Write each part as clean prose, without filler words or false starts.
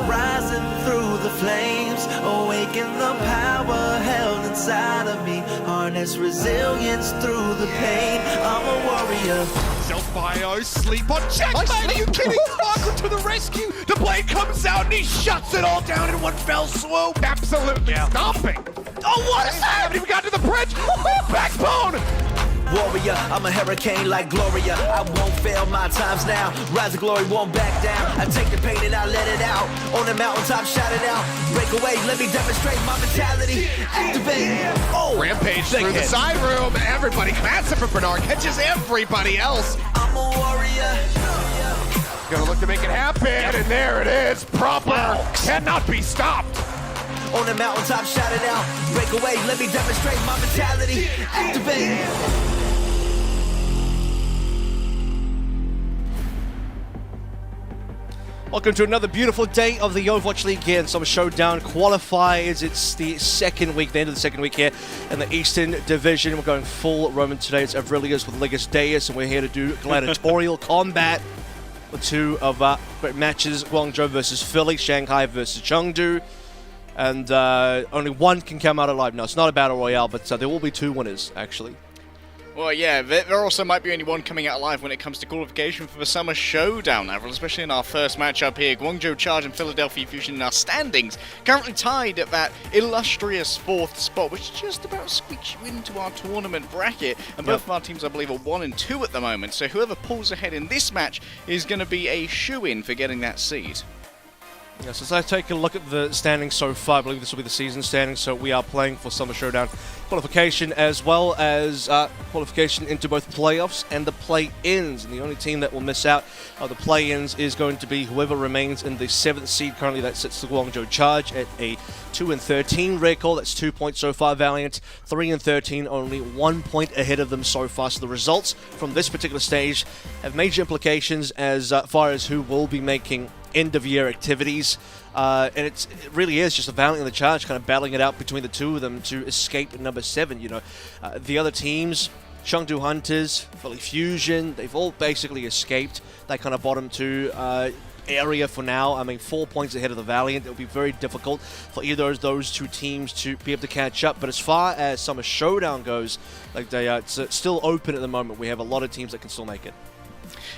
Rising through the flames, awaken the power held inside of me, harness resilience through the pain. I'm a warrior. Self-bio, sleep on checkmate, are you kidding? Margaret to the rescue, the blade comes out and he shuts it all down in one fell swoop. Absolutely stomping. Oh, what is that? Haven't even got to the bridge. Backbone! Warrior, I'm a hurricane like Gloria. I won't fail my times now. Rise of glory, won't back down. I take the pain and I let it out. On the mountaintop, shout it out. Break away, let me demonstrate my mentality. Activate. Oh, rampage through the side room. Everybody, massive for Bernard, catches everybody else. I'm a warrior. Gonna look to make it happen, and there it is. Proper, cannot be stopped. On the mountaintop, shout it out. Break away, let me demonstrate my mentality. Activate. Welcome to another beautiful day of the Overwatch League here in Summer Showdown Qualifiers. It's the second week, the end of the second week here in the Eastern Division. We're going full Roman today. It's Avrilius with Ligus Deus, and we're here to do gladiatorial combat with two of great matches, Guangzhou versus Philly, Shanghai versus Chengdu. And only one can come out alive. Now, it's not a battle royale, but there will be two winners, actually. Well, yeah, there also might be only one coming out alive when it comes to qualification for the Summer Showdown, Avril, especially in our first matchup here. Guangzhou Charge and Philadelphia Fusion in our standings, currently tied at that illustrious 4th spot, which just about squeaks you into our tournament bracket. And both of our teams, I believe, are 1 and 2 at the moment, so whoever pulls ahead in this match is going to be a shoo-in for getting that seed. Yes, as I take a look at the standings so far, I believe this will be the season standings, so we are playing for Summer Showdown qualification as well as qualification into both playoffs and the play-ins. And the only team that will miss out of the play-ins is going to be whoever remains in the 7th seed. Currently that sits the Guangzhou Charge at a 2-13 record. That's 2 points so far. Valiant 3-13, only 1 point ahead of them so far. So the results from this particular stage have major implications as far as who will be making end-of-year activities, and it really is just a Valiant and the Charge kind of battling it out between the two of them to escape number 7. You know, the other teams, Chengdu Hunters, Philly Fusion, they've all basically escaped that kind of bottom 2 area for now. I mean, 4 points ahead of the Valiant. It will be very difficult for either of those two teams to be able to catch up. But as far as Summer Showdown goes, like it's still open at the moment. We have a lot of teams that can still make it.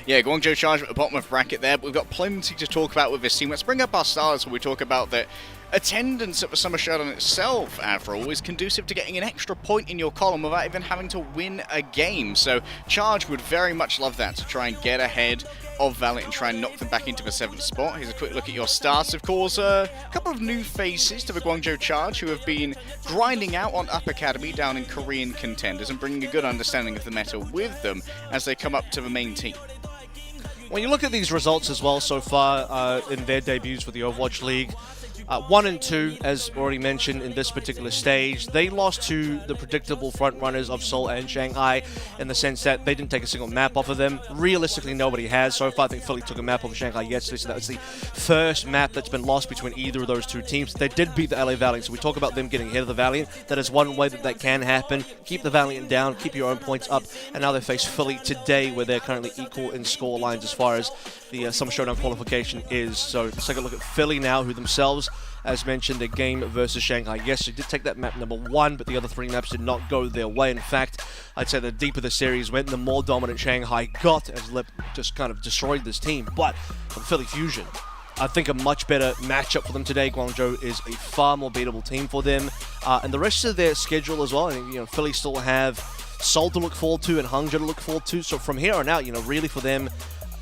Yeah, Guangzhou Charge at the bottom of the bracket there, but we've got plenty to talk about with this team. Let's bring up our stars when we talk about the attendance at the Summer Showdown itself, Avril, is conducive to getting an extra point in your column without even having to win a game. So Charge would very much love that, to try and get ahead of Valiant and try and knock them back into the 7th spot. Here's a quick look at your stats. Of course, a couple of new faces to the Guangzhou Charge who have been grinding out on Up Academy down in Korean Contenders and bringing a good understanding of the meta with them as they come up to the main team. When you look at these results as well so far in their debuts for the Overwatch League, 1 and 2, as already mentioned in this particular stage. They lost to the predictable frontrunners of Seoul and Shanghai in the sense that they didn't take a single map off of them. Realistically, nobody has. So far, I think Philly took a map off of Shanghai yesterday, so that was the first map that's been lost between either of those two teams. They did beat the LA Valiant, so we talk about them getting ahead of the Valiant. That is one way that that can happen. Keep the Valiant down, keep your own points up, and now they face Philly today, where they're currently equal in score lines as far as the Summer Showdown qualification is. So let's take a look at Philly now, who themselves, as mentioned, a game versus Shanghai. Yes, they did take that map number 1, but the other 3 maps did not go their way. In fact, I'd say the deeper the series went, the more dominant Shanghai got, as Lip just kind of destroyed this team. But for Philly Fusion, I think a much better matchup for them today. Guangzhou is a far more beatable team for them. And the rest of their schedule as well, you know, Philly still have Seoul to look forward to and Hangzhou to look forward to. So from here on out, you know, really for them,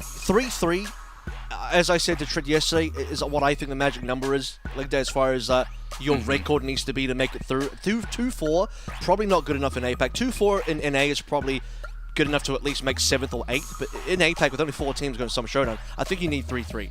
3-3, as I said to Trid yesterday, is what I think the magic number is. Like that, as far as your record needs to be to make it through. 2-4, probably not good enough in APAC. 2-4 in NA is probably good enough to at least make 7th or 8th. But in APAC, with only 4 teams going to Summer Showdown, I think you need 3-3.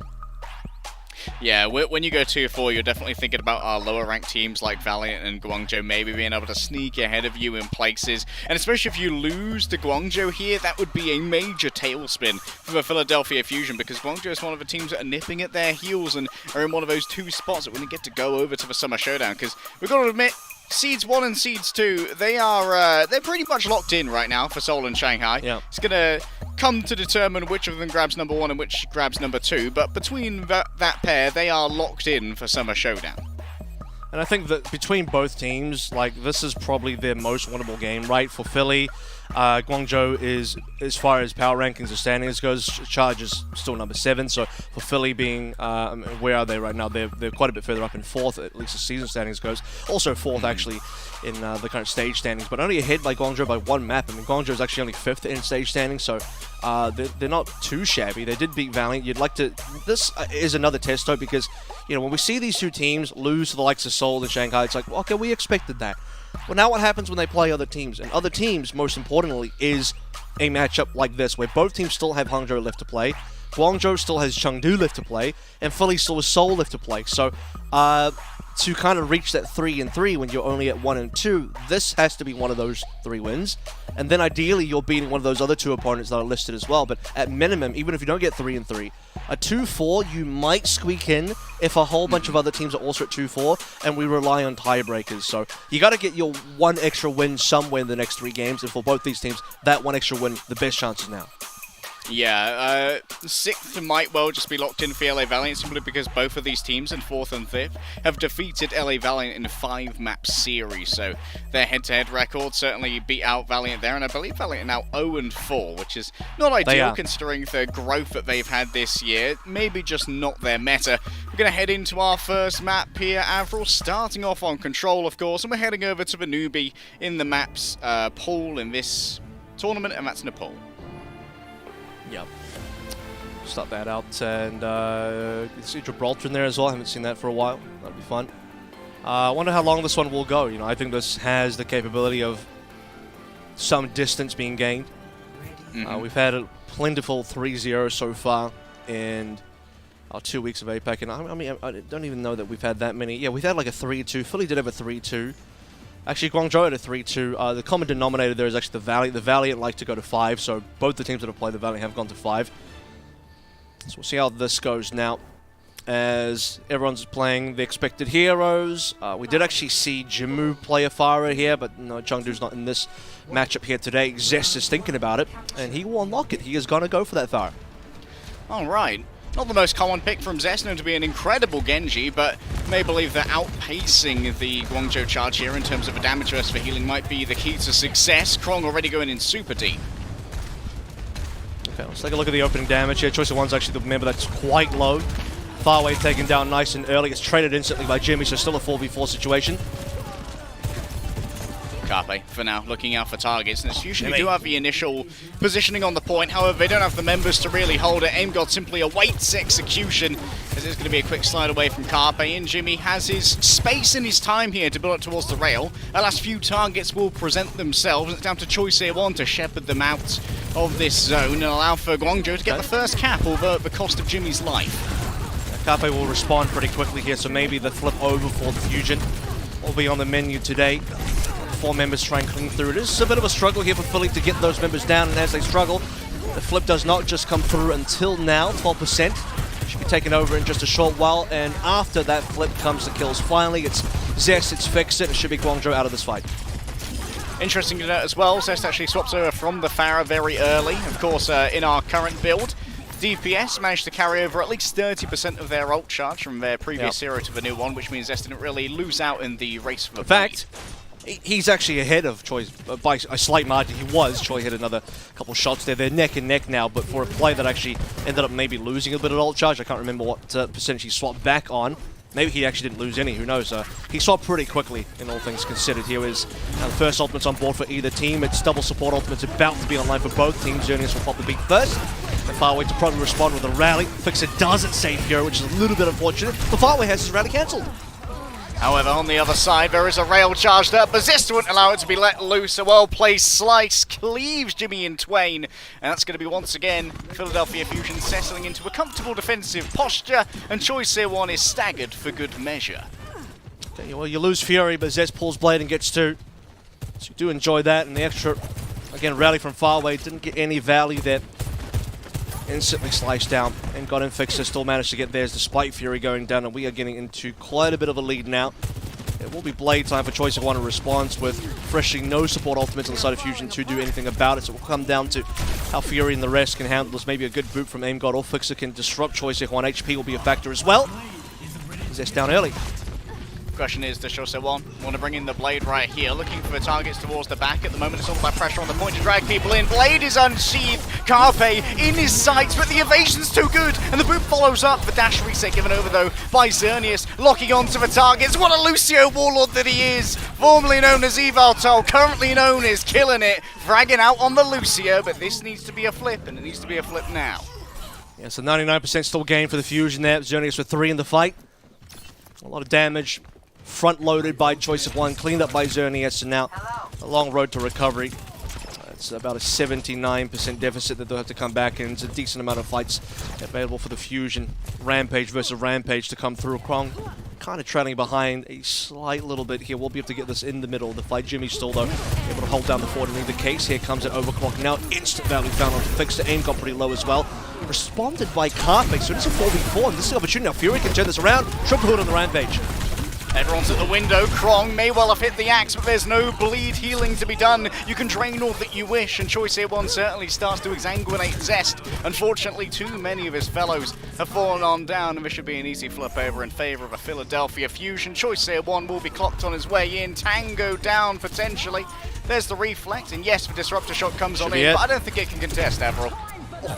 Yeah, when you go 2-4, you're definitely thinking about our lower ranked teams like Valiant and Guangzhou maybe being able to sneak ahead of you in places. And especially if you lose to Guangzhou here, that would be a major tailspin for the Philadelphia Fusion, because Guangzhou is one of the teams that are nipping at their heels and are in one of those 2 spots that wouldn't get to go over to the Summer Showdown. Because we've got to admit, Seeds 1 and Seeds 2, they're pretty much locked in right now for Seoul and Shanghai. Yeah. It's going to come to determine which of them grabs number 1 and which grabs number 2, but between that pair, they are locked in for Summer Showdown. And I think that between both teams, like, this is probably their most winnable game, right? For Philly, Guangzhou is, as far as power rankings or standings goes, Charge is still number 7. So for Philly being, where are they right now? They're quite a bit further up in 4th, at least as season standings goes. Also 4th, actually, in the current stage standings, but only ahead by Guangzhou by 1 map. I mean, Guangzhou is actually only 5th in stage standings, so they're not too shabby. They did beat Valiant. You'd like to... This is another test, though, because, you know, when we see these 2 teams lose to the likes of Seoul and Shanghai, it's like, well, okay, we expected that. Well, now what happens when they play other teams? And other teams, most importantly, is a matchup like this, where both teams still have Hangzhou left to play, Guangzhou still has Chengdu left to play, and Philly still has Seoul left to play. So, to kind of reach that 3-3 when you're only at 1-2, this has to be one of those 3 wins. And then ideally, you're beating one of those other 2 opponents that are listed as well. But at minimum, even if you don't get 3-3, a 2-4 you might squeak in if a whole bunch of other teams are also at 2-4, and we rely on tiebreakers. So you got to get your 1 extra win somewhere in the next 3 games, and for both these teams, that 1 extra win, the best chances now. Yeah, 6th might well just be locked in for LA Valiant, simply because both of these teams in 4th and 5th have defeated LA Valiant in a 5-map series, so their head-to-head record certainly beat out Valiant there, and I believe Valiant are now 0-4, which is not ideal considering the growth that they've had this year, maybe just not their meta. We're going to head into our first map here, Avril, starting off on Control, of course, and we're heading over to the newbie in the map's pool in this tournament, and that's Nepal. Yep. Start that out, and you can see Gibraltar in there as well. I haven't seen that for a while. That'll be fun. I wonder how long this one will go. You know, I think this has the capability of some distance being gained. We've had a plentiful 3-0 so far in our 2 weeks of APAC, and I mean, I don't even know that we've had that many. Yeah, we've had like a 3-2. Philly did have a 3-2. Actually, Guangzhou had a 3-2. The common denominator there is actually the Valiant. The Valiant like to go to 5, so both the teams that have played the Valiant have gone to 5. So we'll see how this goes now, as everyone's playing the expected heroes. We did actually see Jimu play a Farah here, but no, Chengdu's not in this matchup here today. Zest is thinking about it, and he will unlock it. He is going to go for that Farah. All right. Not the most common pick from Zest, known to be an incredible Genji, but may believe that outpacing the Guangzhou charge here in terms of a damage versus for healing might be the key to success. Krong already going in super deep. Okay, let's take a look at the opening damage here. Choice of One's actually the member that's quite low. Farway taken down nice and early. It's traded instantly by Jimmy, so still a 4v4 situation. Carpe, for now, looking out for targets, and it's usually do have the initial positioning on the point. However, they don't have the members to really hold it. AimGod simply awaits execution, as it's going to be a quick slide away from Carpe, and Jimmy has his space and his time here to build up towards the rail. The last few targets will present themselves, and it's down to Choice One to shepherd them out of this zone and allow for Guangzhou to get the first cap, although at the cost of Jimmy's life. Carpe will respond pretty quickly here, so maybe the flip over for the Fusion will be on the menu today. 4 members try and clean through. It is a bit of a struggle here for Philly to get those members down, and as they struggle, the flip does not just come through until now. 12% should be taken over in just a short while, and after that flip comes the kills. Finally, it's Zest, it's fixed it. It should be Guangzhou out of this fight. Interesting to note as well, Zest actually swaps over from the Farah very early. Of course, in our current build, DPS managed to carry over at least 30% of their ult charge from their previous hero to the new one, which means Zest didn't really lose out in the race for the fact. He's actually ahead of Choi by a slight margin. He was. Choi hit another couple shots there. They're neck and neck now, but for a play that actually ended up maybe losing a bit of ult charge, I can't remember what percentage he swapped back on. Maybe he actually didn't lose any, who knows. He swapped pretty quickly, in all things considered. Here is the first ultimate's on board for either team. It's double support ultimate's about to be online for both teams. Journeys will pop the beat first. The Farway to probably respond with a rally. Fixer doesn't save Hero, which is a little bit unfortunate. The Farway has his rally cancelled. However, on the other side, there is a rail charged up, but Zest wouldn't allow it to be let loose. A well-placed slice cleaves Jimmy in twain, and that's going to be once again Philadelphia Fusion settling into a comfortable defensive posture, and Choice here one is staggered for good measure. Okay, well, you lose Fury, but Zest pulls Blade and gets 2. So you do enjoy that, and the extra, again, rally from far away, didn't get any value there. Instantly sliced down, and got in Fixer, still managed to get theirs despite Fury going down, and we are getting into quite a bit of a lead now. It will be Blade time for Choice of One to respond with freshly no support ultimates on the side of Fusion to do anything about it, so it will come down to how Fury and the rest can handle this. Maybe a good boot from Aim God or Fixer can disrupt Choice of One. HP will be a factor as well. Zest down early. Question is, does Showdown want to bring in the Blade right here? Looking for targets towards the back. At the moment, it's all about pressure on the point to drag people in. Blade is unsheathed. Carpe in his sights, but the evasion's too good. And the boot follows up. The dash reset given over, though, by Xerneas. Locking onto the targets. What a Lucio Warlord that he is. Formerly known as Evaltol, currently known as Killing It. Fragging out on the Lucio, but this needs to be a flip, and it needs to be a flip now. Yeah, so 99% still gain for the Fusion there. Xerneas with 3 in the fight. A lot of damage. Front-loaded by Choice of One, cleaned up by Xerneas, and now a long road to recovery. It's about a 79% deficit that they'll have to come back in. It's a decent amount of fights available for the Fusion. Rampage versus Rampage to come through. Krong kind of trailing behind a slight little bit here. We'll be able to get this in the middle of the fight. Jimmy still, though, able to hold down the fort in either case. Here comes an overclock. Now instant value found on Fixer. Aim got pretty low as well. Responded by Carpe, so it's a 4v4, and this is the opportunity. Now Fury can turn this around. Triple hood on the Rampage. Everyone's at the window. Krong may well have hit the axe, but there's no bleed healing to be done. You can drain all that you wish, and Choice here one certainly starts to exsanguinate Zest. Unfortunately, too many of his fellows have fallen on down, and this should be an easy flip over in favor of a Philadelphia Fusion. Choice here one will be clocked on his way in. Tango down, potentially. There's the reflect, and yes, the Disruptor shot comes on in, but I don't think it can contest Avril.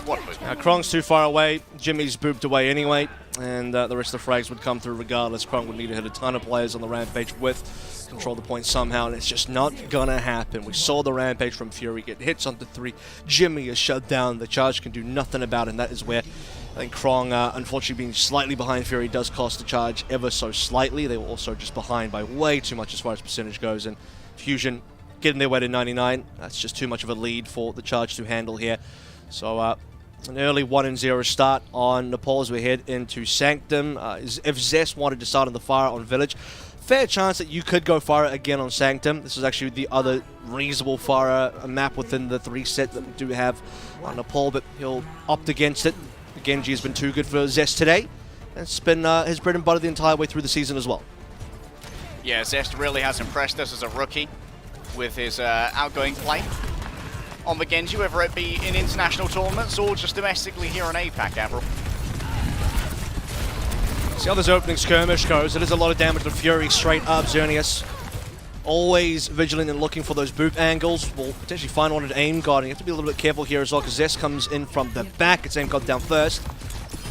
What a move. Now Krong's too far away. Jimmy's booped away anyway, and the rest of the frags would come through regardless. Krong would need to hit a ton of players on the Rampage with control the point somehow, and it's just not gonna happen. We saw the Rampage from Fury get hits onto 3. Jimmy is shut down. The charge can do nothing about it, and that is where I think Krong, unfortunately being slightly behind Fury, does cost the charge ever so slightly. They were also just behind by way too much as far as percentage goes, and Fusion getting their way to 99. That's just too much of a lead for the charge to handle here. So an early 1-0 start on Nepal as we head into Sanctum. If Zest wanted to start on the Fire on Village, fair chance that you could go Fire again on Sanctum. This is actually the other reasonable Fire map within the 3 set that we do have on Nepal, but he'll opt against it. The Genji has been too good for Zest today. It's been his bread and butter the entire way through the season as well. Yeah, Zest really has impressed us as a rookie with his outgoing play on the Genji, whether it be in international tournaments or just domestically here in APAC, Avril. See how this opening skirmish goes. It is a lot of damage to Fury straight up. Xerneas always vigilant and looking for those boop angles. Will potentially find one at Aim God. And you have to be a little bit careful here as well, because Zest comes in from the back. It's Aim God down first.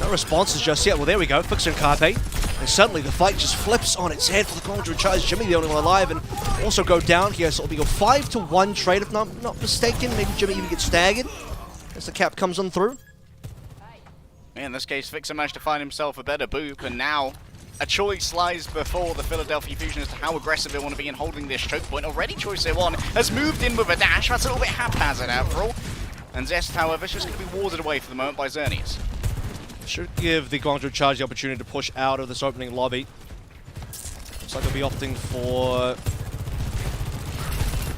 No responses just yet. Well, there we go. Fixer and Carpe. And suddenly the fight just flips on its head for the Conjurer charge. Jimmy the only one alive, and also go down here. So it'll be a 5-to-1 trade if I'm not mistaken. Maybe Jimmy even gets staggered as the cap comes on through. In this case, Fixer managed to find himself a better boop, and now a choice lies before the Philadelphia Fusion as to how aggressive they want to be in holding this choke point. Already Choice A1 has moved in with a dash. That's a little bit haphazard after all. And Zest, however, is just going to be warded away for the moment by Xerneas. Should give the Guangzhou charge the opportunity to push out of this opening lobby. Looks like they'll be opting for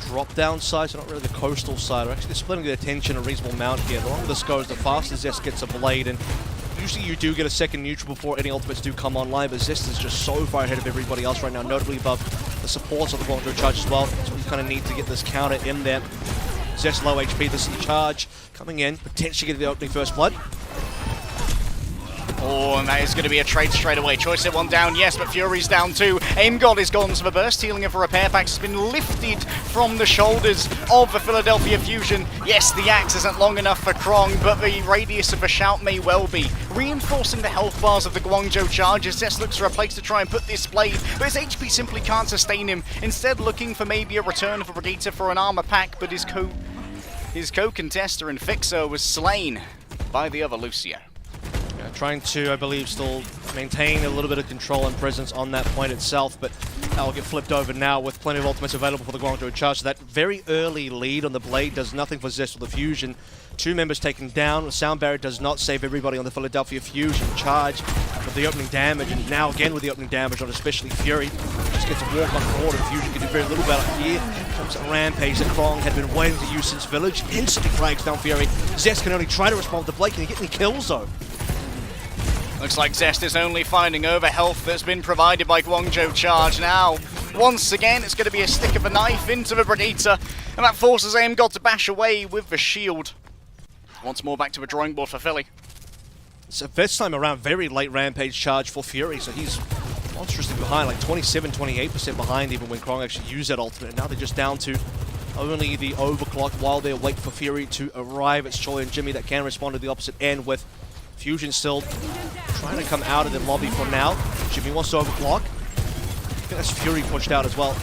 drop-down side, so not really the coastal side. They're actually splitting the attention a reasonable amount here. The longer this goes, the faster Zest gets a blade, and usually you do get a second neutral before any ultimates do come online, but Zest is just so far ahead of everybody else right now, notably above the supports of the Guangzhou charge as well. So we kind of need to get this counter in there. Zest low HP, this is the charge coming in, potentially getting the opening first blood. Oh, and that is going to be a trade straight away. Choice hit one down, yes, but Fury's down too. Aim God is gone, so the burst healing of a repair pack has been lifted from the shoulders of the Philadelphia Fusion. Yes, the axe isn't long enough for Krong, but the radius of a shout may well be. Reinforcing the health bars of the Guangzhou charge as Zest looks for a place to try and put this blade, but his HP simply can't sustain him. Instead looking for maybe a return of a Brigitte for an armor pack, but his co-contester and Fixer was slain by the other Lucio. trying to, I believe, still maintain a little bit of control and presence on that point itself, but that will get flipped over now with plenty of ultimates available for the Guangzhou Charge. So that very early lead on the Blade does nothing for Zest or the Fusion. 2 members taken down. The Sound Barrier does not save everybody on the Philadelphia Fusion. Charge with the opening damage, and now again with the opening damage on especially Fury. Just gets a walk on board, and Fusion can do very little about it here. Comes a Rampage that Krong had been waiting to use since Village. Instantly frags down Fury. Zest can only try to respond to Blake. Can he get any kills though? Looks like Zest is only finding over health that's been provided by Guangzhou Charge now. Once again, it's going to be a stick of a knife into the Brigitte, and that forces Aim God to bash away with the shield. Once more back to the drawing board for Philly. So this time around, very late Rampage charge for Fury, so he's monstrously behind, like 27-28% behind even when Krong actually used that ultimate, and now they're just down to only the overclock while they wait for Fury to arrive. It's Choi and Jimmy that can respond to the opposite end, with Fusion still trying to come out of the lobby for now. Jimmy wants to overclock. I think that's Fury pushed out as well.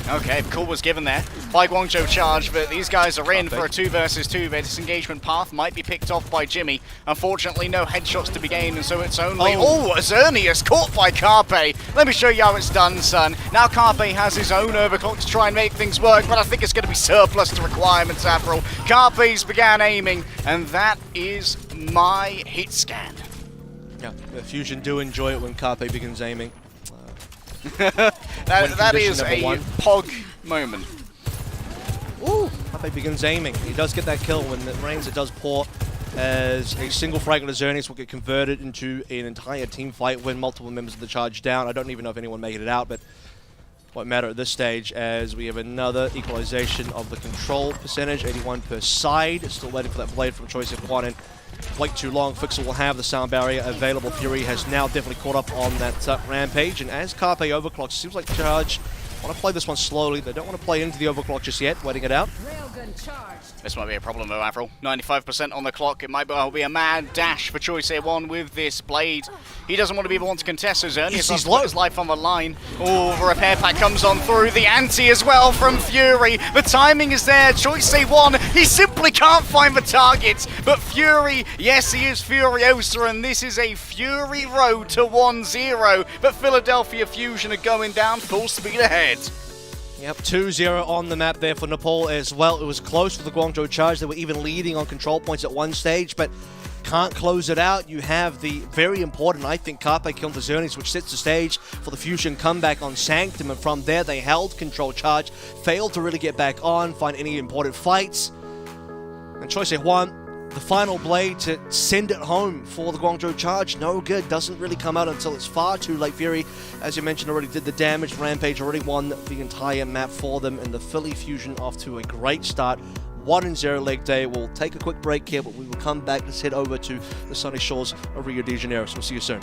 Okay, call was given there by Guangzhou Charge, but these guys are in for a 2 versus 2. Their disengagement path might be picked off by Jimmy. Unfortunately, no headshots to be gained, and so it's only... Oh, Azernius caught by Carpe. Let me show you how it's done, son. Now Carpe has his own overclock to try and make things work, but I think it's going to be surplus to requirements after all. Carpe's began aiming, and that is my hit scan. Yeah, the Fusion do enjoy it when Carpe begins aiming. that is a Pog moment. Ooh, Carpe begins aiming. He does get that kill. When it rains, it does pour, as a single frag on Azernius will get converted into an entire team fight when multiple members of the Charge down. I don't even know if anyone made it out, but won't matter at this stage, as we have another equalization of the control percentage, 81 per side. Still waiting for that blade from Choice of Quan, and wait too long. Fixer will have the Sound Barrier available. Fury has now definitely caught up on that Rampage, and as Carpe overclocks, seems like Charge want to play this one slowly. They don't want to play into the overclock just yet, waiting it out. This might be a problem though, Avril. 95% on the clock. It might well be a mad dash for Choice A1 with this blade. He doesn't want to be the one to contest Azernius. He's put his life on the line. Oh, the repair pack comes on through. The anti as well from Fury. The timing is there. Choice A1, he simply can't find the targets. But Fury, yes, he is Furiosa, and this is a Fury road to 1-0. But Philadelphia Fusion are going down full speed ahead. Yep, 2-0 on the map there for Nepal as well. It was close for the Guangzhou Charge. They were even leading on control points at one stage, but can't close it out. You have the very important, I think, Carpe killed the Azernius, which sets the stage for the Fusion comeback on Sanctum, and from there they held control. Charge, failed to really get back on, find any important fights. And Choice won. The final blade to send it home for the Guangzhou Charge. No good. Doesn't really come out until it's far too late. Fury, as you mentioned, already did the damage. Rampage already won the entire map for them. And the Philly Fusion off to a great start. 1-0 leg day. We'll take a quick break here, but we will come back. Let's head over to the sunny shores of Rio de Janeiro. So we'll see you soon.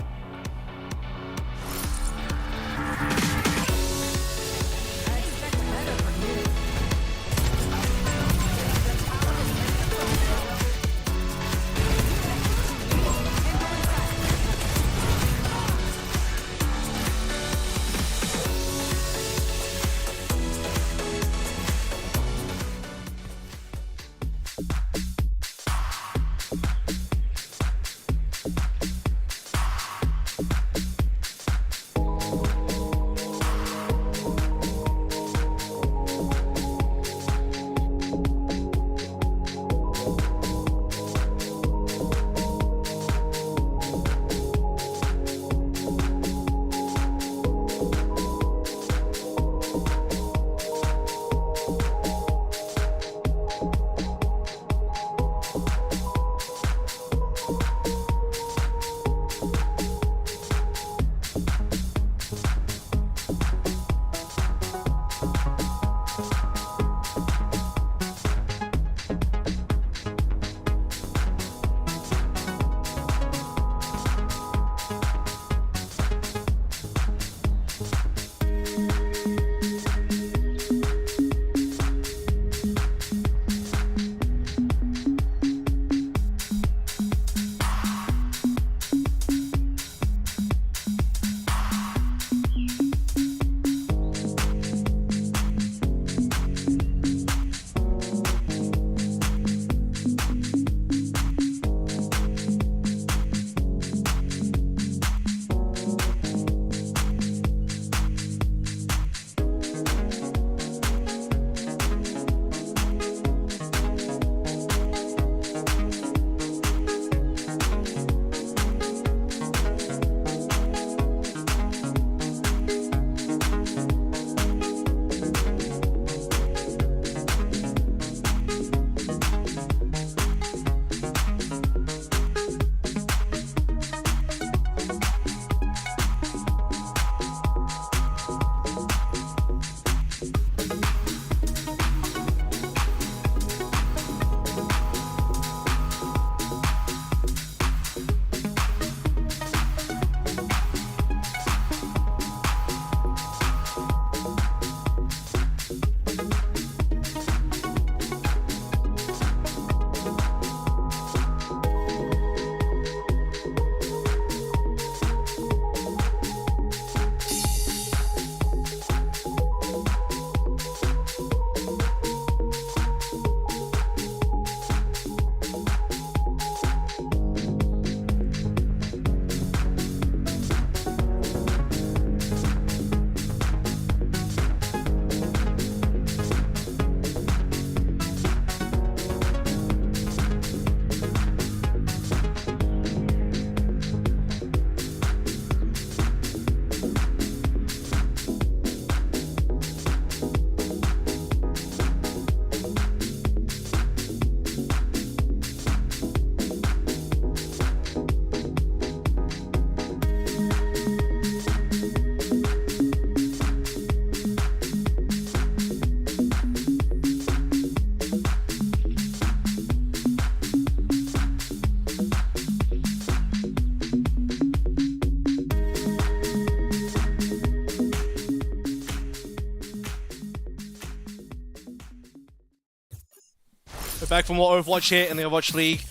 We're back for more Overwatch here in the Overwatch League.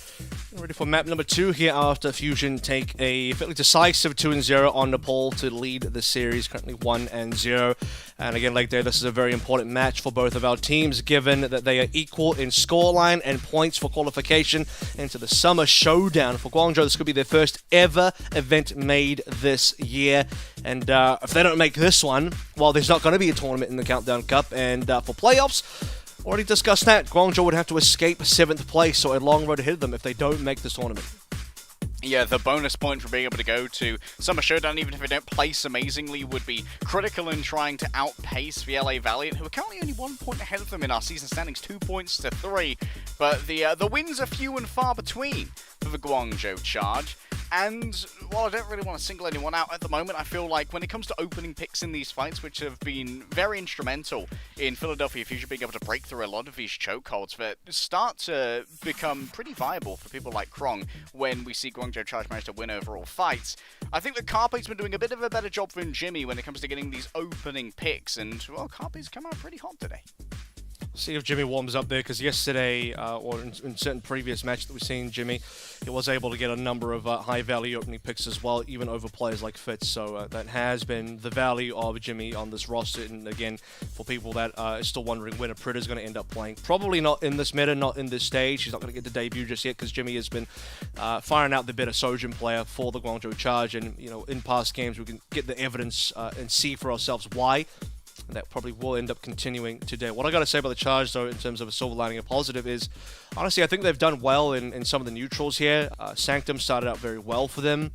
Ready for map number 2 here after Fusion take a fairly decisive 2-0 on Nepal to lead the series, currently 1-0. And again, like there, this is a very important match for both of our teams, given that they are equal in scoreline and points for qualification into the Summer Showdown. For Guangzhou, this could be their first ever event made this year. And if they don't make this one, well, there's not going to be a tournament in the Countdown Cup. And for playoffs, already discussed that. Guangzhou would have to escape 7th place, so a long road ahead of them if they don't make this tournament. Yeah, the bonus point for being able to go to Summer Showdown, even if they don't place amazingly, would be critical in trying to outpace the LA Valiant, who are currently only 1 point ahead of them in our season standings, 2 points to 3. But the wins are few and far between for the Guangzhou Charge. And while I don't really want to single anyone out at the moment, I feel like when it comes to opening picks in these fights, which have been very instrumental in Philadelphia Fusion being able to break through a lot of these chokeholds, that start to become pretty viable for people like Krong when we see Guangzhou Charge manage to win overall fights. I think that Carpe's been doing a bit of a better job than Jimmy when it comes to getting these opening picks, and, well, Carpe's come out pretty hot today. See if Jimmy warms up there, because yesterday, or in certain previous matches that we've seen, Jimmy, he was able to get a number of high-value opening picks as well, even over players like Fitz. So that has been the value of Jimmy on this roster. And again, for people that are still wondering when a Prit is going to end up playing, probably not in this meta, not in this stage. He's not going to get the debut just yet, because Jimmy has been firing out the better Sojin player for the Guangzhou Charge. And, you know, in past games, we can get the evidence and see for ourselves why. And that probably will end up continuing today. What I got to say about the Charge, though, in terms of a silver lining, a positive, is honestly, I think they've done well in some of the neutrals here. Sanctum started out very well for them.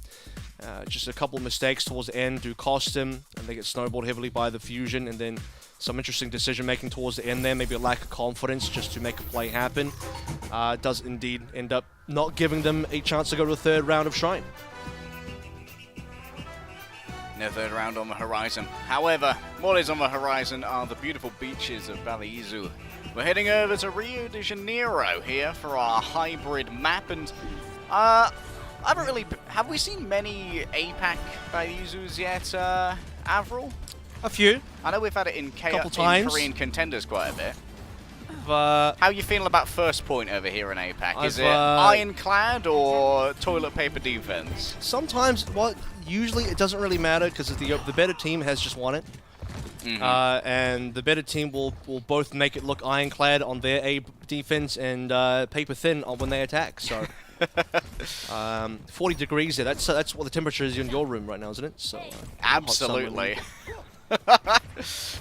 Just a couple of mistakes towards the end do cost them, and they get snowballed heavily by the Fusion, and then some interesting decision-making towards the end there, maybe a lack of confidence just to make a play happen. Does indeed end up not giving them a chance to go to the 3rd round of Shrine. No 3rd round on the horizon. However, what is on the horizon are the beautiful beaches of Valaizu. We're heading over to Rio de Janeiro here for our hybrid map, and have we seen many APAC Valaizus yet, Avril? A few. I know we've had it in Couple times. Korean contenders quite a bit. How are you feeling about first point over here in APAC? Is it ironclad or toilet paper defense? Sometimes, usually it doesn't really matter, because the better team has just won it. Mm-hmm. And the better team will both make it look ironclad on their A defense and paper thin when they attack. So 40 degrees there. That's what the temperature is in your room right now, isn't it? So absolutely.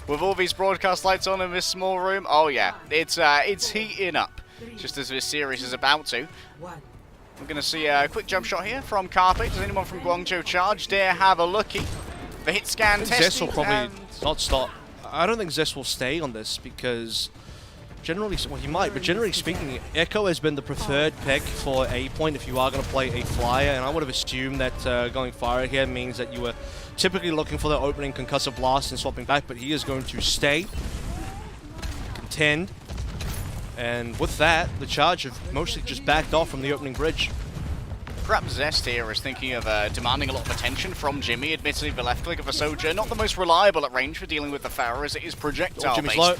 With all these broadcast lights on in this small room, oh yeah, it's heating up, just as this series is about to. We're going to see a quick jump shot here from Carpe. Does anyone from Guangzhou Charge dare have a lookie? The hit scan testing. Zest will probably not stop. I don't think Zest will stay on this, because generally, well, he might, but generally speaking, Echo has been the preferred pick for A point if you are going to play a flyer, and I would have assumed that going fire here means that you were typically looking for the opening concussive blast and swapping back, but he is going to stay, contend, and with that, the Charge have mostly just backed off from the opening bridge. Perhaps Zest here is thinking of demanding a lot of attention from Jimmy. Admittedly, the left click of a Soldier, not the most reliable at range for dealing with the Pharaoh, as it is projectile Jimmy's based. low.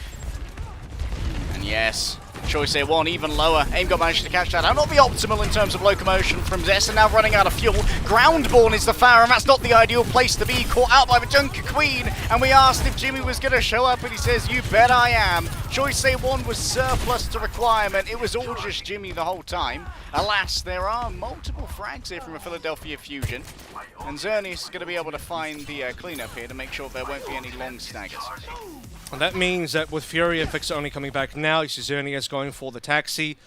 And yes, choice here one, even lower. Aim got managed to catch that out. Not the optimal in terms of locomotion from Zest, and now running out of fuel. Groundborn is the Pharaoh, and that's not the ideal place to be. Caught out by the Junker Queen, and we asked if Jimmy was going to show up, and he says, "You bet I am." Choice A1 was surplus to requirement. It was all just Jimmy the whole time. Alas, there are multiple frags here from a Philadelphia Fusion, and Zernius is going to be able to find the cleanup here to make sure there won't be any long staggers. And that means that with Fury and Fixer only coming back now, you see Zernius going for the taxi.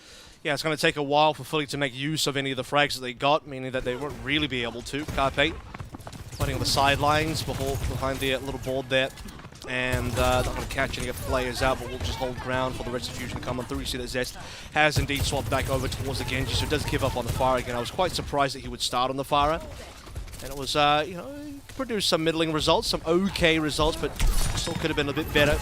Yeah, it's going to take a while for Philly to make use of any of the frags that they got, meaning that they won't really be able to. Carpe fighting on the sidelines behind the little board there. And not going to catch any of the players out, but we'll just hold ground for the rest of Fusion to come on through. You see that Zest has indeed swapped back over towards the Genji, so it does give up on the Pharah again. I was quite surprised that he would start on the Pharah. And it was, you know, produced some middling results, some okay results, but still could have been a bit better.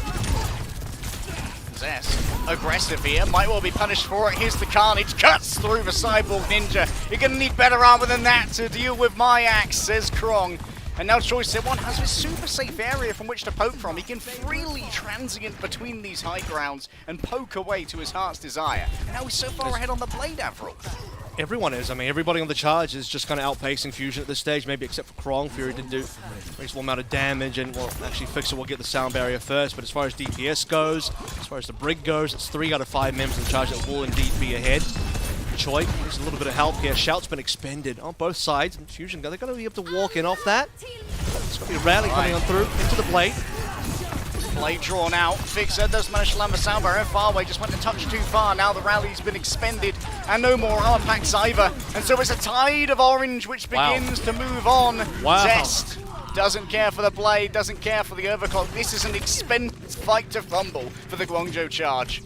Zest, aggressive here, might well be punished for it. Here's the carnage, cuts through the Cyborg Ninja. You're going to need better armor than that to deal with my axe, says Krong. And now Choice One has this super safe area from which to poke from. He can freely transient between these high grounds and poke away to his heart's desire. And now he's so far ahead on the blade, Avril. Everyone is. I mean, everybody on the charge is just kind of outpacing Fusion at this stage, maybe except for Krong. Fury did do a reasonable amount of damage, and well, actually Fixer will get the sound barrier first. But as far as DPS goes, as far as the Brig goes, it's 3 out of 5 members in charge that will indeed be ahead. Choi needs a little bit of help here. Shout's been expended on both sides, and Fusion, they're going to be able to walk in off that. It's going to be a rally coming on through into the blade. Blade drawn out. Fixer does manage to land the sound barrier. Farway just went a touch too far. Now the rally's been expended and no more armor packs either. And so it's a tide of orange which begins to move on. Zest doesn't care for the blade, doesn't care for the overclock. This is an expensive fight to fumble for the Guangzhou charge.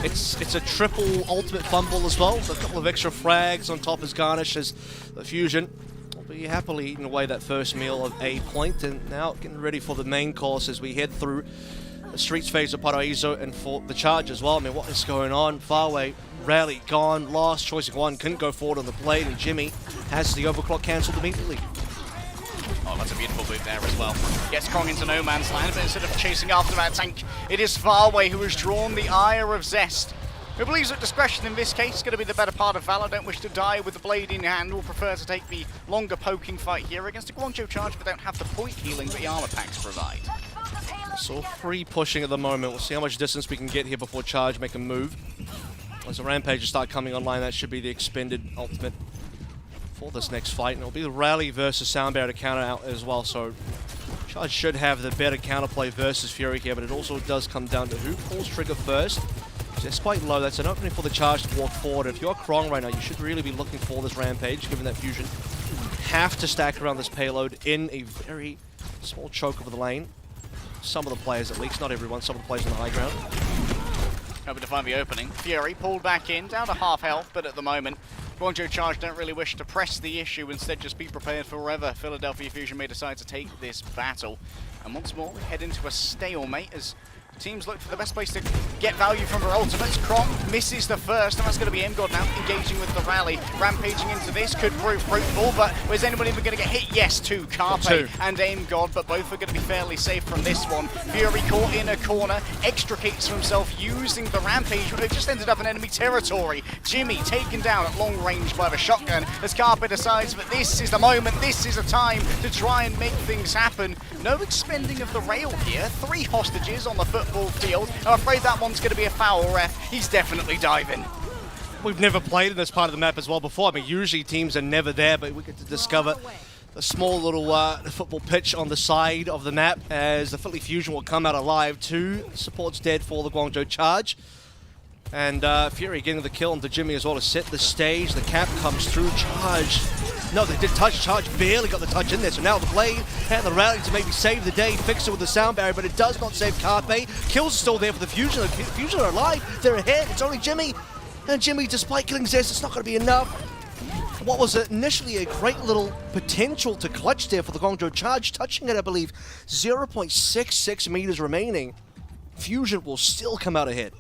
It's a triple ultimate fumble as well. So a couple of extra frags on top as garnish as the Fusion will be happily eating away that first meal of a point. And now getting ready for the main course as we head through the streets phase of Paraíso and for the charge as well. I mean, what is going on? Farway, rally gone, lost. Choice of one couldn't go forward on the blade, and Jimmy has the overclock cancelled immediately. Oh, that's a beautiful move there as well. Gets Krong into no man's land, but instead of chasing after that tank, it is Farway who has drawn the ire of Zest. Who believes that discretion in this case is going to be the better part of valor. Don't wish to die with the blade in hand. Will prefer to take the longer poking fight here against a Guangzhou charge, but don't have the point healing that the armor packs provide. So free pushing at the moment. We'll see how much distance we can get here before charge make a move. As the Rampages start coming online, that should be the expended ultimate for this next fight. And it'll be the Rally versus Sound Barrier to counter out as well. So charge should have the better counterplay versus Fury here, but it also does come down to who pulls trigger first. It's quite low. That's an opening for the charge to walk forward. If you're Krong right now, you should really be looking for this Rampage, given that Fusion have to stack around this payload in a very small choke over the lane. Some of the players at least, not everyone, some of the players on the high ground. Hoping to find the opening. Fury pulled back in, down to half health, but at the moment, Guangzhou charge don't really wish to press the issue, instead just be prepared for wherever Philadelphia Fusion may decide to take this battle. And once more, we head into a stalemate as teams look for the best place to get value from their ultimates. Krong misses the first, and that's going to be MGod now engaging with the rally. Rampaging into this could prove fruitful, but is anyone even going to get hit? Yes, two. Carpe and MGod, but both are going to be fairly safe from this one. Fury caught in a corner, extricates himself using the Rampage, but they've just ended up in enemy territory. Jimmy taken down at long range by the shotgun as Carpe decides that this is the moment, this is a time to try and make things happen. No expending of the rail here. 3 hostages on the football field. I'm afraid that one's going to be a foul, ref. He's definitely diving. We've never played in this part of the map as well before. I mean, usually teams are never there, but we get to discover the small little football pitch on the side of the map as the Philly Fusion will come out alive. 2 supports dead for the Guangzhou charge. And Fury getting the kill onto Jimmy as well to set the stage. The cap comes through. Charge. No, they did touch. Charge barely got the touch in there. So now the blade and the rally to maybe save the day. Fix it with the sound barrier, but it does not save Carpe. Kills still there for the Fusion. The Fusion are alive. They're ahead. It's only Jimmy. And Jimmy, despite killing Zest, it's not going to be enough. What was initially a great little potential to clutch there for the Guangzhou charge, touching it, I believe, 0.66 meters remaining. Fusion will still come out ahead.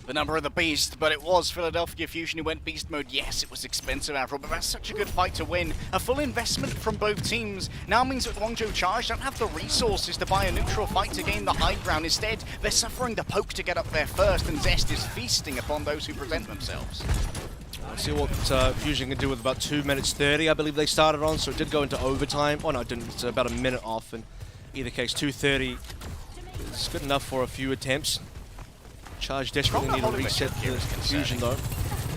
The number of the beast, but it was Philadelphia Fusion who went beast mode. Yes, it was expensive, Avril, but that's such a good fight to win. A full investment from both teams now means that Guangzhou charge don't have the resources to buy a neutral fight to gain the high ground. Instead, they're suffering the poke to get up there first, and Zest is feasting upon those who present themselves. Let's see what Fusion can do with about 2 minutes 30, I believe they started on, so it did go into overtime. Oh no, it didn't. It's about a minute off, in either case, 2:30 is good enough for a few attempts. Charge desperately need to reset the Fusion though.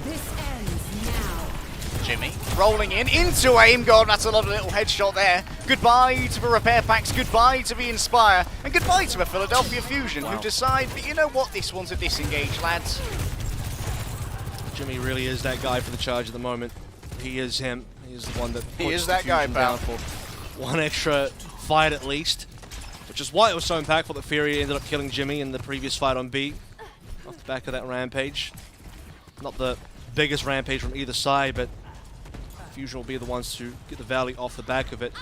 This ends now. Jimmy rolling in into aim. God, that's a lovely little headshot there. Goodbye to the repair packs, goodbye to the Inspire, and goodbye to the Philadelphia Fusion, who decide that, you know what, this one's a disengage, lads. Jimmy really is that guy for the charge at the moment. He is him. He is the one that He puts is the that guy, Fusion pal. down for one extra fight at least, which is why it was so impactful that Fury ended up killing Jimmy in the previous fight on B. Off the back of that Rampage. Not the biggest Rampage from either side, but Fusion will be the ones to get the Valley off the back of it.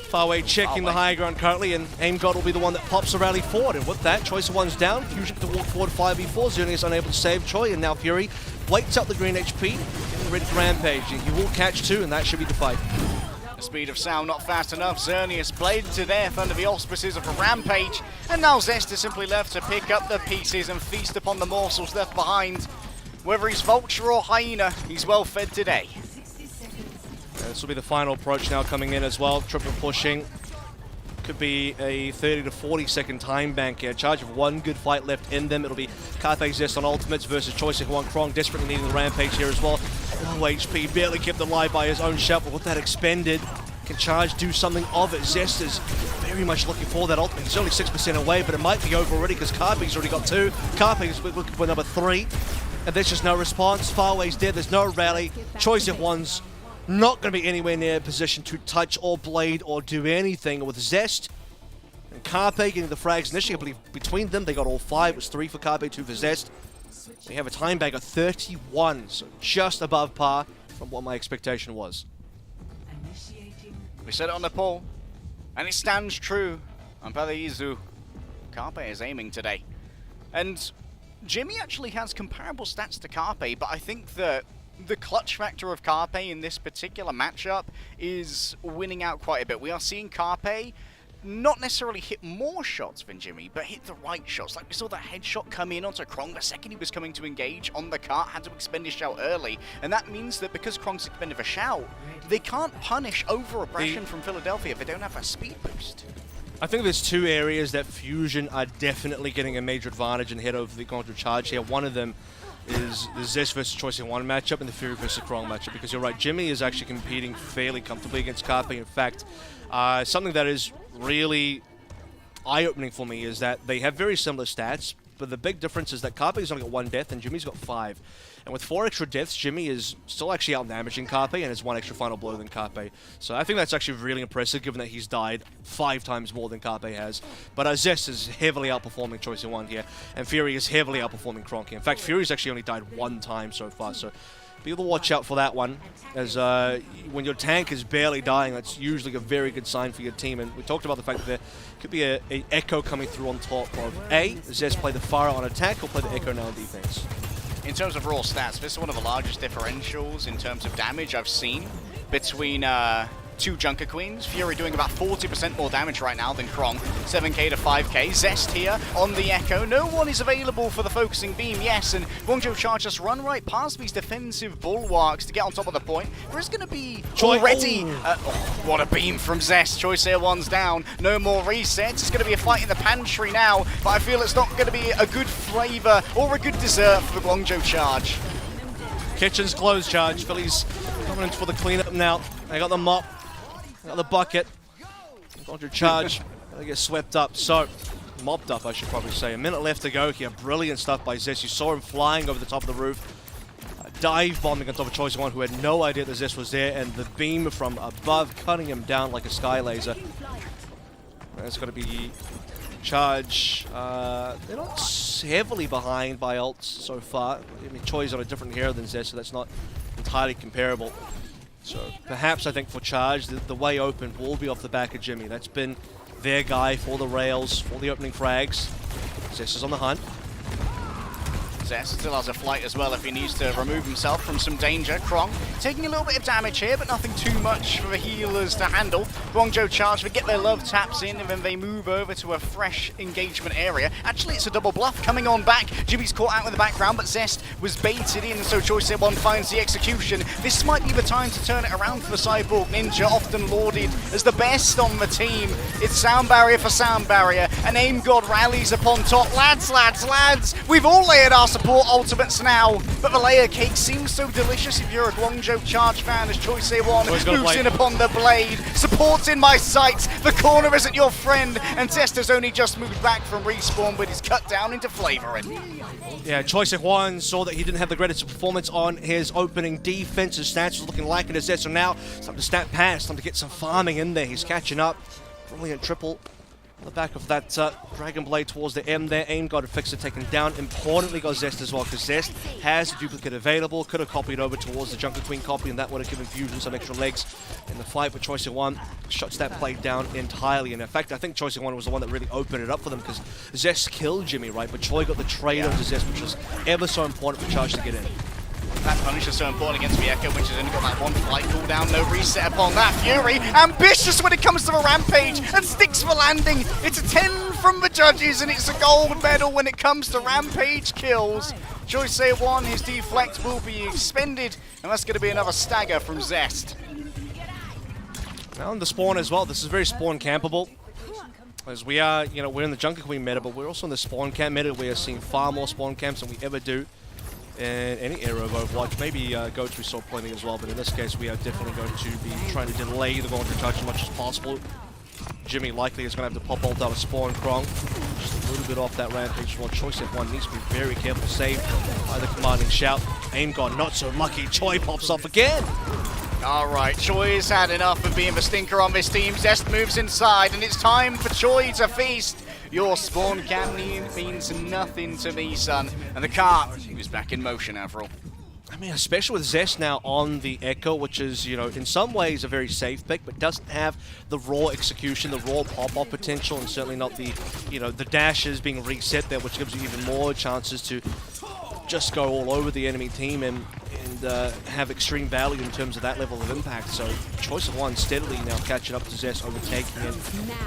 Farway checking the high ground currently, and AimGod will be the one that pops the rally forward. And with that, Choice of One's down. Fusion can walk forward 5v4. Zuni is unable to save Choi, and now Fury waits up the green HP, getting ready to Rampage. He will catch 2, and that should be the fight. speed of sound not fast enough. Xerneas blade to death under the auspices of a rampage. And now Zest is simply left to pick up the pieces and feast upon the morsels left behind. Whether he's vulture or hyena, he's well fed today. This will be the final approach now coming in as well. Triple pushing. Could be a 30 to 40 second time bank here. Charge of one good fight left in them. It'll be Carpe Zest on ultimates versus Choice of One. Krong desperately needing the rampage here as well. Low HP, barely kept alive by his own shot, but with that expended, can Charge do something of it? Zest is very much looking for that ultimate. He's only 6% away, but it might be over already because Carpe's already got 2. Carpe's looking for number 3. And there's just no response. Farway's dead, there's no rally. Choice of One's not going to be anywhere near a position to touch or blade or do anything with Zest. And Carpe getting the frags initially, I believe between them they got all 5. It was 3 for Carpe, 2 for Zest. They have a time bank of 31, so just above par from what my expectation was. We said it on the poll, and it stands true. On Palaizu, Carpe is aiming today. And Jimmy actually has comparable stats to Carpe, but I think that the clutch factor of Carpe in this particular matchup is winning out quite a bit. We are seeing Carpe not necessarily hit more shots than Jimmy, but hit the right shots. Like we saw that headshot come in onto Krong the second he was coming to engage on the cart, had to expend his shout early. And that means that because Krong's expended a shout, they can't punish over-aggression from Philadelphia if they don't have a speed boost. I think there's 2 areas that Fusion are definitely getting a major advantage and head over the Contra Charge here. One of them is the Zest versus Choice in One matchup and the Fury versus Krong matchup, because you're right, Jimmy is actually competing fairly comfortably against Carpe. In fact, something that is really eye-opening for me is that they have very similar stats, but the big difference is that Carpe's only got 1 death and Jimmy's got 5. And with 4 extra deaths, Jimmy is still actually out-damaging Carpe and has 1 extra final blow than Carpe. So I think that's actually really impressive, given that he's died 5 times more than Carpe has. But Zest is heavily outperforming Choice in One here, and Fury is heavily outperforming Krong here. In fact, Fury's actually only died 1 time so far, so be able to watch out for that one, as when your tank is barely dying, that's usually a very good sign for your team. And we talked about the fact that there could be a Echo coming through on top of Zest play the Pharah on attack or play the Echo now on defense. In terms of raw stats, this is one of the largest differentials in terms of damage I've seen between 2 Junker Queens. Fury doing about 40% more damage right now than Krong. 7k to 5k. Zest here on the Echo. No one is available for the focusing beam, yes, and Guangzhou Charge just run right past these defensive bulwarks to get on top of the point. There is going to be already... what a beam from Zest. Choice here, one's down. No more resets. It's going to be a fight in the pantry now, but I feel it's not going to be a good flavor or a good dessert for the Guangzhou Charge. Kitchen's closed, Charge. Philly's coming in for the cleanup now. They got the mop. Got the bucket. Going to Charge. They get swept up. So, mopped up, I should probably say. A minute left to go here. Brilliant stuff by Zest. You saw him flying over the top of the roof. Dive bombing on top of Choice One, who had no idea that Zest was there. And the beam from above cutting him down like a sky laser. That's going to be Charge. They're not heavily behind by ults so far. I mean, Choi's on a different hero than Zest, so that's not entirely comparable. So perhaps I think for Charge, the way open will be off the back of Jimmy. That's been their guy for the rails, for the opening frags. Zest is on the hunt. Zest still has a flight as well if he needs to remove himself from some danger. Krong taking a little bit of damage here, but nothing too much for the healers to handle. Guangzhou Charge, they get their love taps in, and then they move over to a fresh engagement area. Actually, it's a double bluff coming on back. Jimmy's caught out in the background, but Zest was baited in, so Choice One finds the execution. This might be the time to turn it around for the Cyborg Ninja, often lauded as the best on the team. It's sound barrier for sound barrier, and Aim God rallies upon top. Lads, lads, lads, we've all layered our support ultimates now, but the layer cake seems so delicious if you're a Guangzhou Charge fan, as Choice One moves in upon the blade. Support's in my sights, the corner isn't your friend, and Zest has only just moved back from respawn, but he's cut down into flavoring. Yeah, Choice One saw that he didn't have the greatest performance on his opening defensive stats. Was looking like it as Zest, so now it's time to snap past, time to get some farming in there. He's catching up. Brilliant triple. On the back of that Dragon Blade towards the end there. Aim got a fixer taken down. Importantly got Zest as well, because Zest has a duplicate available. Could have copied over towards the Junker Queen copy, and that would have given Fusion some extra legs in the fight. But Choice One shuts that play down entirely. And in fact, I think Choice One was the one that really opened it up for them, because Zest killed Jimmy, right? But Choi got the trade onto Zest, which was ever so important for Charge to get in. That punish is so important against the Echo, which has only got that one flight cooldown, no reset upon that. Fury, ambitious when it comes to the Rampage, and sticks the landing. It's a 10 from the judges, and it's a gold medal when it comes to Rampage kills. Choice A1, his deflect will be expended, and that's going to be another stagger from Zest. Now on the spawn as well, this is very spawn campable. As we are, we're in the Jungle Queen meta, but we're also in the spawn camp meta. We are seeing far more spawn camps than we ever do in any era of Overwatch. Maybe go through sword plenty as well, but in this case we are definitely going to be trying to delay the Golden Charge as much as possible. Jimmy likely is going to have to pop ult out of spawn Krong. Just a little bit off that rampage. Well, Choice F1 needs to be very careful, saved by the commanding shout. Aim gone, not so lucky. Choi pops off again. Alright, Choi's had enough of being the stinker on this team. Zest moves inside, and it's time for Choi to feast. Your spawn cannon means nothing to me, son. And the cart is back in motion, Avril. I mean, especially with Zest now on the Echo, which is, in some ways a very safe pick, but doesn't have the raw execution, the raw pop-off potential, and certainly not the, the dashes being reset there, which gives you even more chances to just go all over the enemy team and have extreme value in terms of that level of impact. So Choice of One steadily now catching up to Zest, overtaking him,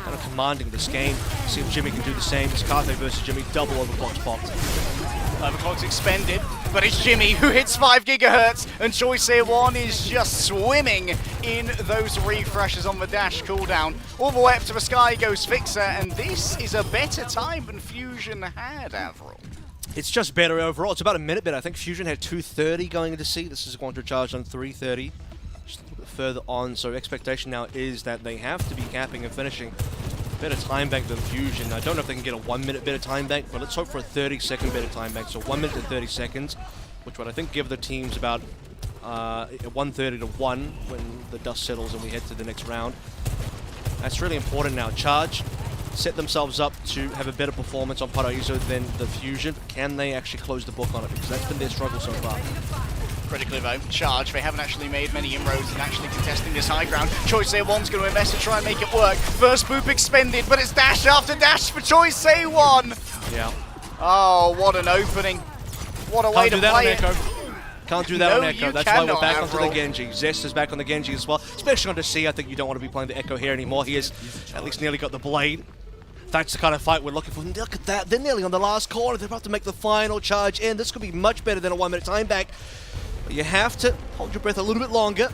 kind of commanding this game. See if Jimmy can do the same. It's Carthay versus Jimmy, double overclock's popped. Overclock's expended, but it's Jimmy who hits 5 gigahertz, and Choice A1 is just swimming in those refreshes on the dash cooldown. All the way up to the sky goes Fixer, and this is a better time than Fusion had, Avril. It's just better overall. It's about a minute better. I think Fusion had 2:30 going into C. This is going to charge on 3:30. Just a little bit further on. So expectation now is that they have to be capping and finishing. Better time bank than Fusion. I don't know if they can get a 1 minute better time bank, but let's hope for a 30-second better time bank. So 1 minute to 30 seconds, which would I think give the teams about 1:30 to 1 when the dust settles and we head to the next round. That's really important now. Charge. Set themselves up to have a better performance on Paraíso than the Fusion. Can they actually close the book on it? Because that's been their struggle so far. Critically though, Charge, they haven't actually made many inroads in actually contesting this high ground. Choice A1's going to invest to try and make it work. First boop expended, but it's dash after dash for Choice A1. Yeah. Oh, what an opening. What a way to play it. Can't do that on Echo. That's why we're back onto Avril. the Genji. Zest is back on the Genji as well. Especially on the C, I think you don't want to be playing the Echo here anymore. He has at least nearly got the blade. That's the kind of fight we're looking for. Look at that. They're nearly on the last corner. They're about to make the final charge in. This could be much better than a 1 minute time back. But you have to hold your breath a little bit longer.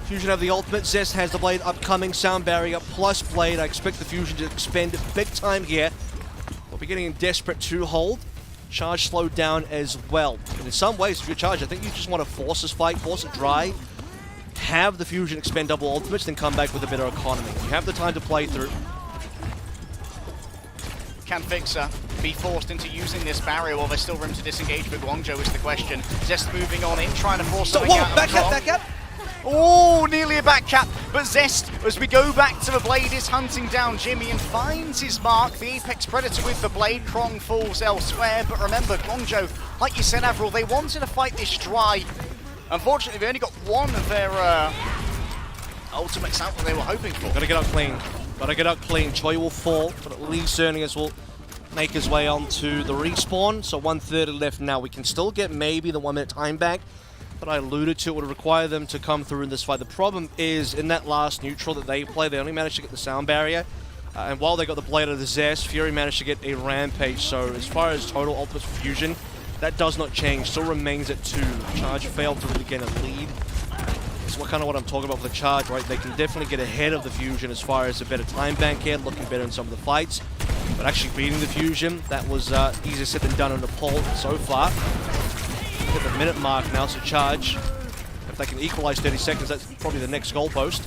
Fusion have the ultimate. Zest has the blade upcoming. Sound barrier plus blade. I expect the Fusion to expend big time here. We'll be getting desperate to hold. Charge slowed down as well. And in some ways, if you're Charge, I think you just want to force this fight, force it dry. Have the Fusion expend double ultimates, then come back with a better economy. You have the time to play through. Can Fixer be forced into using this barrier while there's still room to disengage with Guangzhou is the question. Zest moving on in, trying to force something out. Back up. Oh, nearly a back cap, but Zest, as we go back to the blade, is hunting down Jimmy and finds his mark. The Apex Predator with the blade, Krong falls elsewhere, but remember, Guangzhou, like you said, Avril, they wanted to fight this dry. Unfortunately, they only got one of their ultimates out that they were hoping for. Gotta get up clean. Gotta get up clean. Choi will fall, but at least Cernius will make his way onto the respawn. So 1:30 left now. We can still get maybe the 1 minute time back, but I alluded to it would require them to come through in this fight. The problem is in that last neutral that they play, they only managed to get the sound barrier. And while they got the blade of the Zest, Fury managed to get a rampage. So as far as total ultimates for Fusion, that does not change. Still remains at 2. Charge failed to really get a lead. What kind of what I'm talking about for the Charge, right? They can definitely get ahead of the Fusion as far as a better time bank here, looking better in some of the fights. But actually beating the Fusion, that was easier said than done on the poll so far. At the minute mark now, so Charge, if they can equalize 30 seconds, that's probably the next goalpost.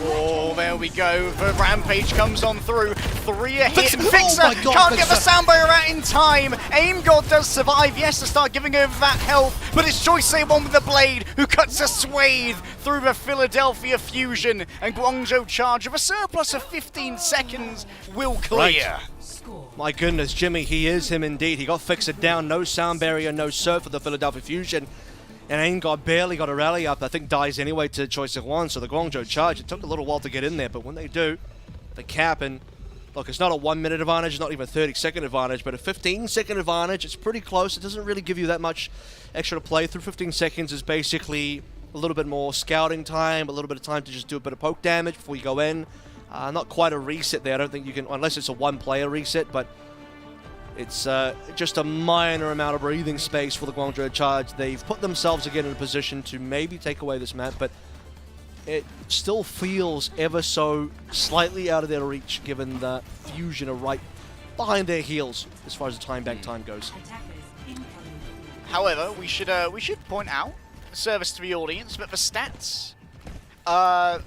Oh, there we go. The rampage comes on through. 3 a hit. Oh Fixer my God, can't get the Fixer. sound barrier out in time. Aim God does survive, yes, to start giving over that health, but it's Choice A1 with the blade who cuts a swathe through the Philadelphia Fusion, and Guangzhou Charge of a surplus of 15 seconds will clear. Right. My goodness, Jimmy, he is him indeed. He got Fixer down, no sound barrier, no surf for the Philadelphia Fusion. And Aim God barely got a rally up. I think dies anyway to Choice of One. So the Guangzhou Charge, it took a little while to get in there, but when they do, they cap and look, it's not a 1 minute advantage, not even a 30-second advantage, but a 15-second advantage. It's pretty close. It doesn't really give you that much extra to play through. 15 seconds is basically a little bit more scouting time, a little bit of time to just do a bit of poke damage before you go in. Not quite a reset there. I don't think you can, unless it's a one-player reset, but it's just a minor amount of breathing space for the Guangzhou Charge. They've put themselves again in a position to maybe take away this map, but it still feels ever so slightly out of their reach, given that Fusion are right behind their heels as far as the time back time goes. However, we should point out, service to the audience, but the stats,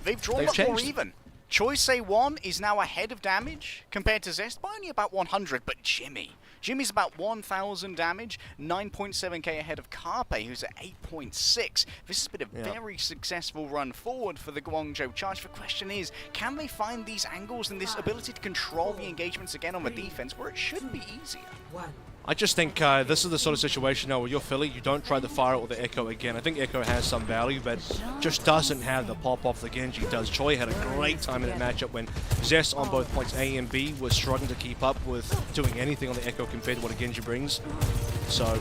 they've drawn a lot more even. Choice A1 is now ahead of damage compared to Zest by only about 100, but Jimmy's about 1,000 damage, 9.7k ahead of Carpe, who's at 8.6. This has been a very successful run forward for the Guangzhou Charge. The question is, can they find these angles and this ability to control the engagements again on the defense where it should be easier? I just think this is the sort of situation now where you're Philly, you don't try to fire it with the Echo again. I think Echo has some value, but just doesn't have the pop-off the Genji does. Choi had a great time in that matchup when Zest on both points A and B was struggling to keep up with doing anything on the Echo compared to what a Genji brings. So,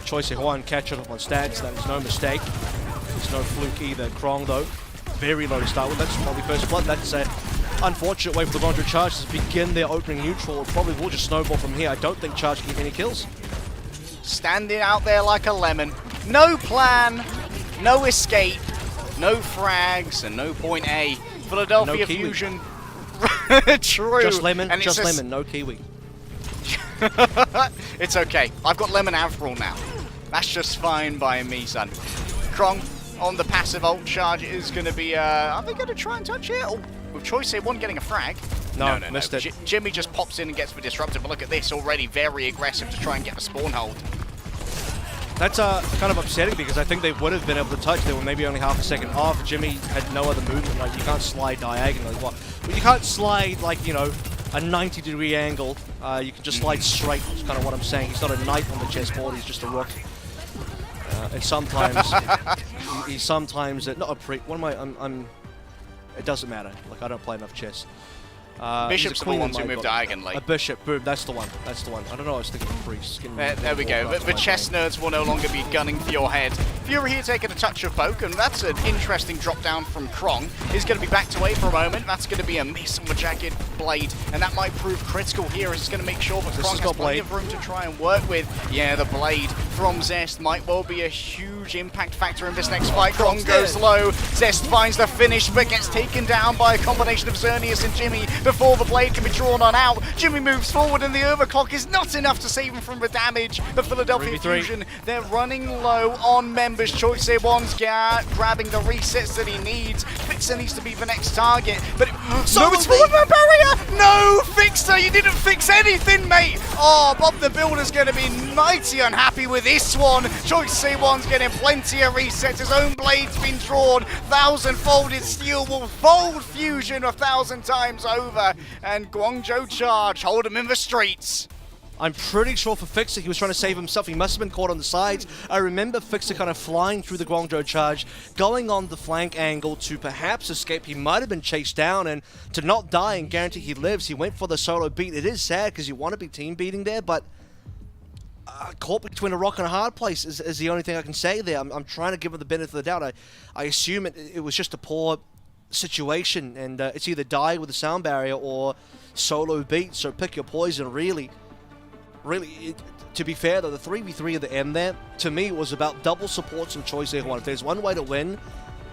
Choi Se-Hwan catching up on stats, that is no mistake. It's no fluke either. Krong, though, very low to start with. That's probably first blood. That's a unfortunate way for the Guangzhou Charge to begin their opening neutral. It probably will just snowball from here. I don't think Charge can get any kills. Standing out there like a lemon. No plan, no escape, no frags, and no point A. Philadelphia No Fusion. True. Just lemon, and just lemon, no kiwi. It's okay. I've got lemon Avril now. That's just fine by me, son. Krong on the passive ult charge is going to be, are they going to try and touch it? Oh, with Choice A1 getting a frag. No, missed it. Jimmy just pops in and gets the disruptor, but look at this, already very aggressive to try and get the spawn hold. That's kind of upsetting because I think they would have been able to touch. They were maybe only half a second off. Jimmy had no other movement. Like, you can't slide diagonally. Well, you can't slide, like, you know, a 90-degree angle. You can just slide straight, is kind of what I'm saying. He's not a knight on the chessboard, he's just a rook. And sometimes, he's sometimes, not a prick. What am I? It doesn't matter. Like, I don't play enough chess. Bishops are the ones who move diagonally. A bishop, boom, that's the one. That's the one. I don't know, I was thinking of priests. There we go. The chess nerds will no longer be gunning for your head. Fury here taking a touch of poke, and that's an interesting drop down from Krong. He's going to be backed away for a moment. That's going to be a miss on the jagged blade, and that might prove critical here. It's going to make sure that Krong has plenty of room to try and work with. Yeah, the blade from Zest might well be a huge impact factor in this next fight. Krong goes low. Zest finds the finish, but gets taken down by a combination of Xerneas and Jimmy before the blade can be drawn on out. Jimmy moves forward, and the overclock is not enough to save him from the damage. But Philadelphia Fusion, they're running low on members. Choice A1's grabbing the resets that he needs. Fixer needs to be the next target, but no, it's full of a barrier! No, Fixer, you didn't fix anything, mate! Oh, Bob the Builder's going to be mighty unhappy with this one. Choice A1's getting plenty of resets. His own blade's been drawn. 1,000-folded steel will fold Fusion 1,000 times over. And Guangzhou Charge hold him in the streets. I'm pretty sure for Fixer, he was trying to save himself. He must have been caught on the sides. I remember Fixer kind of flying through the Guangzhou Charge, going on the flank angle to perhaps escape. He might have been chased down, and to not die and guarantee he lives, he went for the solo beat. It is sad because you want to be team beating there, but caught between a rock and a hard place is the only thing I can say there. I'm trying to give him the benefit of the doubt. I assume it was just a poor situation, and it's either die with a sound barrier or solo beat, so pick your poison, really. To be fair, though, the 3v3 at the end there, to me, was about double supports and Choice A1. If there's one way to win,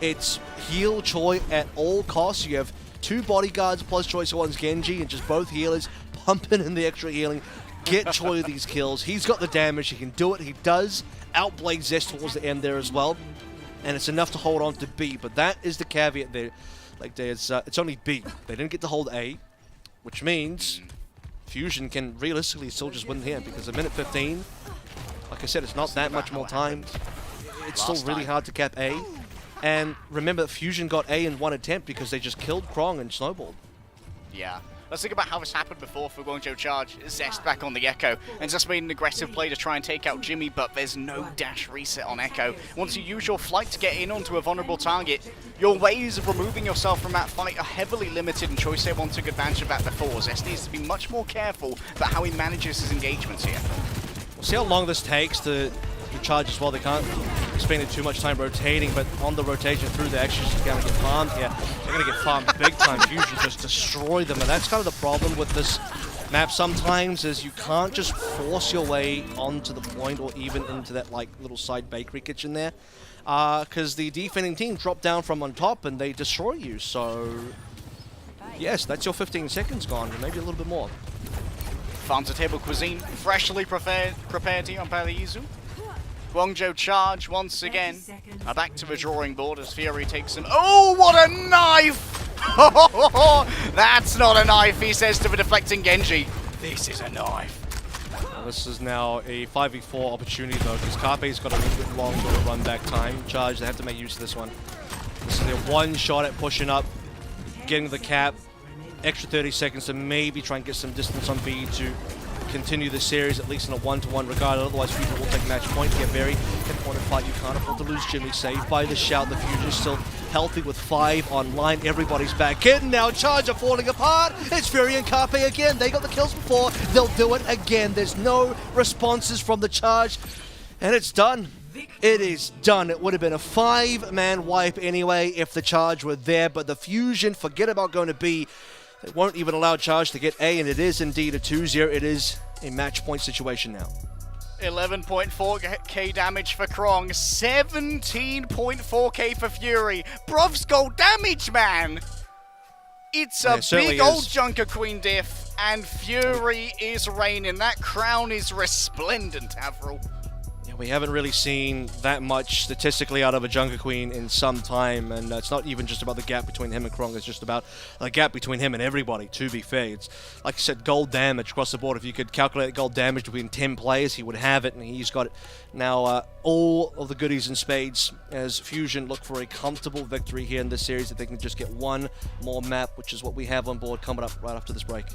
it's heal Choi at all costs. You have two bodyguards plus Choice A1's Genji, and just both healers pumping in the extra healing. Get Choi these kills. He's got the damage. He can do it. He does outblade Zest towards the end there as well. And it's enough to hold on to B. But that is the caveat there. Like, it's only B. They didn't get to hold A, which means Fusion can realistically still just win here, because a minute 15, like I said, it's not that much more time. It's still really hard to cap A. And remember, Fusion got A in one attempt because they just killed Krong and snowballed. Yeah. Let's think about how this happened before for Guangzhou Charge. Zest back on the Echo, and just made an aggressive play to try and take out Jimmy, but there's no dash reset on Echo. Once you use your flight to get in onto a vulnerable target, your ways of removing yourself from that fight are heavily limited, and Choice One took advantage of that before. Zest needs to be much more careful about how he manages his engagements here. We'll see how long this takes to charge as well. They can't spend too much time rotating, but on the rotation through, they're actually just going to get farmed here. They're going to get farmed big time. Fusion just destroy them, and that's kind of the problem with this map sometimes, is you can't just force your way onto the point or even into that like little side bakery kitchen there, because the defending team drop down from on top and they destroy you. So yes, that's your 15 seconds gone, maybe a little bit more. Farm to table cuisine, freshly prepared here on Palizu. Guangzhou Charge once again are back to the drawing board as Fury takes him. Oh, what a knife! That's not a knife, he says to the deflecting Genji. This is a knife. Well, this is now a 5v4 opportunity though, because Carpe's got a little bit longer run back time. Charge, they have to make use of this one. This is their one shot at pushing up, getting the cap. Extra 30 seconds to maybe try and get some distance on B to continue the series, at least in a 1-to-1 regard. Otherwise, Fusion will take match point. Get very important fight. You can't afford to lose Jimmy. Saved by the shout. The Fusion still healthy with 5 online. Everybody's back in now. Charge are falling apart. It's Fury and Carpe again. They got the kills before. They'll do it again. There's no responses from the Charge. And it's done. It is done. It would have been a 5-man wipe anyway if the Charge were there. But the Fusion, forget about going to B. They won't even allow Charge to get A, and it is indeed a 2-0. It is a match point situation now. 11.4k damage for Krong, 17.4k for Fury. Bruv's gold damage, man! It's a big old Junker Queen diff, and Fury is reigning. That crown is resplendent, Avril. Yeah, we haven't really seen that much statistically out of a Junker Queen in some time, and it's not even just about the gap between him and Krong, it's just about a gap between him and everybody, to be fair. It's, like I said, gold damage across the board. If you could calculate gold damage between 10 players, he would have it, and he's got it now. All of the goodies in spades as Fusion look for a comfortable victory here in this series, if they can just get one more map, which is what we have on board coming up right after this break.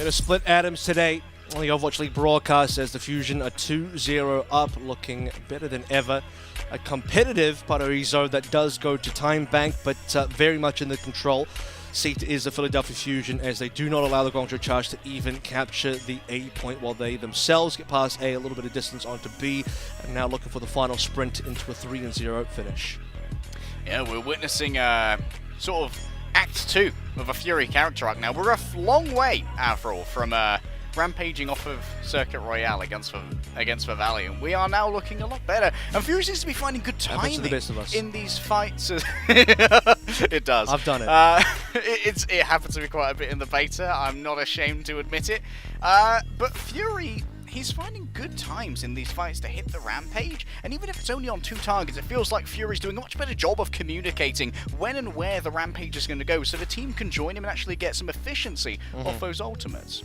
Better split atoms today on the Overwatch League broadcast as the Fusion are 2-0 up, looking better than ever. A competitive Paraíso that does go to time bank, but very much in the control seat is the Philadelphia Fusion, as they do not allow the Guangzhou Charge to even capture the A point, while they themselves get past A, a little bit of distance onto B, and now looking for the final sprint into a 3-0 finish. Yeah, we're witnessing sort of Act 2 of a Fury character arc now. We're a long way, after all, from rampaging off of Circuit Royale against Vivalion. We are now looking a lot better, and Fury seems to be finding good timing the best of us. in these fights. It does. I've done it. It happens to be quite a bit in the beta. I'm not ashamed to admit it. But Fury, he's finding good times in these fights to hit the rampage, and even if it's only on 2 targets, it feels like Fury's doing a much better job of communicating when and where the rampage is going to go, so the team can join him and actually get some efficiency off those ultimates.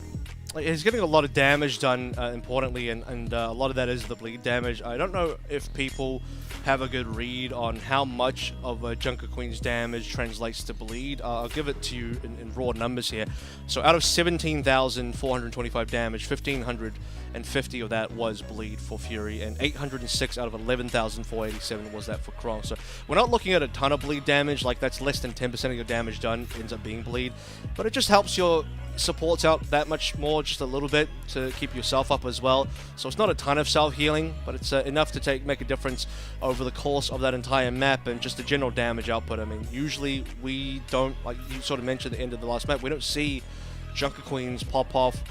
He's getting a lot of damage done, importantly, and a lot of that is the bleed damage. I don't know if people have a good read on how much of a Junker Queen's damage translates to bleed. I'll give it to you in raw numbers here. So out of 17,425 damage, 1,550 of that was bleed for Fury, and 806 out of 11,487 was that for Krong. So we're not looking at a ton of bleed damage, like that's less than 10% of your damage done ends up being bleed, but it just helps your supports out that much more, just a little bit, to keep yourself up as well. So it's not a ton of self-healing, but it's enough to make a difference over the course of that entire map, and just the general damage output. I mean, usually we don't, like you sort of mentioned at the end of the last map, we don't see Junker Queens pop off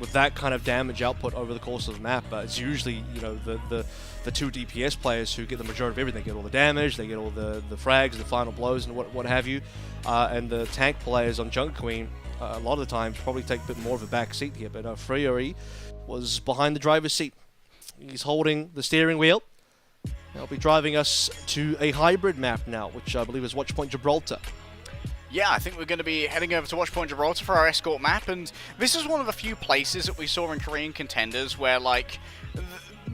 with that kind of damage output over the course of the map. It's usually, you know, the 2 DPS players who get the majority of everything. They get all the damage, they get all the frags, the final blows, and what have you. And the tank players on Junker Queen, a lot of the times, probably take a bit more of a back seat here. But Fury was behind the driver's seat. He's holding the steering wheel. He'll be driving us to a hybrid map now, which I believe is Watchpoint Gibraltar. Yeah, I think we're going to be heading over to Watchpoint Gibraltar for our escort map, and this is one of the few places that we saw in Korean contenders where, like,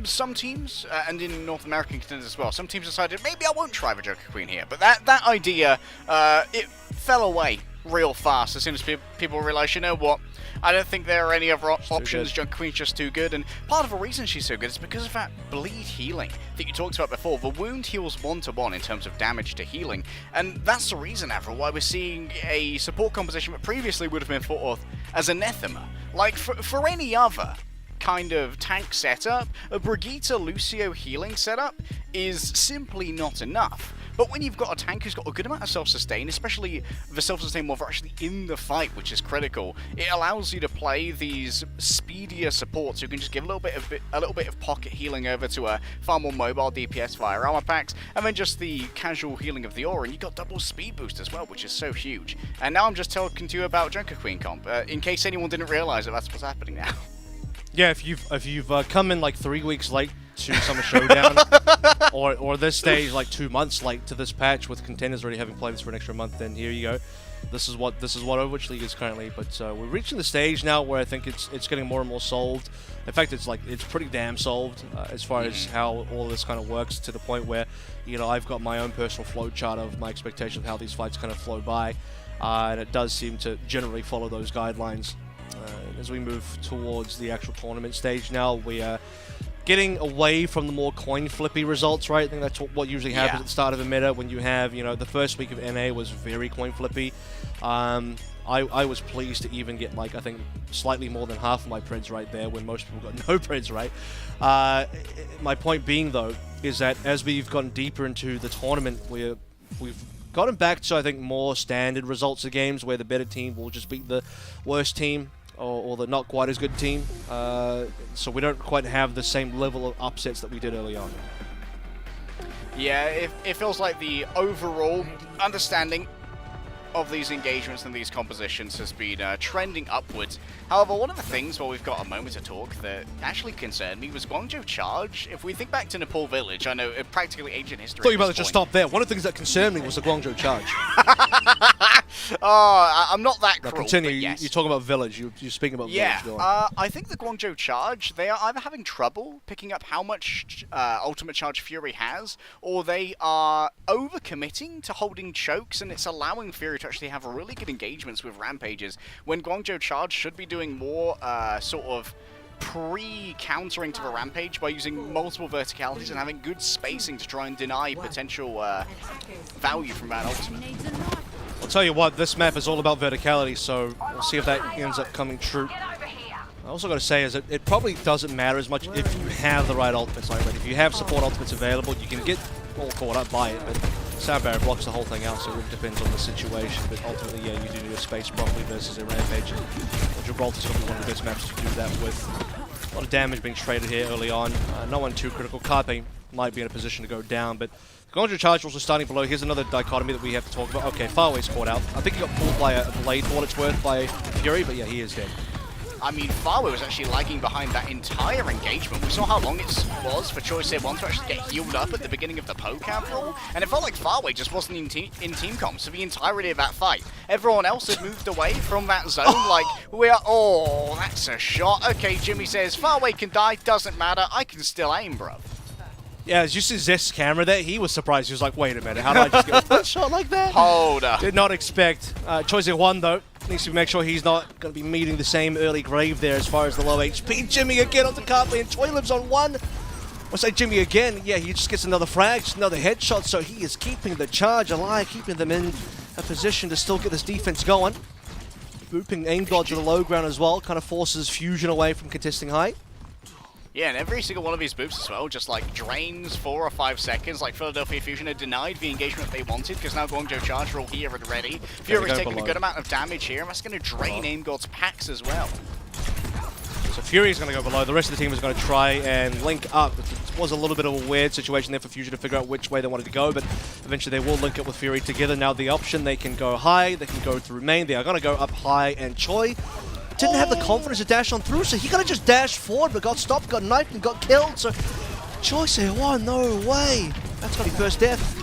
some teams, and in North American contenders as well, some teams decided, maybe I won't try the Joker Queen here, but that idea, it fell away real fast as soon as people realized, you know what, I don't think there are any other options. Junker Queen's just too good, and part of the reason she's so good is because of that bleed healing that you talked about before. The wound heals 1-to-1 in terms of damage to healing, and that's the reason, Avril, why we're seeing a support composition that previously would have been thought of as anathema. Like, for any other kind of tank setup, a Brigitte Lucio healing setup is simply not enough. But when you've got a tank who's got a good amount of self-sustain, especially the self-sustain while they're actually in the fight, which is critical, it allows you to play these speedier supports who can just give a little bit of pocket healing over to a far more mobile DPS via armor packs, and then just the casual healing of the aura, and you got double speed boost as well, which is so huge. And now I'm just talking to you about Junker Queen comp, in case anyone didn't realize that that's what's happening now. Yeah, if you've come in like 3 weeks late to Summer Showdown, or this stage like 2 months late to this patch with contenders already having played this for an extra month, then here you go. This is what Overwatch League is currently. But we're reaching the stage now where I think it's getting more and more solved. In fact, it's pretty damn solved as far as how all this kind of works, to the point where, you know, I've got my own personal flow chart of my expectation of how these fights kind of flow by, and it does seem to generally follow those guidelines. As we move towards the actual tournament stage now, we are getting away from the more coin flippy results, right? I think that's what usually happens at the start of a meta, when you have, you know, the first week of NA was very coin flippy. I was pleased to even get, like, I think slightly more than half of my Preds right there, when most people got no Preds right. My point being, though, is that as we've gotten deeper into the tournament, we've gotten back to, I think, more standard results of games where the better team will just beat the worst team, or the not quite as good team. So we don't quite have the same level of upsets that we did early on. Yeah, it feels like the overall understanding of these engagements and these compositions has been trending upwards. However, one of the things, while we've got a moment to talk, that actually concerned me was Guangzhou Charge. If we think back to Nepal Village, I know practically ancient history. I thought you were about to just stop there. One of the things that concerned me was the Guangzhou Charge. I'm not that cruel. Continue. Yes. You're talking about Village. You're speaking about Village. Yeah. I think the Guangzhou Charge, they are either having trouble picking up how much Ultimate Charge Fury has, or they are overcommitting to holding chokes, and it's allowing Fury Fury to actually have really good engagements with Rampages, when Guangzhou Charge should be doing more sort of pre-countering to the Rampage by using multiple verticalities and having good spacing to try and deny potential value from that ultimate. I'll tell you what, this map is all about verticality, so we'll see if that ends up coming true. I also got to say is that it probably doesn't matter as much if you have the right ultimates. Like, if you have support ultimates available, you can get all caught up by it, but Sound Barrier blocks the whole thing out, so it really depends on the situation. But ultimately, yeah, you do need to space properly versus a Rampage. And Gibraltar's going to be one of the best maps to do that with. A lot of damage being traded here early on. No one too critical. Carpe might be in a position to go down, but Guangzhou Charge also starting below. Here's another dichotomy that we have to talk about. Okay, Farway's caught out. I think he got pulled by a blade for what it's worth by Fury, but yeah, he is dead. I mean, Farway was actually lagging behind that entire engagement. We saw how long it was for Choice One to actually get healed up at the beginning of the PoCab roll, and it felt like Farway just wasn't in team comms for the entirety of that fight. Everyone else had moved away from that zone, like, oh, that's a shot. Okay, Jimmy says, Farway can die, doesn't matter, I can still aim, bro. Yeah, as you see Zest's camera there, he was surprised. He was like, wait a minute, how did I just get one shot like that? Hold up. Did not expect. Choice One, though, needs to make sure he's not going to be meeting the same early grave there as far as the low HP. Jimmy again onto Carpe, and Choi lives on one. I say Jimmy again, yeah, he just gets another frag, just another headshot, so he is keeping the charge alive, keeping them in a position to still get this defense going. Booping aim dodge to the low ground as well, kind of forces Fusion away from contesting height. Yeah, and every single one of his boosts as well just like drains 4 or 5 seconds. Like Philadelphia Fusion had denied the engagement they wanted because now Guangzhou Charge are all here and ready. Fury's taking a good amount of damage here, and that's going to drain Aim God's packs as well. So Fury's going to go below. The rest of the team is going to try and link up. It was a little bit of a weird situation there for Fusion to figure out which way they wanted to go, but eventually they will link up with Fury together. Now the option, they can go high, they can go through main. They are going to go up high, and Choi didn't have the confidence to dash on through, so he could have just dashed forward, but got stopped, got knifed, and got killed. So Choice here, no way. That's got to be first death.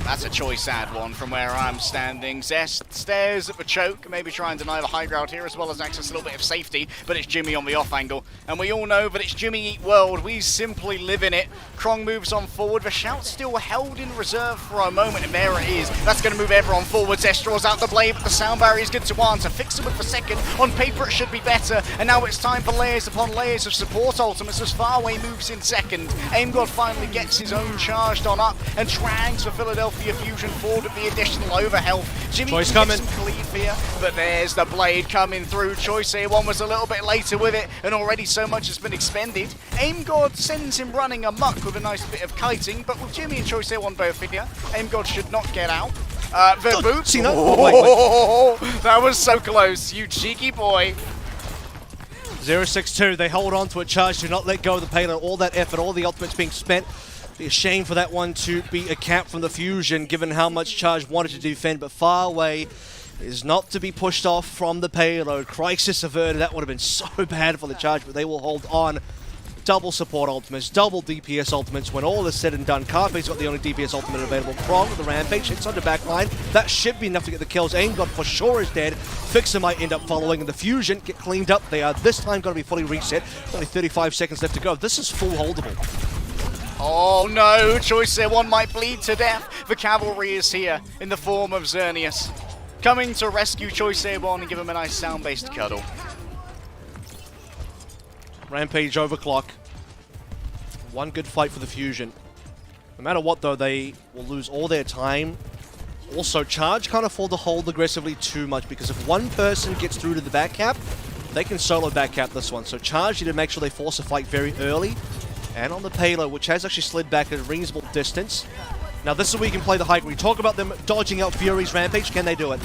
That's a choice sad one from where I'm standing. Zest stares at the choke, maybe try and deny the high ground here as well as access a little bit of safety, but it's Jimmy on the off angle. And we all know that it's Jimmy Eat World. We simply live in it. Krong moves on forward. The shout's still held in reserve for a moment, and there it is. That's going to move everyone forward. Zest draws out the blade, but the sound barrier is good to answer. Fix it with the second. On paper, it should be better. And now it's time for layers upon layers of support ultimates as Farway moves in second. AimGod finally gets his own charged on up and drags for Philadelphia Fusion forward with the additional overhealth. Jimmy Choice gets coming. some cleave here, but there's the blade coming through. Choice One was a little bit later with it, and already so much has been expended. AimGod sends him running amok with a nice bit of kiting, but with Jimmy and Choice One both here, AimGod should not get out. The boot. Cena. That was so close, you cheeky boy. 0-6-2, they hold on to a charge, do not let go of the payload. All that effort, all the ultimates being spent. Be a shame for that one to be a cap from the Fusion, given how much Charge wanted to defend, but Farway is not to be pushed off from the payload. Crisis averted, that would have been so bad for the Charge, but they will hold on. Double support ultimates, double DPS ultimates. When all is said and done, Carpe's got the only DPS ultimate available. Krong with the Rampage, hits under backline. That should be enough to get the kills. AimGod for sure is dead. Fixer might end up following, and the Fusion get cleaned up. They are this time going to be fully reset. Only 35 seconds left to go. This is full holdable. Oh no, Choice One might bleed to death. The cavalry is here in the form of Xerneas, coming to rescue Choice One and give him a nice sound-based cuddle. Rampage overclock. One good fight for the Fusion. No matter what though, they will lose all their time. Also, Charge can't afford to hold aggressively too much, because if one person gets through to the back cap, they can solo back cap this one. So Charge need to make sure they force a fight very early. And on the payload, which has actually slid back at a reasonable distance. Now this is where you can play the high. We talk about them dodging out Fury's Rampage. Can they do it?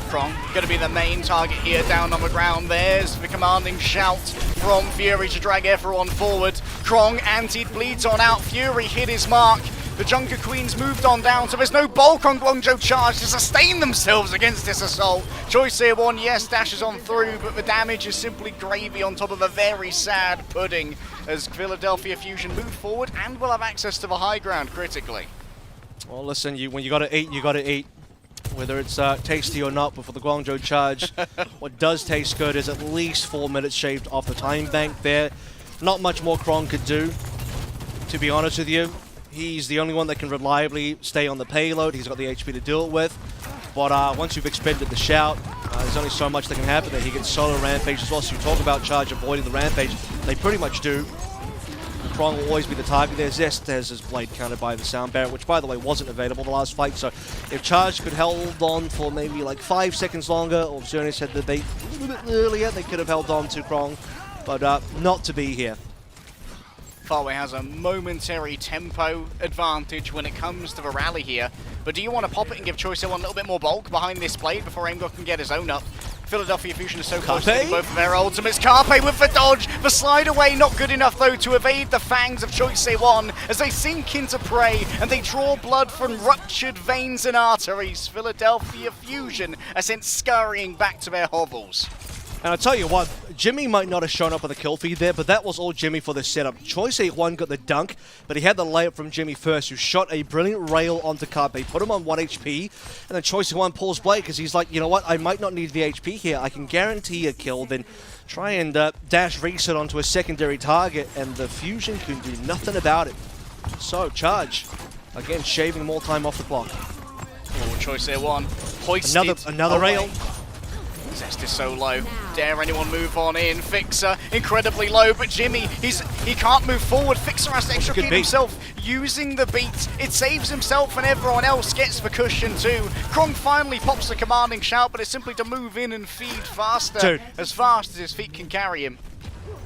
Krong going to be the main target here down on the ground. There's the commanding shout from Fury to drag everyone forward. Krong antied, bleeds on out. Fury hit his mark. The Junker Queens moved on down, so there's no bulk on Guangzhou Charge to sustain themselves against this assault. Choice One, yes, dashes on through, but the damage is simply gravy on top of a very sad pudding as Philadelphia Fusion move forward and will have access to the high ground critically. Well, listen, when you gotta eat, you gotta eat. Whether it's tasty or not, but for the Guangzhou Charge, what does taste good is at least 4 minutes shaved off the time bank there. Not much more Krong could do, to be honest with you. He's the only one that can reliably stay on the payload. He's got the HP to do it with. But once you've expended the shout, there's only so much that can happen there. He gets solo rampage as well, so you talk about Charge avoiding the rampage. They pretty much do. Krong will always be the target there. Zest has his blade countered by the sound barrier, which by the way wasn't available the last fight, so if Charge could hold on for maybe like 5 seconds longer, or Zerny said that they a little bit earlier, they could have held on to Krong, but not to be here. Farway has a momentary tempo advantage when it comes to the rally here, but do you want to pop it and give Choice a little bit more bulk behind this blade before Aimgod can get his own up? Philadelphia Fusion is so close to getting both of their ultimates. Carpe with the dodge, the slide away not good enough though to evade the fangs of Choice 1 as they sink into prey and they draw blood from ruptured veins and arteries. Philadelphia Fusion are sent scurrying back to their hovels. And I'll tell you what, Jimmy might not have shown up on the kill feed there, but that was all Jimmy for this setup. Choice 1 got the dunk, but he had the layup from Jimmy first, who shot a brilliant rail onto Carpe, put him on 1 HP, and then Choice 1 pulls Blade because he's like, you know what, I might not need the HP here, I can guarantee a kill, then try and dash reset onto a secondary target, and the Fusion can do nothing about it. So, Charge, again, shaving more time off the clock. Oh, Choice 1 hoisted Another away. rail. Zest is so low. Dare anyone move on in? Fixer incredibly low, but Jimmy, he can't move forward. Fixer has to extricate himself using the beat. It saves himself and everyone else gets the cushion too. Krong finally pops the commanding shout, but it's simply to move in and feed faster, Dude. as fast as his feet can carry him.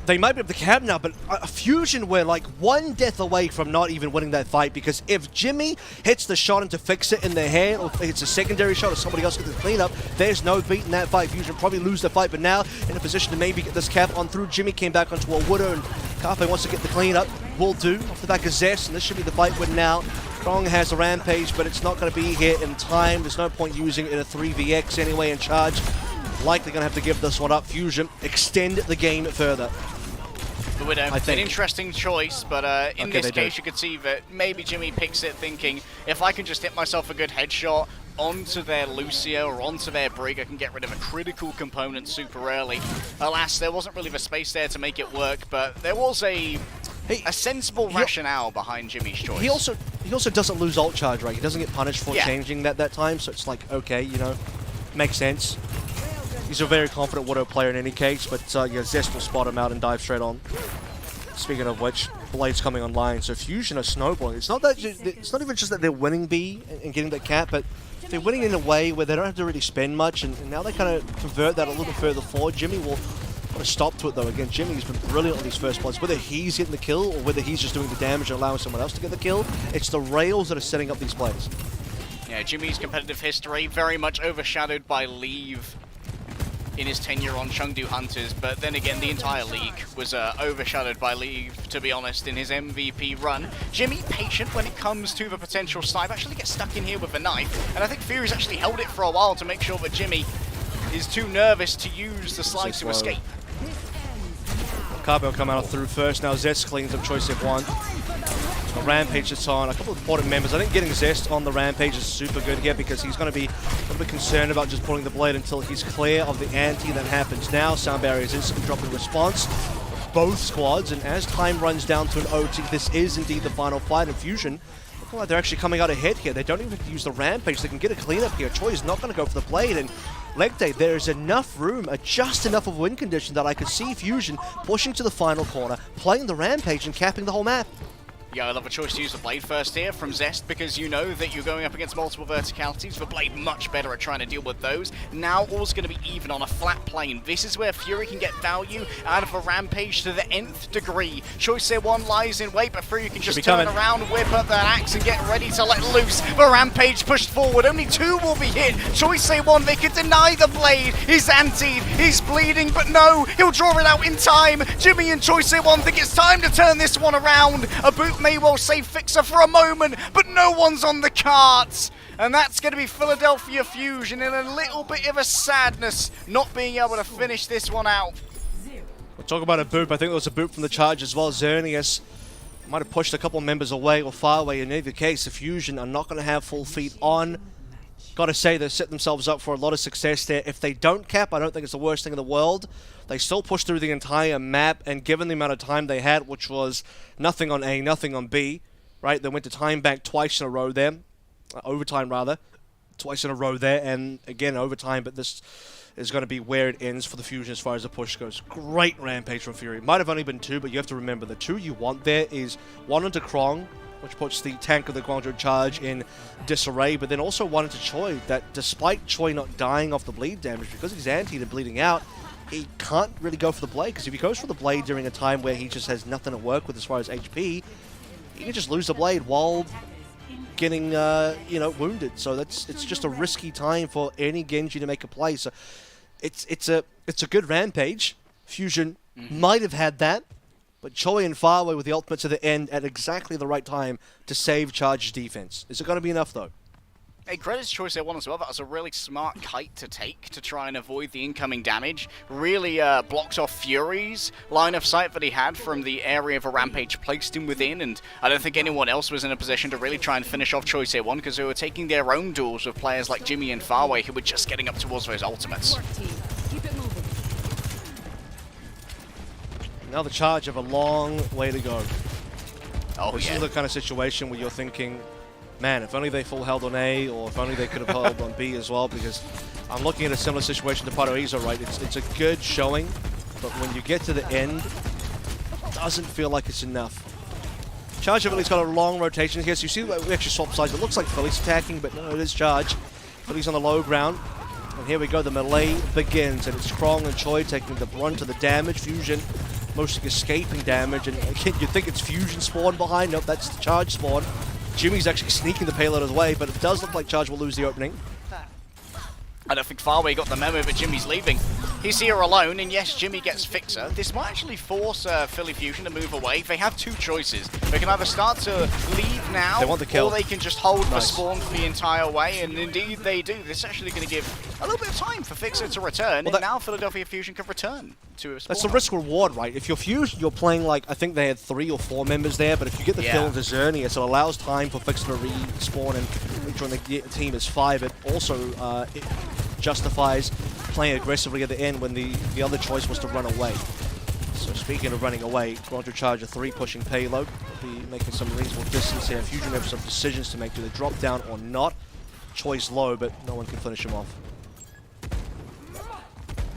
They might be able to cap now, but a Fusion were like one death away from not even winning that fight, because if Jimmy hits the shot into Fix It in the head, or it's a secondary shot, or somebody else gets the cleanup, there's no beat in that fight. Fusion probably lose the fight, but now in a position to maybe get this cap on through. Jimmy came back onto a Widow, and Carpe wants to get the cleanup. Will do, off the back of Zest, and this should be the fight win now. Krong has a rampage, but it's not going to be here in time. There's no point using it in a 3vx anyway, and Charge likely going to have to give this one up. Fusion extend the game further. The Widow, I think. an interesting choice, but in this case you could see that maybe Jimmy picks it thinking, if I can just hit myself a good headshot onto their Lucio or onto their Brig, I can get rid of a critical component super early. Alas, there wasn't really the space there to make it work, but there was a sensible rationale behind Jimmy's choice. He also doesn't lose ult charge, right? He doesn't get punished for changing that time, so it's like, okay, you know, makes sense. He's a very confident Widow player in any case, but yeah, Zest will spot him out and dive straight on. Speaking of which, Blade's coming online, so Fusion are snowballing. It's not even just that they're winning B and getting that cap, but they're winning in a way where they don't have to really spend much, and now they kind of convert that a little bit further forward. Jimmy will put a stop to it though. Again, Jimmy's been brilliant on these first bloods. Whether he's getting the kill or whether he's just doing the damage and allowing someone else to get the kill, it's the rails that are setting up these plays. Yeah, Jimmy's competitive history very much overshadowed by Leave in his tenure on Chengdu Hunters, but then again the entire league was overshadowed by Leave, to be honest, in his MVP run. Jimmy, patient when it comes to the potential snipe, actually gets stuck in here with a knife, and I think Fury's actually held it for a while to make sure that Jimmy is too nervous to use the slide to escape. Carpe will come out through first. Now Zest cleans up Choice F1. A Rampage is on. A couple of important members. I think getting Zest on the Rampage is super good here because he's going to be a little bit concerned about just pulling the blade until he's clear of the anti that happens now. Sound barrier is instantly dropping response. Both squads, and as time runs down to an OT, this is indeed the final fight. And Fusion look like they're actually coming out ahead here. They don't even have to use the Rampage. They can get a cleanup here. Choi is not going to go for the blade, and Leg Day, there is enough room, just enough of win condition that I could see Fusion pushing to the final corner, playing the Rampage and capping the whole map. Yeah, I love a choice to use the blade first here from Zest because you know that you're going up against multiple verticalities. The blade much better at trying to deal with those. Now all's going to be even on a flat plane. This is where Fury can get value out of a Rampage to the nth degree. Choice there one lies in wait, but Fury can just turn around, whip up that axe and get ready to let loose. The Rampage pushed forward. Only two will be hit. Choice there one, they can deny the blade. He's antied, he's bleeding, but no, he'll draw it out in time. Jimmy and Choice there one think it's time to turn this one around. A boot may well save Fixer for a moment, but no one's on the carts. And that's going to be Philadelphia Fusion in a little bit of a sadness, not being able to finish this one out. We'll talk about a boop. I think there was a boop from the charge as well. Xerneas might have pushed a couple members away or far away. In either case, the Fusion are not going to have full feet on. Got to say, they've set themselves up for a lot of success there. If they don't cap, I don't think it's the worst thing in the world. They still pushed through the entire map, and given the amount of time they had, which was nothing on A, nothing on B, right? They went to time bank twice in a row there, overtime rather. twice in a row there, and again overtime, but this is going to be where it ends for the Fusion as far as the push goes. Great rampage from Fury. Might have only been 2, but you have to remember the 2 you want there is 1 into Krong, which puts the tank of the Guangzhou charge in disarray, but then also 1 into Choi, that despite Choi not dying off the bleed damage, because he's antied and bleeding out, he can't really go for the blade, because if he goes for the blade during a time where he just has nothing to work with as far as HP, he can just lose the blade while getting, wounded. So it's just a risky time for any Genji to make a play. So it's a good rampage. Fusion might have had that, but Choi and Farway with the ultimates at the end at exactly the right time to save Charge's defense. Is it going to be enough though? Hey, credits to Choice A1 as well. That was a really smart kite to take to try and avoid the incoming damage. Really blocked off Fury's line of sight that he had from the area of a rampage, placed him within, and I don't think anyone else was in a position to really try and finish off Choice A1 because they were taking their own duels with players like Jimmy and Farway who were just getting up towards those ultimates. Keep it moving. Now the Charge have a long way to go. Oh, This yeah. is the kind of situation where you're thinking, man, if only they full held on A, or if only they could have held on B as well, because I'm looking at a similar situation to Padoizo, right? It's a good showing, but when you get to the end, it doesn't feel like it's enough. Charge have at least got a long rotation here, so you see we actually swap sides. It looks like Philly's attacking, but no, it is Charge. Philly's on the low ground, and here we go, the melee begins, and it's Krong and Choi taking the brunt of the damage. Fusion mostly escaping damage, and again, you'd think it's Fusion spawn behind. Nope, that's the Charge spawn. Jimmy's actually sneaking the payload of the way, but it does look like Charge will lose the opening. I don't think Farway got the memo that Jimmy's leaving. He's here alone, and yes, Jimmy gets Fixer. This might actually force Philly Fusion to move away. They have 2 choices. They can either start to leave now, They want the kill. or they can just hold the Nice. spawn for the entire way, and indeed they do. This is actually going to give a little bit of time for Fixer to return, Well, and now Philadelphia Fusion can return to a spawn. That's the risk reward, right? If you're Fusion, you're playing like, I think they had 3 or 4 members there, but if you get the kill into Xerneas, it allows time for Fixer to respawn and rejoin the team as 5. It also it justifies playing aggressively at the end when the other choice was to run away. So speaking of running away, Guangzhou Charge a 3 pushing payload. Will be making some reasonable distance here. Fusion have some decisions to make. Do they drop down or not? Choice low, but no one can finish him off.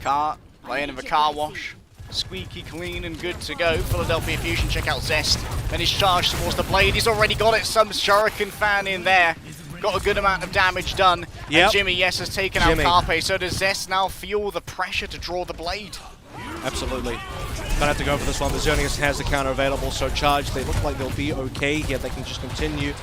Car, laying of a car wash. Squeaky clean and good to go. Philadelphia Fusion, check out Zest. And he's charged towards the blade. He's already got it. Some Shuriken fan in there. Got a good amount of damage done. Yep. And Jimmy, yes, has taken Jimmy. out Carpe. So does Zest now feel the pressure to draw the blade? Absolutely. Gonna have to go for this one. The Xerneas has the counter available, so Charge, they look like they'll be okay here. They can just continue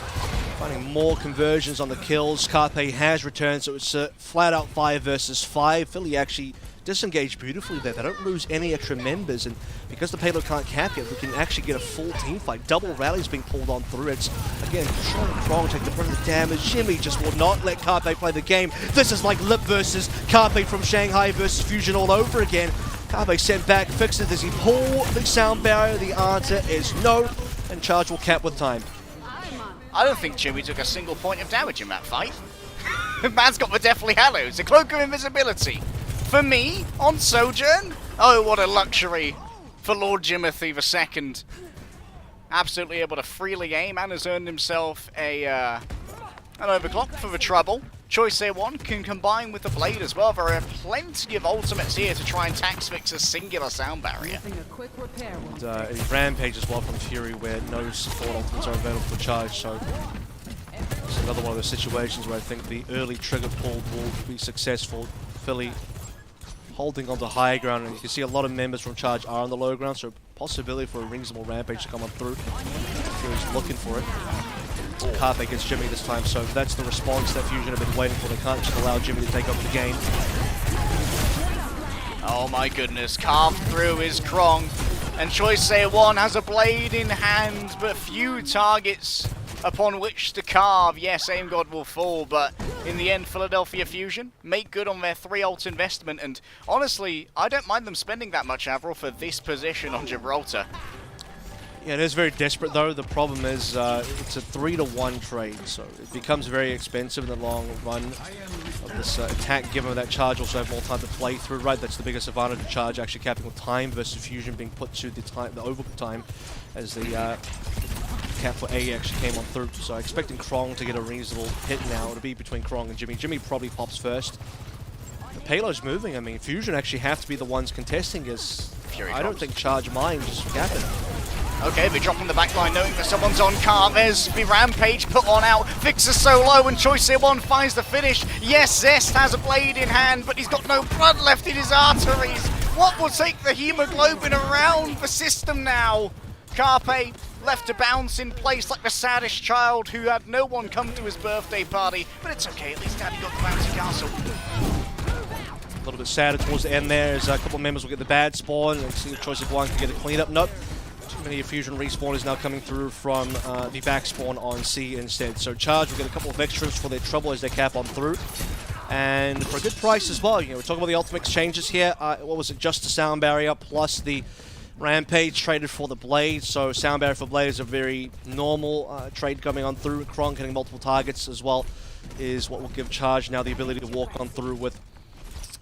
finding more conversions on the kills. Carpe has returned, so it's a flat-out 5 versus 5. Philly actually disengaged beautifully there. They don't lose any extra members, and because the payload can't cap yet, we can actually get a full team fight. Double rallies being pulled on through. It's, again, Sean and Krong take the brunt of the damage. Jimmy just will not let Carpe play the game. This is like Lip versus Carpe from Shanghai versus Fusion all over again. Carpe sent back, fixes. Does he pull the sound barrier? The answer is no, and Charge will cap with time. I don't think Jimmy took a single point of damage in that fight. Man's got the Deathly Hallows, the Cloak of Invisibility. For me, on Sojourn, oh, what a luxury for Lord Jimothy II. Absolutely able to freely aim and has earned himself an overclock for the trouble. Choice A1 can combine with the blade as well. There are plenty of ultimates here to try and tax Vix's singular sound barrier. Nothing a quick repair won't And a Rampage as well from Fury, where no support ultimates are available for Charge, so it's another one of those situations where I think the early trigger pull will be successful. Philly holding onto high ground, and you can see a lot of members from Charge are on the low ground, so possibility for a reasonable Rampage to come on through. Fury's looking for it. Carpe gets Jimmy this time, so that's the response that Fusion have been waiting for. They can't just allow Jimmy to take over the game. Oh my goodness, carved through is Krong. And Choice A1 has a blade in hand, but few targets upon which to carve. Yes, Aim God will fall, but in the end, Philadelphia Fusion make good on their 3 ult investment. And honestly, I don't mind them spending that much, Avril, for this position on Gibraltar. Yeah, it is very desperate though. The problem is it's a 3-to-1 trade, so it becomes very expensive in the long run of this attack, given that Charge also have more time to play through, right? That's the biggest advantage of Charge, actually capping with time versus Fusion being put to the overtime as the cap for A actually came on through. So expecting Krong to get a reasonable hit now. It'll be between Krong and Jimmy. Jimmy probably pops first. The payload's moving. I mean, Fusion actually have to be the ones contesting as I don't think Charge Mind just gapping. Okay, they're dropping the back line knowing that someone's on car. There's the Rampage put on out. Fixer solo and Choice Here One finds the finish. Yes, Zest has a blade in hand, but he's got no blood left in his arteries. What will take the hemoglobin around the system now? Carpe left to bounce in place like the saddest child who had no one come to his birthday party. But it's okay, at least Daddy got the bouncy castle. A little bit sadder towards the end there as a couple of members will get the bad spawn and see if Choice of One can get a cleanup. Nope. Too many Fusion respawners now coming through from the back spawn on C instead. So Charge will get a couple of extras for their trouble as they cap on through. And for a good price as well. You know, we're talking about the ultimate exchanges here. What was it? Just the sound barrier plus the Rampage traded for the blade. So sound barrier for blade is a very normal trade coming on through. Krong hitting multiple targets as well is what will give Charge now the ability to walk on through with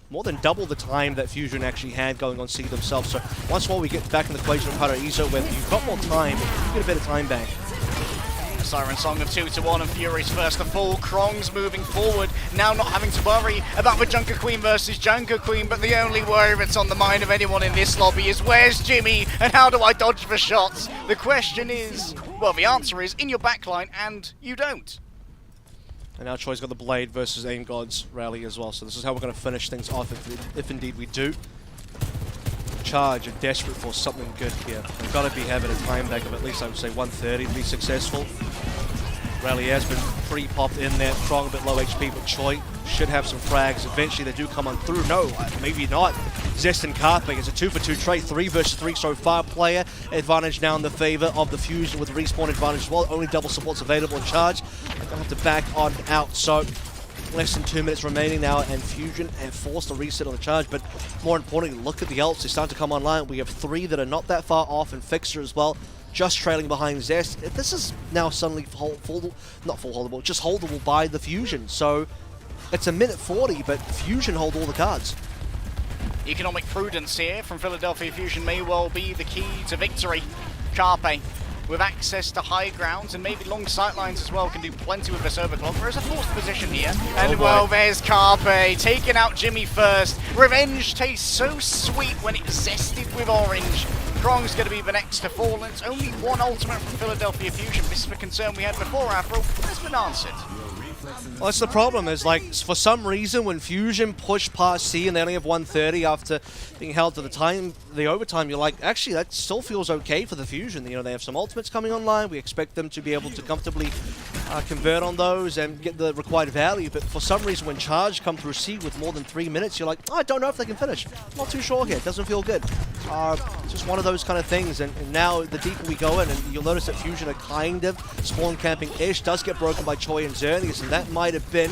more than double the time that Fusion actually had going on C themselves. So once more we get back in the equation of Hara Iso where you've got more time, you get a bit of time back. A siren song of 2-1 and Fury's first to fall. Krong's moving forward, now not having to worry about the Junker Queen versus Junker Queen, but the only worry that's on the mind of anyone in this lobby is where's Jimmy and how do I dodge the shots? The question is, well, the answer is in your backline and you don't. And now Troy's got the Blade versus Aim God's rally as well. So this is how we're going to finish things off if indeed we do. Charge are desperate for something good here. They've got to be having a time back of at least, I would say, 130 to be successful. Rally has been pretty popped in there. Krong a bit low HP, but Choi should have some frags. Eventually they do come on through. No, maybe not. Zest and Carpe. It's a 2-for-2 trade. 3 versus 3 so far. Player advantage now in the favor of the Fusion with respawn advantage as well. Only double supports available in Charge. They're going to have to back on out. So less than 2 minutes remaining now, and Fusion have forced a reset on the Charge. But more importantly, look at the ults. They start to come online. We have 3 that are not that far off, and Fixer as well, just trailing behind Zest. This is now suddenly not full holdable, just holdable by the Fusion. So it's a minute 40, but Fusion hold all the cards. Economic prudence here from Philadelphia Fusion may well be the key to victory. Carpe, with access to high grounds and maybe long sightlines as well, can do plenty with this overclock. There is a fourth position here. And well, there's Carpe taking out Jimmy first. Revenge tastes so sweet when it's zested with orange. Krong's going to be the next to fall, and it's only one ultimate from Philadelphia Fusion. This is the concern we had before, Afro. Has been answered. Well, that's the problem, is like, for some reason, when Fusion push past C and they only have 130 after being held to the overtime, you're like, actually, that still feels okay for the Fusion. You know, they have some ultimates coming online. We expect them to be able to comfortably convert on those and get the required value. But for some reason, when Charge come through C with more than 3 minutes, you're like, oh, I don't know if they can finish. Not too sure here. It doesn't feel good. It's just one of those kind of things. And now, the deeper we go in, and you'll notice that Fusion are kind of spawn camping-ish. Does get broken by Choi and Xerneas, and that might have been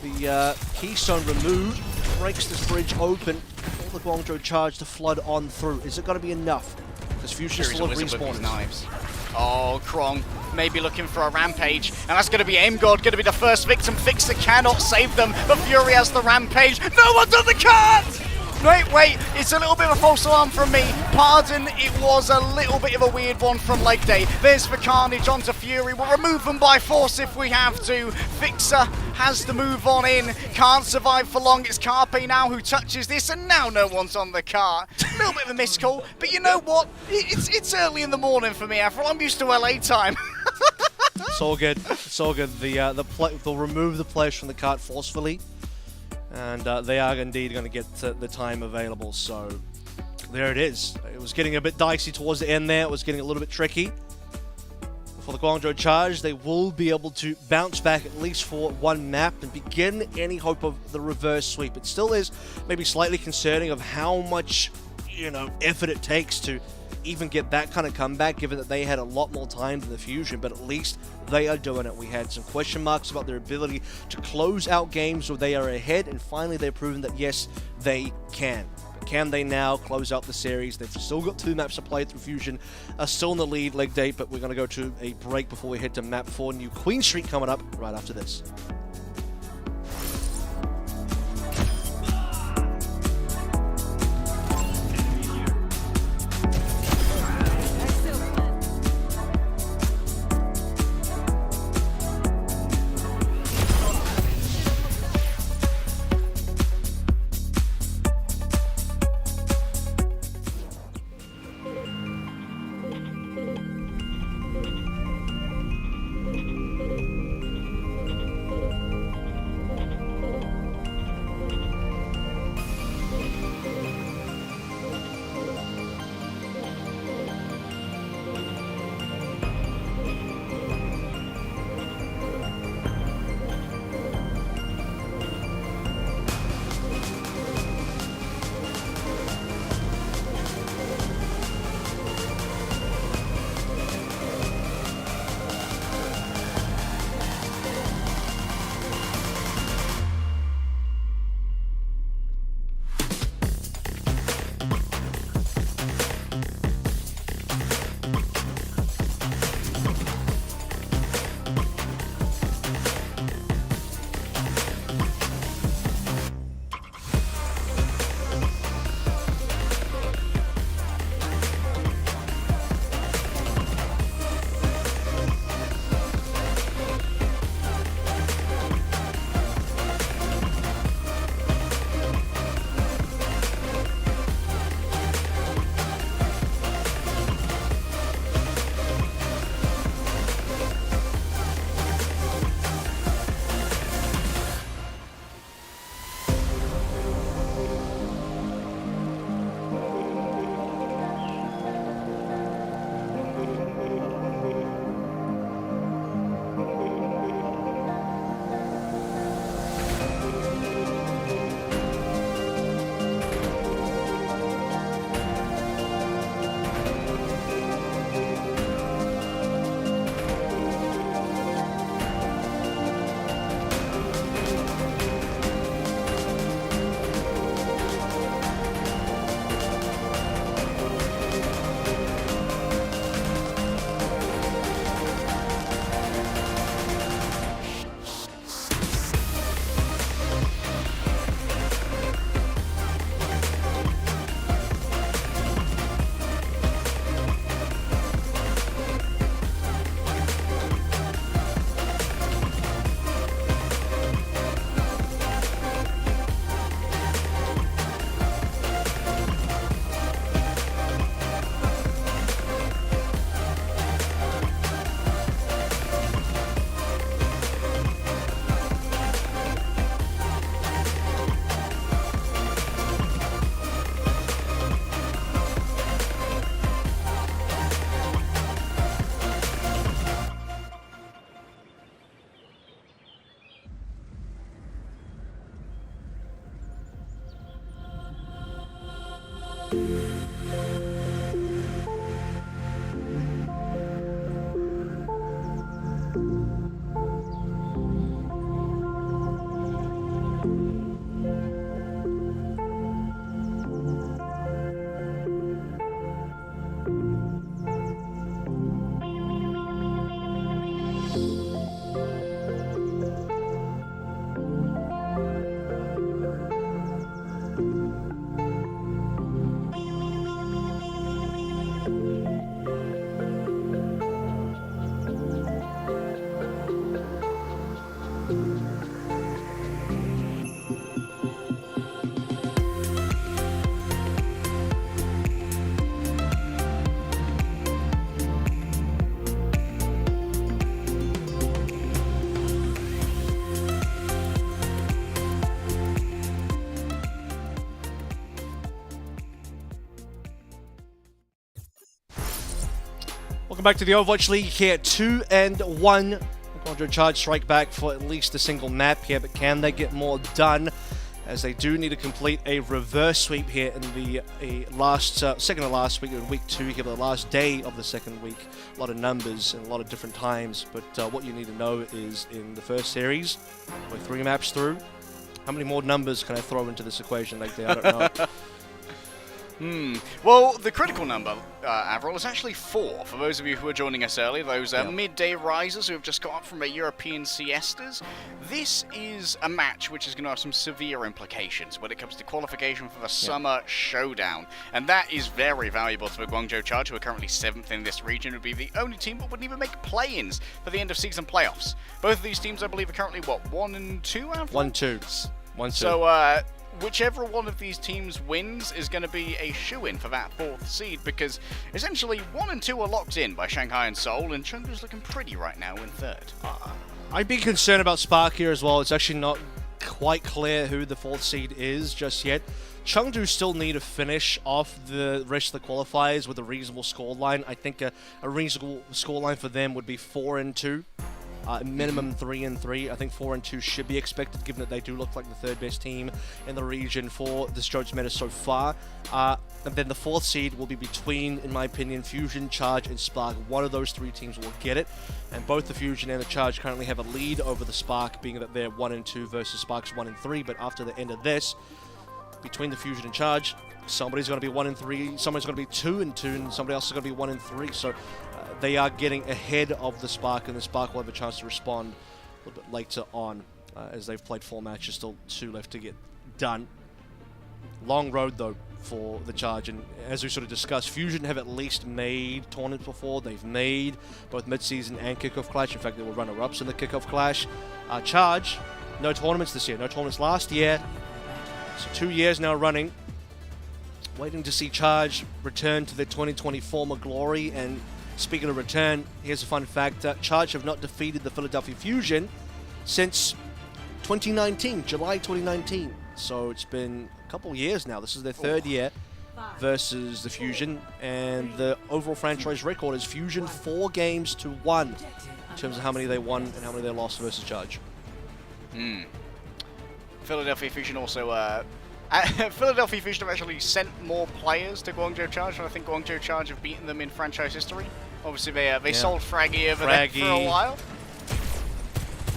the keystone removed. Breaks this bridge open for the Guangzhou Charge to flood on through. Is it going to be enough? Because Fusion still have respawn knives. Oh, Krong maybe looking for a Rampage, and that's going to be Aim God, going to be the first victim. Fixer cannot save them, but Fury has the Rampage. No one's on the cart! Wait, it's a little bit of a false alarm from me. Pardon, it was a little bit of a weird one from Leg Day. There's the Carnage onto Fury. We'll remove them by force if we have to. Fixer has to move on in. Can't survive for long. It's Carpe now who touches this, and now no one's on the cart. A little bit of a missed call, but you know what? It's early in the morning for me, Afro. I'm used to LA time. It's all good. It's all good. They'll remove the players from the cart forcefully. And they are indeed going to get the time available, so there it is. It was getting a bit dicey towards the end there. It was getting a little bit tricky. For the Guangzhou Charge, they will be able to bounce back at least for one map and begin any hope of the reverse sweep. It still is maybe slightly concerning of how much, effort it takes to even get that kind of comeback, given that they had a lot more time than the Fusion, but at least they are doing it. We had some question marks about their ability to close out games where they are ahead, and finally they've proven that yes, they can. But can they now close out the series? They've still got 2 maps to play through. Fusion are still in the lead, Leg Day, but we're going to go to a break before we head to map 4, New Queen Street, coming up right after this. Stay still. Welcome back to the Overwatch League here, 2-1. Quadro Charge strike back for at least a single map here, but can they get more done? As they do need to complete a reverse sweep here in the second to last week, in week 2 here, the last day of the second week. A lot of numbers and a lot of different times, but what you need to know is in the first series, we're 3 maps through. How many more numbers can I throw into this equation like that? I don't know. Well, the critical number, Avril, is actually 4. For those of you who are joining us early, those midday risers who have just got up from their European siestas, this is a match which is going to have some severe implications when it comes to qualification for the Summer Showdown. And that is very valuable to the Guangzhou Charge, who are currently 7th in this region, would be the only team that wouldn't even make play-ins for the end-of-season playoffs. Both of these teams, I believe, are currently, what, 1 and 2, Avril? 1-2. 1-2. So, whichever one of these teams wins is going to be a shoo-in for that 4th seed, because essentially 1 and 2 are locked in by Shanghai and Seoul, and Chengdu's looking pretty right now in 3rd. I'd be concerned about Spark here as well. It's actually not quite clear who the 4th seed is just yet. Chengdu still need to finish off the rest of the qualifiers with a reasonable scoreline. I think a reasonable scoreline for them would be 4-2. Minimum 3-3. I think 4-2 should be expected, given that they do look like the 3rd best team in the region for the Strokes meta so far. And then the 4th seed will be between, in my opinion, Fusion, Charge, and Spark. One of those 3 teams will get it, and both the Fusion and the Charge currently have a lead over the Spark, being that they're 1-2 versus Spark's 1-3. But after the end of this, between the Fusion and Charge, somebody's going to be 1-3, somebody's going to be 2-2, and somebody else is going to be 1-3. So they are getting ahead of the Spark, and the Spark will have a chance to respond a little bit later on, as they've played 4 matches, still 2 left to get done. Long road, though, for the Charge, and as we sort of discussed, Fusion have at least made tournaments before. They've made both mid-season and kickoff clash. In fact, they were runner-ups in the kickoff clash. Charge, no tournaments this year, no tournaments last year, so 2 years now running. Waiting to see Charge return to their 2020 former glory. And speaking of return, here's a fun fact. Charge have not defeated the Philadelphia Fusion since 2019, July 2019. So it's been a couple years now. This is their 3rd year versus the Fusion. And the overall franchise record is Fusion 4 games to 1 in terms of how many they won and how many they lost versus Charge. Philadelphia Fusion also... Philadelphia Fusion have actually sent more players to Guangzhou Charge, and I think Guangzhou Charge have beaten them in franchise history. Obviously, they sold Fraggy over there for a while.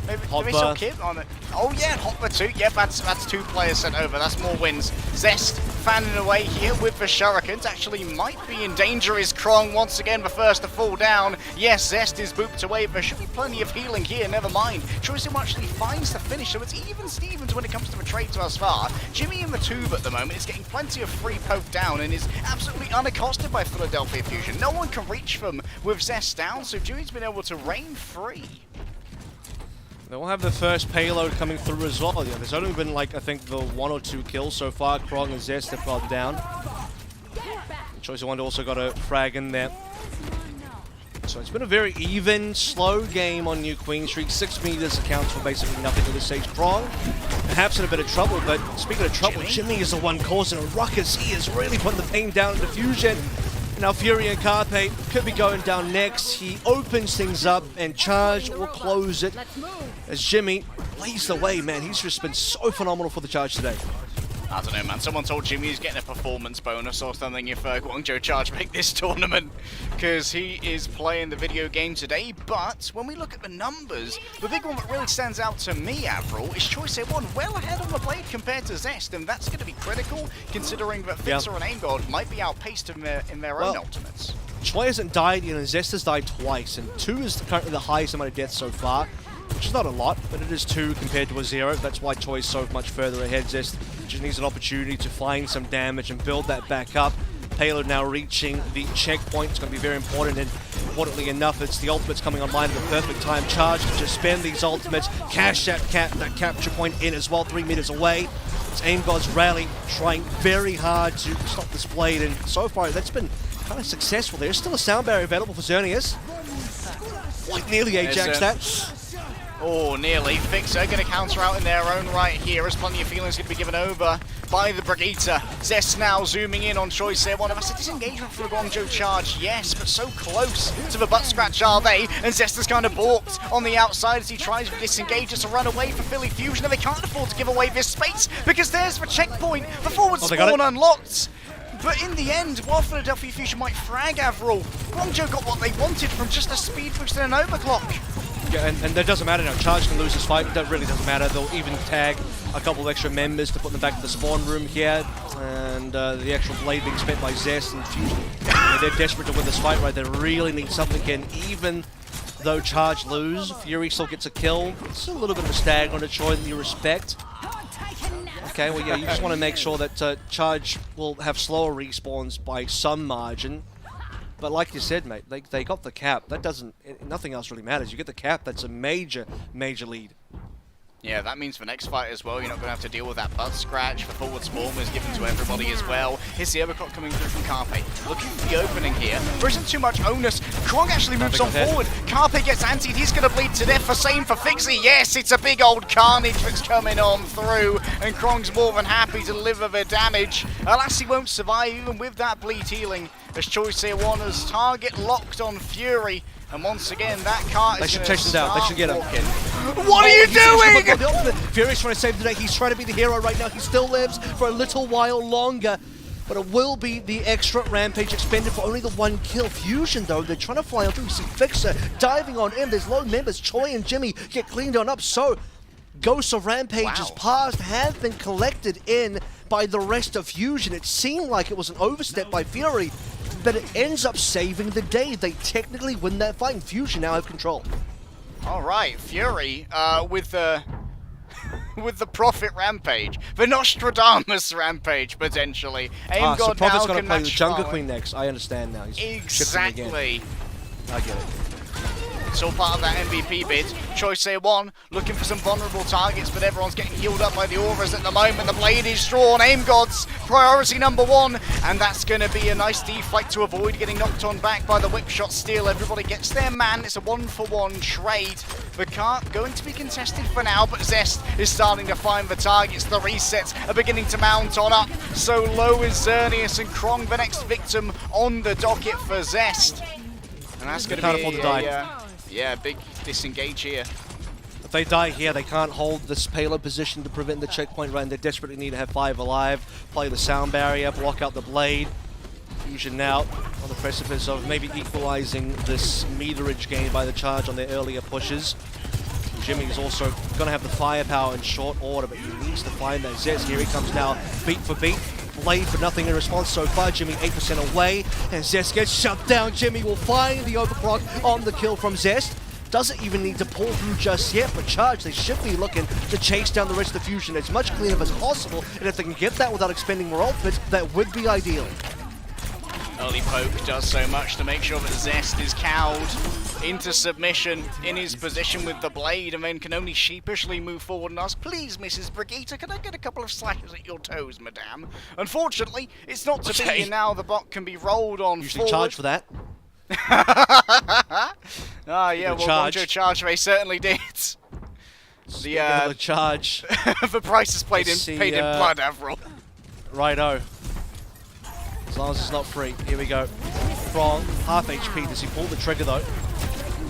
Maybe they sold Kid on it. Oh yeah, Hopper too. Yeah, that's 2 players sent over. That's more wins. Zest fanning away here with the Shurikens. Actually might be in danger is Krong once again, the first to fall down. Yes, Zest is booped away. There should be plenty of healing here, never mind. Choisim actually finds the finish, so it's even Stevens when it comes to the trade thus far. Jimmy in the tube at the moment is getting plenty of free poke down and is absolutely unaccosted by Philadelphia Fusion. No one can reach them with Zest down, so Jimmy's been able to reign free. They'll have the first payload coming through as well. Yeah, there's only been, like, I think the 1 or 2 kills so far. Krog and Zest have gone down. Choice of Wonder also got a frag in there. So it's been a very even, slow game on New Queen Street. 6 meters accounts for basically nothing at this stage. Krog, perhaps in a bit of trouble, but speaking of trouble, Jimmy is the one causing a ruckus. He is really putting the pain down into Fusion. Now Fury and Carpe could be going down next. He opens things up, and Charge will close it as Jimmy leads the way. Man, he's just been so phenomenal for the Charge today. I don't know, man. Someone told Jimmy he's getting a performance bonus or something if Guangzhou Charge make this tournament, because he is playing the video game today. But when we look at the numbers, the big one that really stands out to me, Avril, is Choice A1 well ahead on the blade compared to Zest, and that's going to be critical considering that Fixer and AimGod might be outpaced in their own ultimates. Choi hasn't died yet, and Zest has died twice, and 2 is currently the highest amount of deaths so far, which is not a lot, but it is 2 compared to a 0. That's why Choi is so much further ahead. Zest just needs an opportunity to find some damage and build that back up. Payload now reaching the checkpoint. It's going to be very important, and importantly enough, it's the ultimates coming online at the perfect time. Charge to just spend these ultimates, cash that capture point in as well, 3 meters away. It's AimGod's rally, trying very hard to stop this blade, and so far that's been kind of successful. There's still a sound barrier available for Xerneas. Like nearly Ajax that. Oh, nearly. Fixer going to counter out in their own right here, as plenty of feelings going to be given over by the Brigitte. Zest now zooming in on Choice there. One of us, a disengagement for a Guangzhou Charge, yes, but so close to the butt scratch are they, and Zest is kind of balked on the outside as he tries to disengage just to run away for Philly Fusion, and they can't afford to give away this space because there's the checkpoint, the forward spawn unlocked. But in the end, while Philadelphia Fusion might frag Avril, Guangzhou got what they wanted from just a speed boost and an overclock. Yeah, and that doesn't matter now. Charge can lose this fight. That really doesn't matter. They'll even tag a couple of extra members to put them back to the spawn room here. And the actual blade being spent by Zest and Fusion. They're desperate to win this fight, right? They really need something in. Even though Charge lose, Fury still gets a kill. It's a little bit of a stag on a Choi that you respect. Okay, well, yeah, you just want to make sure that Charge will have slower respawns by some margin. But like you said, mate, they got the cap. That doesn't, nothing else really matters. You get the cap, that's a major, major lead. Yeah, that means for next fight as well, you're not going to have to deal with that butt scratch. The forward spawn was given to everybody as well. Here's the overclock coming through from Carpe. Looking for the opening here. There isn't too much onus. Krong actually moves on forward. Carpe gets antied. He's going to bleed to death. For same for Fixie. Yes, it's a big old carnage that's coming on through. And Krong's more than happy to deliver the damage. Alas, he won't survive even with that bleed healing. As Choice here one as target locked on Fury. And once again, that cart is going to chase him down. They should get him. What are you doing? Fury's trying to save the day. He's trying to be the hero right now. He still lives for a little while longer. But it will be the extra rampage expended for only the 1 kill. Fusion, though, they're trying to fly on through. You see Fixer diving on in. There's low members. Choi and Jimmy get cleaned on up. So, Ghosts of Rampage's past have been collected in by the rest of Fusion. It seemed like it was an overstep by Fury, but it ends up saving the day. They technically win that fight, and Fusion now have control. All right, Fury with the Prophet Rampage, the Nostradamus Rampage potentially. AimGod so Prophet's now going to can play the match Jungle fire. Queen next. I understand now. He's Exactly. I get it. It's all part of that MVP bid. Choice A1 looking for some vulnerable targets, but everyone's getting healed up by the auras at the moment. The blade is drawn. AimGod's priority number 1, and that's going to be a nice deflect to avoid getting knocked on back by the whip shot steal. Everybody gets their man. It's a 1-for-1 trade. The cart going to be contested for now, but Zest is starting to find the targets. The resets are beginning to mount on up. So low is Xerneas, and Krong the next victim on the docket for Zest. And that's going to be afford to die. Yeah, big disengage here. If they die here, they can't hold this payload position to prevent the checkpoint run. They desperately need to have 5 alive, play the sound barrier, block out the blade. Fusion now on the precipice of maybe equalizing this meterage gain by the Charge on their earlier pushes. Jimmy is also going to have the firepower in short order, but he needs to find that Zest. Here he comes now, beat for beat. Blade for nothing in response so far. Jimmy 8% away, and Zest gets shut down. Jimmy will find the overclock on the kill from Zest. Doesn't even need to pull through just yet, but Charge, they should be looking to chase down the rest of the Fusion as much cleanup as possible, and if they can get that without expending more outfits, that would be ideal. Early poke does so much to make sure that Zest is cowed into submission in his position with the blade, and then can only sheepishly move forward and ask, please, Mrs. Brigitte, can I get a couple of slashes at your toes, madame? Unfortunately, it's not to be, and now the bot can be rolled on Usually forward. charge for that. Ah, yeah, well, Guangzhou Charge, they certainly did. The Charge. The price is paid in blood, Avril. Righto. As long as it's not free. Here we go. From half HP. Does he pull the trigger though?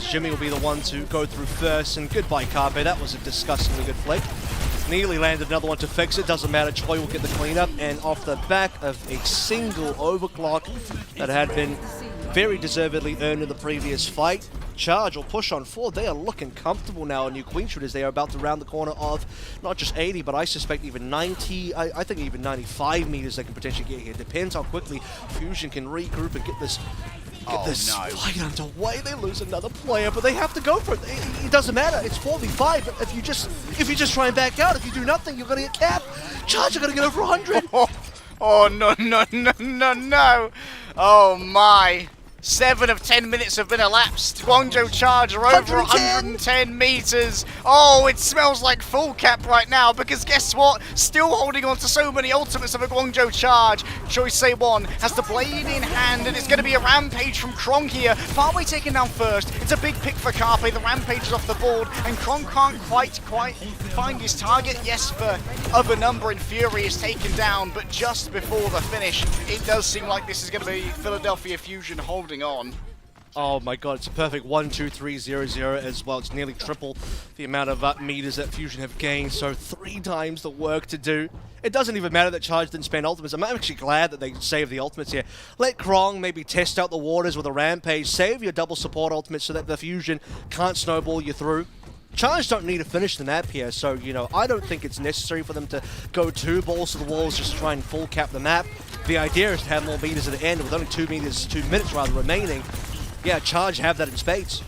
Jimmy will be the one to go through first. And goodbye, Carpe. That was a disgustingly good flick. Nearly landed another one to fix it. Doesn't matter. Choi will get the cleanup. And off the back of a single overclock that had been very deservedly earned in the previous fight, Charge will push on forward. They are looking comfortable now on new Queen Shooters. They are about to round the corner of not just 80, but I suspect even 90, I think even 95 meters they can potentially get here. Depends how quickly Fusion can regroup and get this fight underway. They lose another player, but they have to go for it. It doesn't matter. It's 4v5, but if you just try and back out, if you do nothing, you're going to get capped. Charge are going to get over 100. Oh, no. Oh, my. 7 of 10 minutes have been elapsed. Guangzhou Charge are over 110 meters. Oh, it smells like full cap right now because guess what? Still holding on to so many ultimates of a Guangzhou Charge. Choi Se-won has the blade in hand and it's going to be a rampage from Krong here. Farway taken down first. It's a big pick for Carpe. The rampage is off the board and Krong can't quite find his target. Yes, for other number and Fury is taken down, but just before the finish, it does seem like this is going to be Philadelphia Fusion holding on. Oh my god, it's a perfect 1-2-3-0-0 as well. It's nearly triple the amount of meters that Fusion have gained, so 3 times the work to do. It doesn't even matter that Charge didn't spend ultimates. I'm actually glad that they saved the ultimates here. Let Krong maybe test out the waters with a rampage, save your double support ultimates so that the Fusion can't snowball you through. Charge don't need to finish the map here, so, you know, I don't think it's necessary for them to go 2 balls to the walls just to try and full cap the map. The idea is to have more meters at the end with only 2 minutes remaining. Yeah, Charge have that in spades.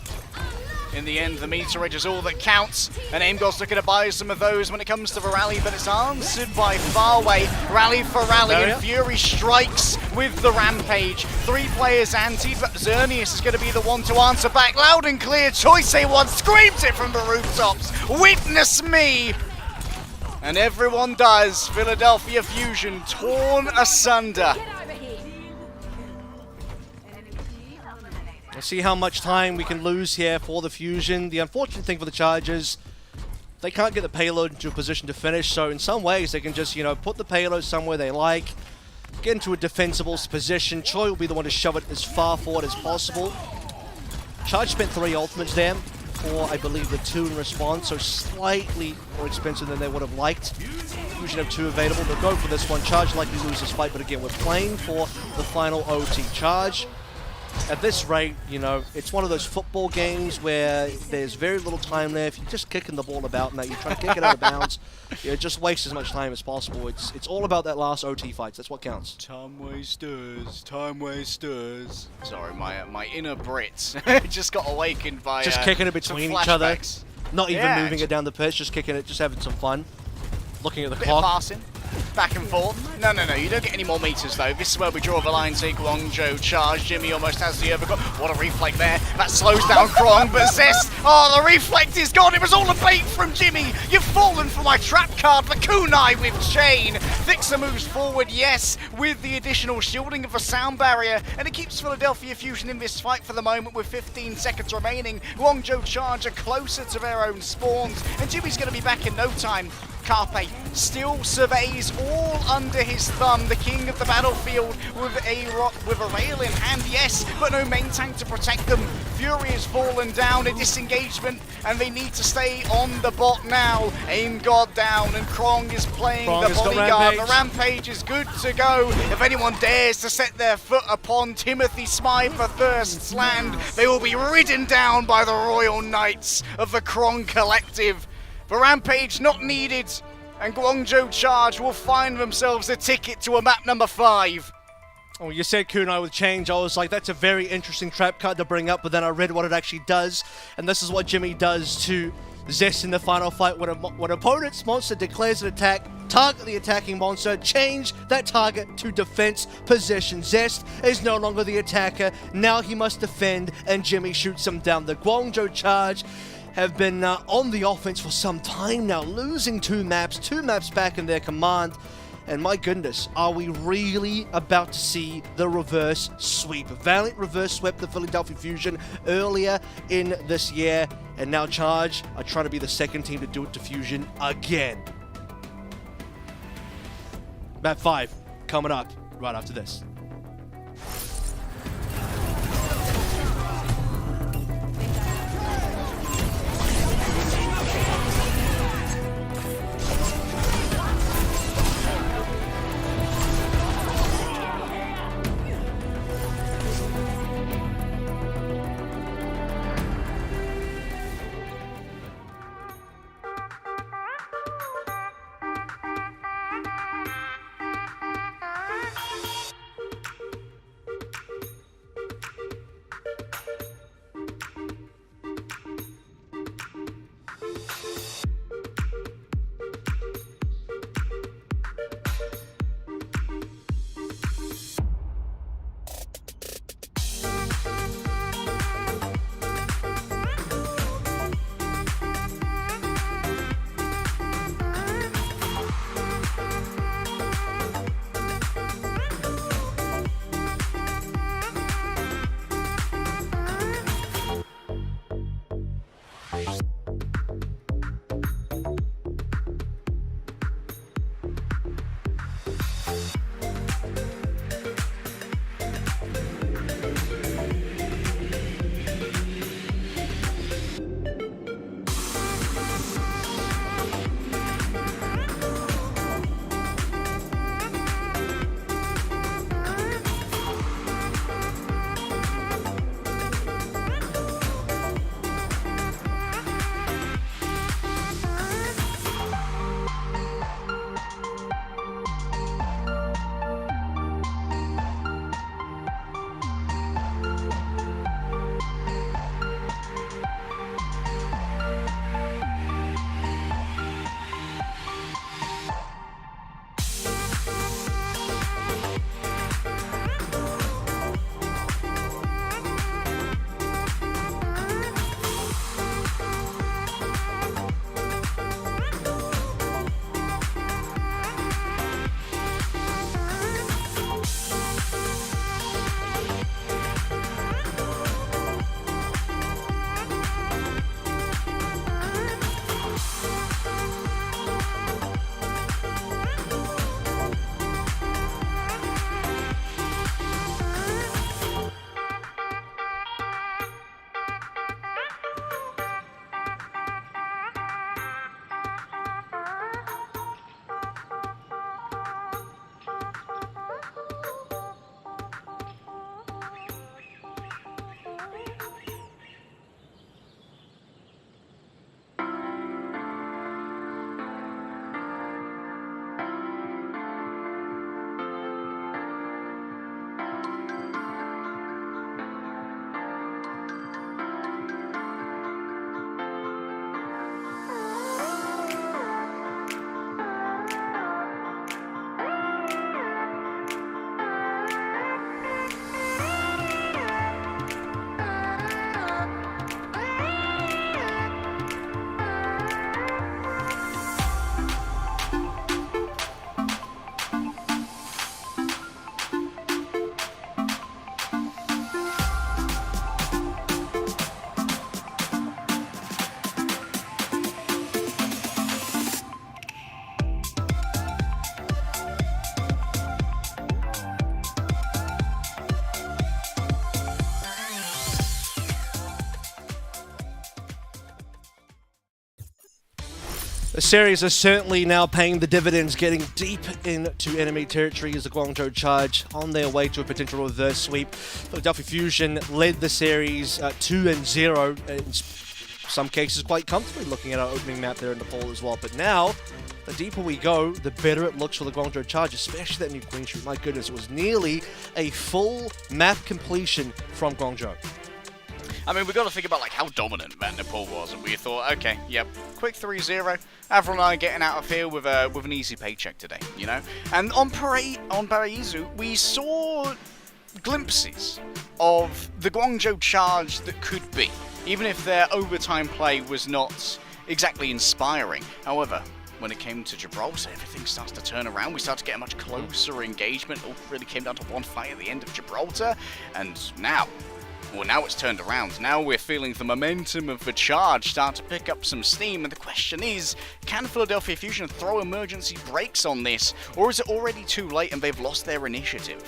In the end, the meterage is all that counts, and AimGod's looking to buy some of those when it comes to the rally, but it's answered by Farway. Rally for rally, and Fury strikes with the rampage. 3 players anti, but Xerneas is going to be the one to answer back. Loud and clear, Choi Se-won screams it from the rooftops. Witness me! And everyone does. Philadelphia Fusion torn asunder. Let's see how much time we can lose here for the Fusion. The unfortunate thing for the Chargers, they can't get the payload into a position to finish, so in some ways they can just, you know, put the payload somewhere they like, get into a defensible position. Choi will be the one to shove it as far forward as possible. Charge spent 3 ultimates there, or I believe the 2 in response, so slightly more expensive than they would have liked. Fusion have 2 available. They'll go for this one. Charge likely lose this fight, but again, we're playing for the final OT. Charge, at this rate, you know, it's one of those football games where there's very little time left. You're just kicking the ball about, and you're trying to kick it out of bounds. You know, just waste as much time as possible. It's all about that last OT fights. That's what counts. Time wasters. Sorry, my inner Brit just got awakened by just kicking it between each other. Not even moving it down the pitch, just kicking it, just having some fun. Looking at the clock. Passing. Back and forth. No, you don't get any more meters though. This is where we draw the line to Guangzhou Charge. Jimmy almost has the overcut. What a reflect there. That slows down Krong, but Zest, oh, the reflect is gone. It was all a bait from Jimmy. You've fallen for my trap card, the kunai with chain. Fixer moves forward, yes, with the additional shielding of a sound barrier, and it keeps Philadelphia Fusion in this fight for the moment with 15 seconds remaining. Guangzhou Charge are closer to their own spawns, and Jimmy's going to be back in no time. Carpe still surveys all under his thumb, the king of the battlefield with a rail in hand, yes, but no main tank to protect them. Fury has fallen down, a disengagement, and they need to stay on the bot now. AimGod down, and Krong is playing the bodyguard. The rampage is good to go. If anyone dares to set their foot upon Timothy Smythe for Thirst's land, they will be ridden down by the Royal Knights of the Krong Collective. The rampage not needed, and Guangzhou Charge will find themselves a ticket to a map number 5. Oh, you said kunai with change. I was like, that's a very interesting trap card to bring up, but then I read what it actually does, and this is what Jimmy does to Zest in the final fight. When opponent's monster declares an attack, target the attacking monster, change that target to defense position. Zest is no longer the attacker. Now he must defend, and Jimmy shoots him down. The Guangzhou Charge have been on the offense for some time now, losing 2 maps back in their command. And my goodness, are we really about to see the reverse sweep? Valiant reverse swept the Philadelphia Fusion earlier in this year, and now Charge are trying to be the second team to do it to Fusion again. Map 5 coming up right after this. The series is certainly now paying the dividends, getting deep into enemy territory as the Guangzhou Charge on their way to a potential reverse sweep. Philadelphia Fusion led the series 2-0, in some cases quite comfortably, looking at our opening map there in Nepal as well. But now, the deeper we go, the better it looks for the Guangzhou Charge, especially that new Queen Shoot. My goodness, it was nearly a full map completion from Guangzhou. I mean, we've got to think about like how dominant Van der Poel was, and we thought, okay, yep, quick 3-0. Avril and I getting out of here with an easy paycheck today, you know. And on Paraizu, we saw glimpses of the Guangzhou Charge that could be, even if their overtime play was not exactly inspiring. However, when it came to Gibraltar, everything starts to turn around. We start to get a much closer engagement. All really came down to one fight at the end of Gibraltar, and now it's turned around. Now we're feeling the momentum of the Charge start to pick up some steam, and the question is, can Philadelphia Fusion throw emergency brakes on this, or is it already too late and they've lost their initiative?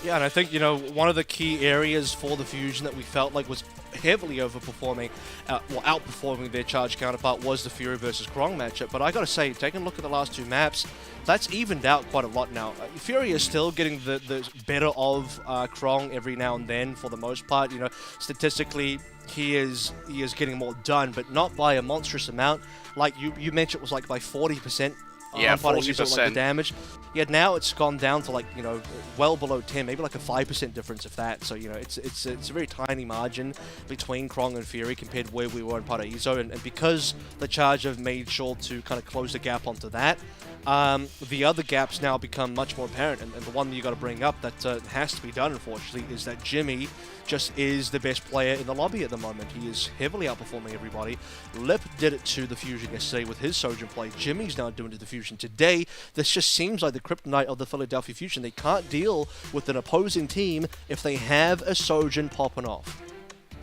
Yeah, and I think, you know, one of the key areas for the Fusion that we felt like was heavily overperforming, outperforming their Charge counterpart was the Fury versus Krong matchup. But I gotta say, taking a look at the last two maps, that's evened out quite a lot now. Fury is still getting the better of Krong every now and then for the most part. You know, statistically, he is getting more done, but not by a monstrous amount. Like you mentioned, it was like by 40%. Yeah, 40%. Like the damage. Yeah, now it's gone down to like, you know, well below 10, maybe like a 5% difference if that. So, you know, it's a very tiny margin between Krong and Fury compared to where we were in Paraiso, and because the Charge have made sure to kind of close the gap onto that, the other gaps now become much more apparent, and the one that you got to bring up that has to be done, unfortunately, is that Jimmy just is the best player in the lobby at the moment. He is heavily outperforming everybody. Lip did it to the Fusion yesterday with his Sojourn play. Jimmy's now doing it to the Fusion today. This just seems like the kryptonite of the Philadelphia Fusion. They can't deal with an opposing team if they have a Sojourn popping off.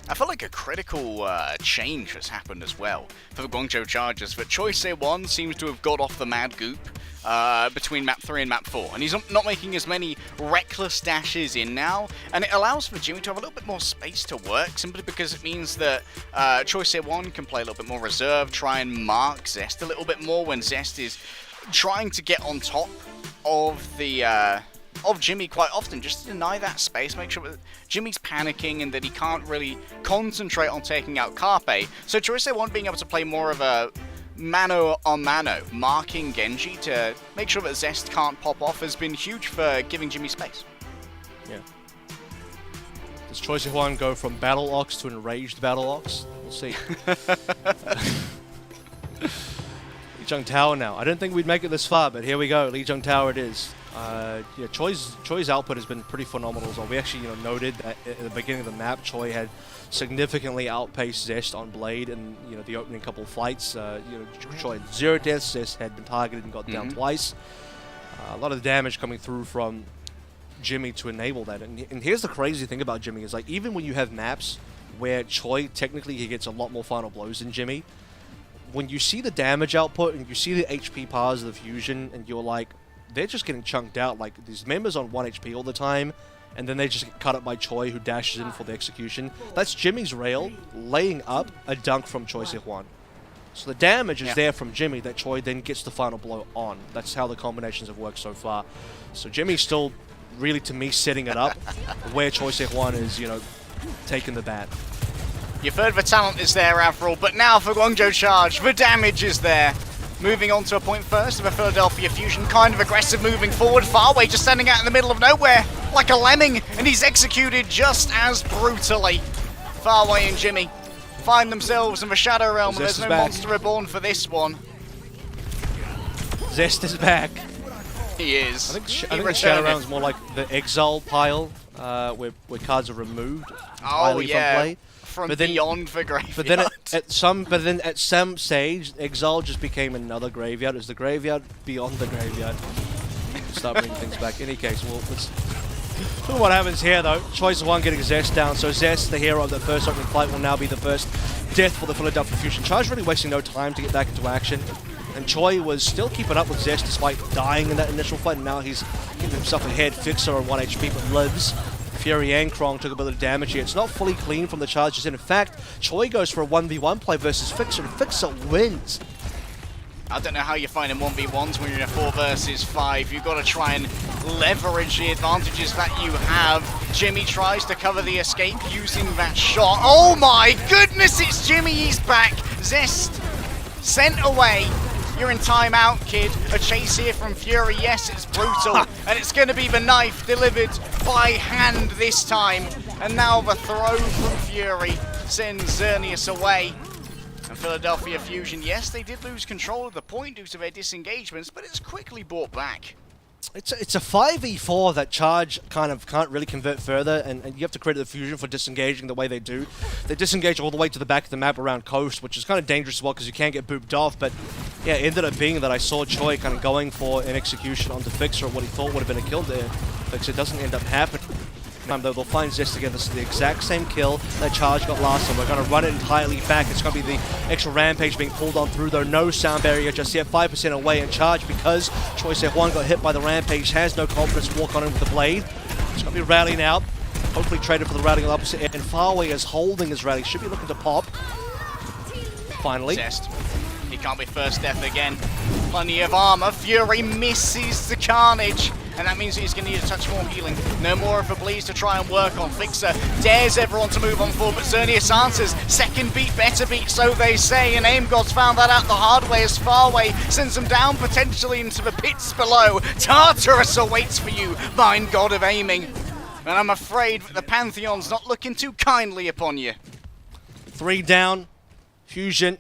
I feel like a critical change has happened as well for the Guangzhou Chargers, that Choice 1 seems to have got off the mad goop between map 3 and map 4, and he's not making as many reckless dashes in now, and it allows for Jimmy to have a little bit more space to work, simply because it means that Choice 1 can play a little bit more reserved, try and mark Zest a little bit more when Zest is trying to get on top of the of Jimmy quite often, just to deny that space, make sure that Jimmy's panicking and that he can't really concentrate on taking out Carpe. So Choice 1 being able to play more of a mano a mano, marking Genji to make sure that Zest can't pop off, has been huge for giving Jimmy space. Yeah. Does Choice 1 go from Battle Ox to Enraged Battle Ox? We'll see. Lijiang Tower now. I didn't think we'd make it this far, but here we go. Lijiang Tower it is. Yeah, Choi's output has been pretty phenomenal as well. We actually, you know, noted that at the beginning of the map, Choi had significantly outpaced Zest on Blade in, you know, the opening couple of fights. You know, Choi had 0 deaths, Zest had been targeted and got down twice. A lot of the damage coming through from Jimmy to enable that. And here's the crazy thing about Jimmy is, like, even when you have maps where Choi technically he gets a lot more final blows than Jimmy, when you see the damage output and you see the HP powers of the Fusion, and you're like, they're just getting chunked out. Like, these members on 1 HP all the time, and then they just get cut up by Choi, who dashes in for the execution. That's Jimmy's rail laying up a dunk from Choi Se-hwan. So the damage is there from Jimmy that Choi then gets the final blow on. That's how the combinations have worked so far. So Jimmy's still really, to me, setting it up where Choi Se-hwan is, you know, taking the bat. You've heard the talent is there, Avril, but now for Guangzhou Charge, the damage is there. Moving on to a point first of a Philadelphia Fusion, kind of aggressive moving forward. Farway just standing out in the middle of nowhere like a lemming, and he's executed just as brutally. Farway and Jimmy find themselves in the Shadow Realm, and there's no Monster Reborn for this one. Zest is back. He is. I think the Shadow Realm is more like the Exile pile, where cards are removed entirely from play. From beyond the graveyard. But then at some stage, Exile just became another graveyard. It's the graveyard beyond the graveyard. Start bringing things back. In any case, well, let's look what happens here, though. Choice 1 getting Zest down. So Zest, the hero of the first opening fight, will now be the first death for the Philadelphia Fusion. Charge really wasting no time to get back into action. And Choi was still keeping up with Zest despite dying in that initial fight. And now he's giving himself a head fixer on 1 HP, but lives. Fury and Krong took a bit of damage here. It's not fully clean from the charges. In fact, Choi goes for a 1v1 play versus Fixer, and Fixer wins. I don't know how you're finding 1v1s when you're in a 4 versus 5. You've got to try and leverage the advantages that you have. Jimmy tries to cover the escape using that shot. Oh my goodness, it's Jimmy, he's back. Zest sent away. You're in timeout, kid. A chase here from Fury. Yes, it's brutal. And it's going to be the knife delivered by hand this time. And now the throw from Fury sends Xerneas away. And Philadelphia Fusion, yes, they did lose control of the point due to their disengagements, but it's quickly brought back. It's a 5v4 that Charge kind of can't really convert further, and you have to credit the Fusion for disengaging the way they do. They disengage all the way to the back of the map around Coast, which is kind of dangerous as well because you can't get booped off, but yeah, it ended up being that I saw Choi kind of going for an execution onto Fixer, what he thought would have been a kill there. Fixer doesn't end up happening. Though they'll find Zest again. This is the exact same kill that Charge got last time. We're going to run it entirely back. It's going to be the extra Rampage being pulled on through, though. No sound barrier just yet. 5% away. And Charge, because Choi Sehwan got hit by the Rampage, has no confidence to walk on in with the Blade. It's going to be rallying out. Hopefully traded for the rally on the opposite end. And Farway is holding his rally. Should be looking to pop. Finally. Zest. He can't be first death again. Plenty of armor. Fury misses the Carnage. And that means he's going to need a touch more healing. No more of a Bleeds to try and work on. Fixer dares everyone to move on forward, but Xerneas answers. Second beat, better beat, so they say. And Aim Gods found that out the hard way as Farway sends them down potentially into the pits below. Tartarus awaits for you, thine god of aiming. And I'm afraid that the Pantheon's not looking too kindly upon you. 3 down. Fusion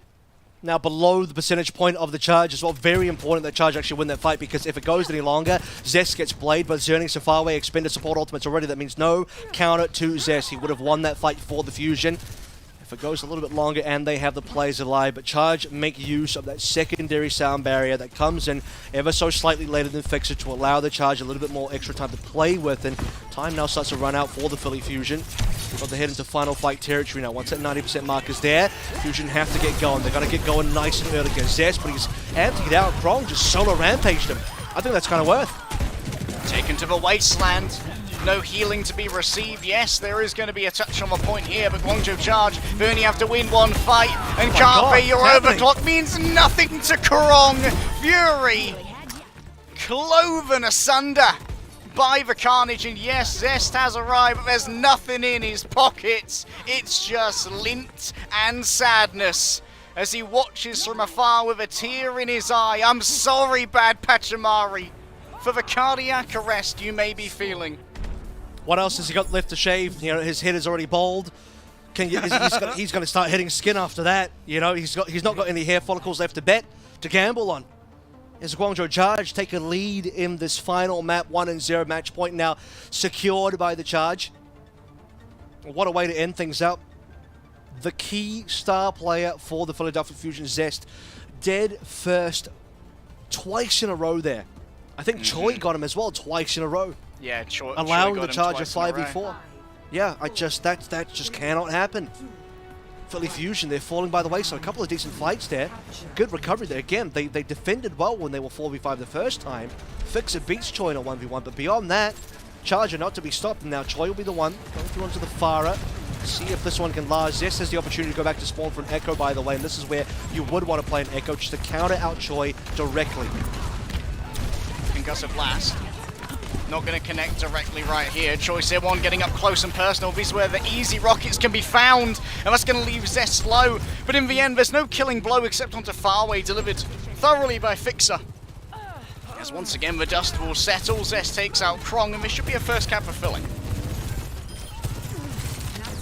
now below the percentage point of the Charge as well. Very important that Charge actually win that fight, because if it goes any longer, Zest gets Blade, but Xerneas and Farway expended support ultimates already. That means no counter to Zest. He would have won that fight for the Fusion if it goes a little bit longer and they have the plays alive. But Charge make use of that secondary sound barrier that comes in ever so slightly later than Fixer to allow the Charge a little bit more extra time to play with, and time now starts to run out for the Philly Fusion. Got to head into final fight territory now. Once that 90% mark is there, Fusion have to get going. They're going to get going nice and early against Zest, but he's emptied out. Krong just solo rampaged him. I think that's kind of worth. Taken to the wasteland. No healing to be received. Yes, there is going to be a touch on the point here, but Guangzhou Charge, they only have to win one fight, and can't be. Your overclock means nothing to Krong. Fury cloven asunder by the Carnage, and yes, Zest has arrived, but there's nothing in his pockets. It's just lint and sadness as he watches from afar with a tear in his eye. I'm sorry, Bad Pachamari, for the cardiac arrest you may be feeling. What else has he got left to shave? You know, his head is already bald. He's going to start hitting skin after that. You know, he's not got any hair follicles left to bet, to gamble on. As Guangzhou Charge take a lead in this final map, 1-0 match point now secured by the Charge. What a way to end things up. The key star player for the Philadelphia Fusion, Zest, dead first twice in a row there. I think Choi got him as well twice in a row. Yeah, Choi allowing got the Charge a twice in a row. 5v4. Yeah, that just cannot happen. Philly Fusion, they're falling by the wayside. A couple of decent fights there. Good recovery there. Again, they defended well when they were 4v5 the first time. Fixer beats Choi in a 1v1, but beyond that, Charge are not to be stopped. And now Choi will be the one going through onto the Farah. See if this one can last. Zest has the opportunity to go back to spawn for an Echo, by the way, and this is where you would want to play an Echo just to counter out Choi directly. Concussive Blast. Not going to connect directly right here. Choi Sehwan getting up close and personal. This is where the easy rockets can be found, and that's going to leave Zest low. But in the end, there's no killing blow except onto Farway, delivered thoroughly by Fixer. As once again the dust will settle, Zest takes out Krong, and this should be a first cap for Philly.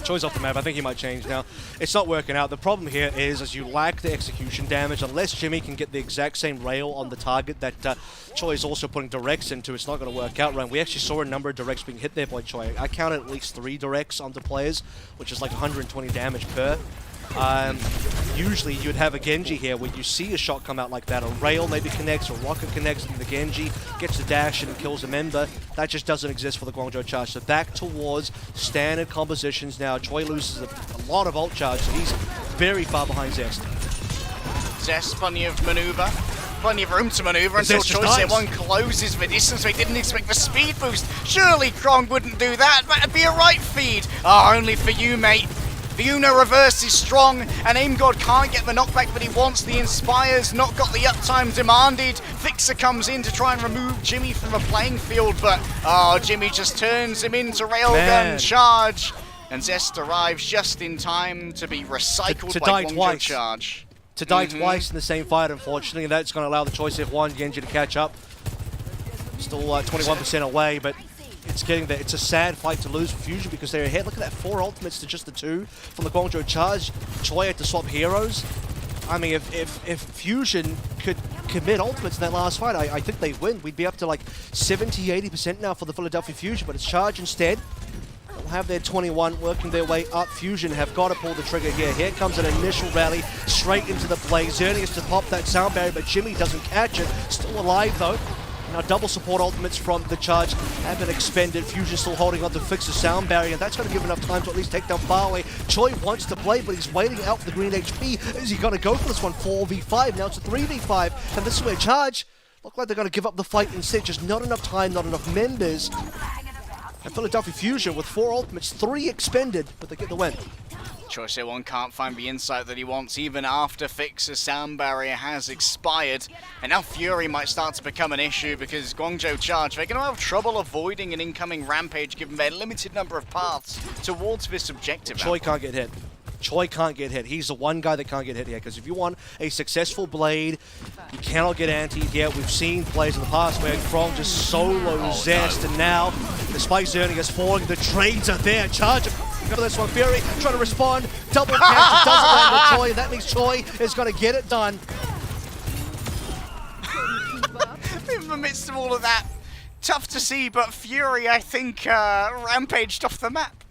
Choi's off the map. I think he might change now. It's not working out. The problem here is as you lack the execution damage, unless Jimmy can get the exact same rail on the target that Choi is also putting directs into, it's not going to work out right. We actually saw a number of directs being hit there by Choi. I counted at least 3 directs onto players, which is like 120 damage per. Usually you'd have a Genji here where you see a shot come out like that, a rail maybe connects, a rocket connects, and the Genji gets the dash and kills a member. That just doesn't exist for the Guangzhou Charge. So back towards standard compositions now. Choi loses a lot of ult charge, so he's very far behind Zest. Zest, plenty of maneuver. Plenty of room to maneuver until Choi Sehwan closes the distance. They didn't expect the speed boost. Surely Krong wouldn't do that. That'd be a right feed. Ah, only for you, mate. The Uno reverse is strong, and Aim God can't get the knockback that he wants. The Inspire's not got the uptime demanded. Fixer comes in to try and remove Jimmy from the playing field, but Jimmy just turns him into railgun charge, and Zest arrives just in time to be recycled by Guangzhou Charge. To die twice in the same fight, unfortunately, and that's going to allow the choice F1 Genji to catch up. Still 21% away, but it's getting there. It's a sad fight to lose for Fusion because they're ahead. Look at that, 4 ultimates to just the 2 from the Guangzhou Charge. Choi had to swap heroes. I mean, if Fusion could commit ultimates in that last fight, I think they win. We'd be up to like 70, 80% now for the Philadelphia Fusion, but it's Charge instead. They'll have their 21 working their way up. Fusion have got to pull the trigger here. Here comes an initial rally straight into the play. Xerneas to pop that sound barrier, but Jimmy doesn't catch it. Still alive though. Now double support ultimates from the Charge have been expended. Fusion still holding on to fix the sound barrier, and that's going to give enough time to at least take down Farway. Choi wants to play, but he's waiting out for the green HP. Is he going to go for this one? 4v5, now it's a 3v5, and this is where Charge look like they're going to give up the fight instead. Just not enough time, not enough members. And Philadelphia Fusion with 4 ultimates, 3 expended, but they get the win. Choice A1 can't find the insight that he wants even after Fixer's sound barrier has expired. And now Fury might start to become an issue because Guangzhou Charge, they're going to have trouble avoiding an incoming Rampage given their limited number of paths towards this objective. Choi can't get hit. Choi can't get hit. He's the one guy that can't get hit here because if you want a successful Blade, you cannot get antied here. We've seen plays in the past where Krong just solo Zest, and now, despite Xerneas falling, the trades are there. Charge go to this one. Fury trying to respond. Double catch. It doesn't land with Choi, and that means Choi is going to get it done. In the midst of all of that, tough to see, but Fury, I think, rampaged off the map.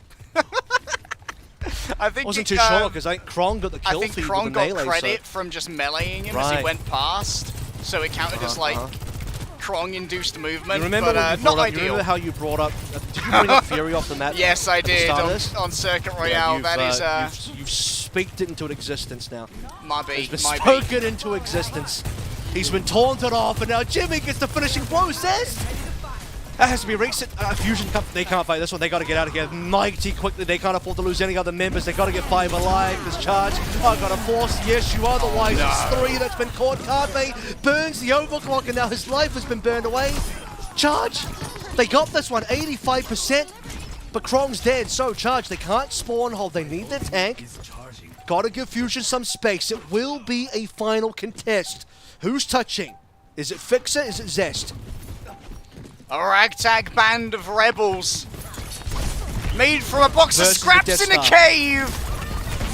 I think wasn't too sure because I think Krong got the kill feed with the melee. I think Krong got credit from just meleeing him as he went past, so it counted as like Krong-induced movement. You remember, but, not ideal. You remember how you brought up? Did you bring up Fury off the map? Yes, I did on Circuit Royale. Yeah, that is. You've speaked it into existence now. Might be. It's been spoken into existence. He's been taunted off, and now Jimmy gets the finishing process. That has to be reset. Fusion, they can't fight this one. They got to get out of here mighty quickly. They can't afford to lose any other members. They got to get 5 alive. This Charge, got to force the issue. Otherwise, it's 3 that's been caught. Can't they? Burns the overclock, and now his life has been burned away. Charge, they got this one, 85%. But Krong's dead, so Charge, they can't spawn hold. They need their tank. Got to give Fusion some space. It will be a final contest. Who's touching? Is it Fixer? Is it Zest? A ragtag band of rebels made from a box of scraps in a cave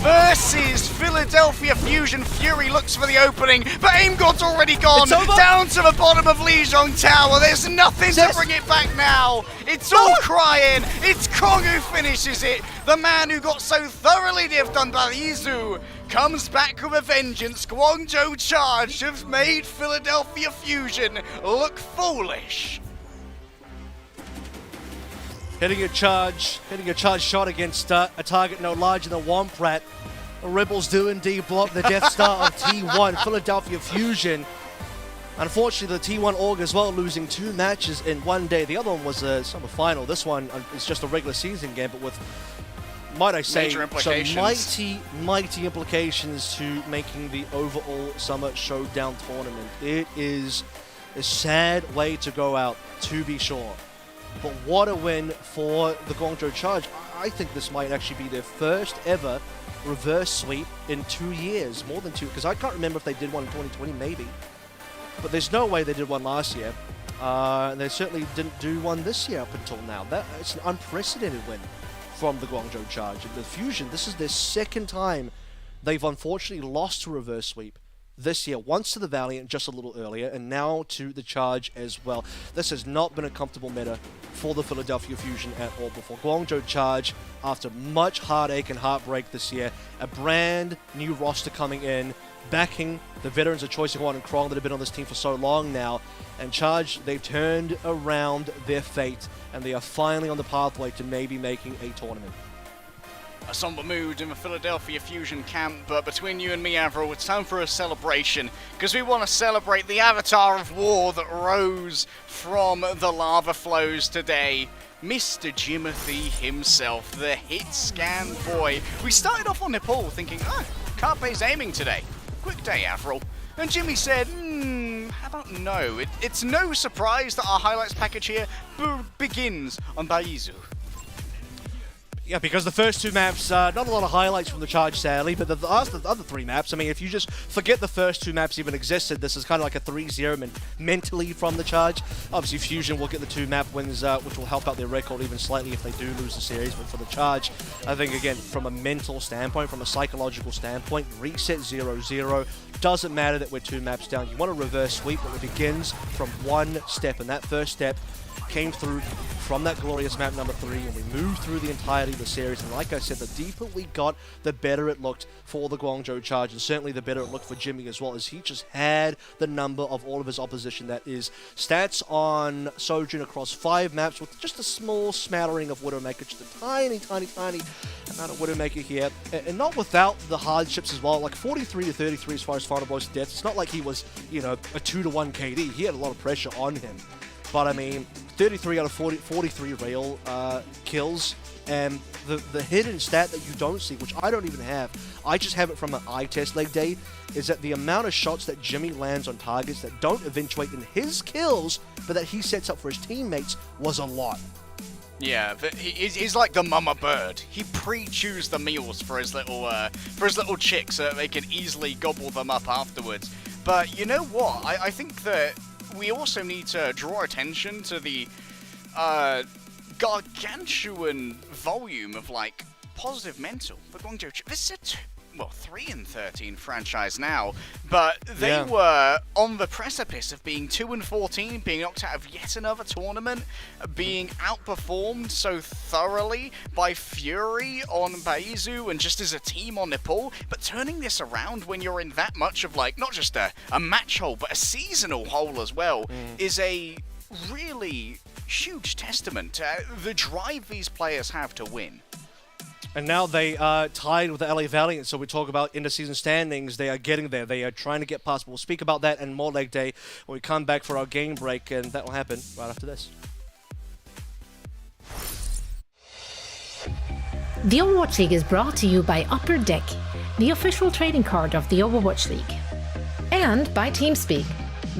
versus Philadelphia Fusion. Fury looks for the opening, but Aim God's already gone down to the bottom of Lijiang Tower. There's nothing to bring it back now. It's all crying. It's Krong who finishes it. The man who got so thoroughly diffed on by Izu comes back with a vengeance. Guangzhou Charge have made Philadelphia Fusion look foolish. Hitting a charge shot against a target no larger than Womprat. The Rebels do indeed block the Death Star on T1. Philadelphia Fusion. Unfortunately, the T1 Org as well, losing 2 matches in one day. The other one was a summer final. This one is just a regular season game, but with, might I say, some mighty implications to making the overall Summer Showdown tournament. It is a sad way to go out, to be sure. But what a win for the Guangzhou Charge. I think this might actually be their first ever reverse sweep in 2 years. More than 2, because I can't remember if they did one in 2020, maybe. But there's no way they did one last year. And they certainly didn't do one this year up until now. It's an unprecedented win from the Guangzhou Charge. And the Fusion, this is their second time they've unfortunately lost to reverse sweep. This year, once to the Valiant just a little earlier, and now to the Charge as well. This has not been a comfortable meta for the Philadelphia Fusion at all before. Guangzhou Charge, after much heartache and heartbreak this year, a brand new roster coming in, backing the veterans of Choice One and Krong that have been on this team for so long now. And Charge, they've turned around their fate, and they are finally on the pathway to maybe making a tournament. a somber mood in the Philadelphia Fusion camp, but between you and me, Avril, it's time for a celebration, because we want to celebrate the avatar of war that rose from the lava flows today. Mr. Jimothy himself, the hit scan boy. We started off on Nepal thinking, Carpe's aiming today. Quick day, Avril. And Jimmy said, how about no? It's no surprise that our highlights package here begins on Baizu. Yeah, because the first two maps, not a lot of highlights from the charge, sadly, but the other three maps, I mean, if you just forget the first two maps even existed, this is kind of like a 3-0 mentally from the charge. Obviously, Fusion will get the two map wins, which will help out their record even slightly if they do lose the series, but for the charge, I think, again, from a mental standpoint, from a psychological standpoint, reset 0-0, doesn't matter that we're two maps down. You want a reverse sweep, but it begins from one step, and that first step came through from that glorious map number 3, and we moved through the entirety of the series. And like I said, the deeper we got, the better it looked for the Guangzhou Charge, and certainly the better it looked for Jimmy as well, as he just had the number of all of his opposition. That is stats on Sojin across 5 maps with just a small smattering of Widowmaker, just a tiny amount of Widowmaker here, and not without the hardships as well. Like 43-33 as far as final boss deaths. It's not like he was, you know, a 2-1 KD. He had a lot of pressure on him. But I mean, 33 out of 43 real kills, and the hidden stat that you don't see, which I don't even have, I just have it from an eye test leg day, is that the amount of shots that Jimmy lands on targets that don't eventuate in his kills, but that he sets up for his teammates, was a lot. Yeah, but he's like the mama bird. He pre-chews the meals for his little chicks so that they can easily gobble them up afterwards. But you know what? I think that we also need to draw attention to the gargantuan volume of, like, positive mental for Guangzhou. This is a 3-13 franchise now, but they were on the precipice of being 2-14, being knocked out of yet another tournament, being outperformed so thoroughly by Fury on Baizu and just as a team on Nepal, but turning this around when you're in that much of, like, not just a match hole, but a seasonal hole as well, is a really huge testament to the drive these players have to win. And now they are tied with the LA Valiant, so we talk about inter-season standings. They are getting there. They are trying to get past. We'll speak about that and more leg day when we come back for our game break, and that will happen right after this. The Overwatch League is brought to you by Upper Deck, the official trading card of the Overwatch League. And by TeamSpeak,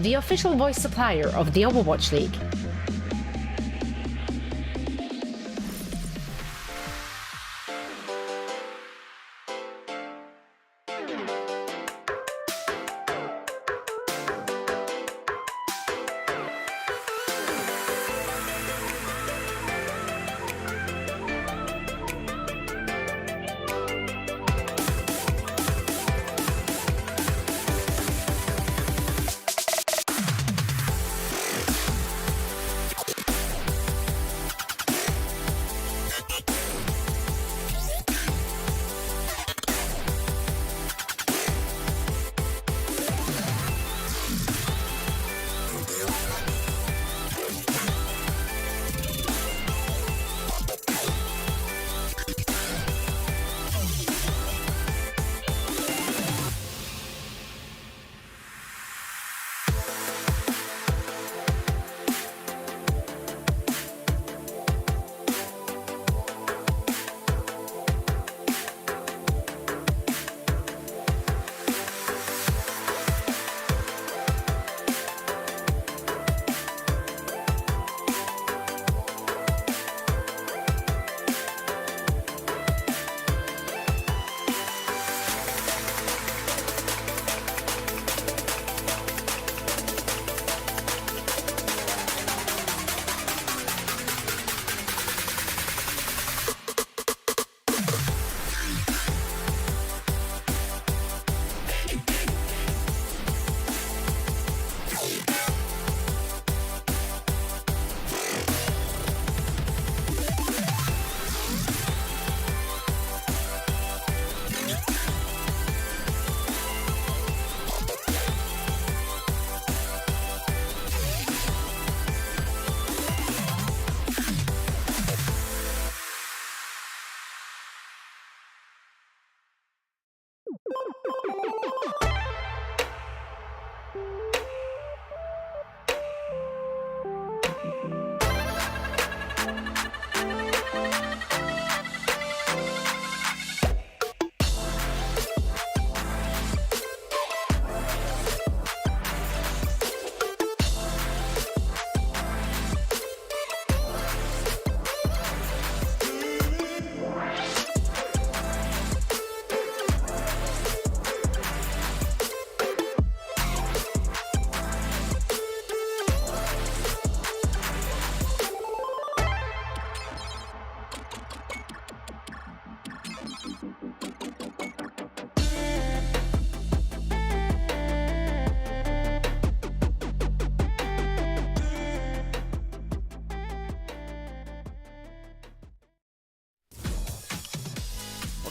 the official voice supplier of the Overwatch League.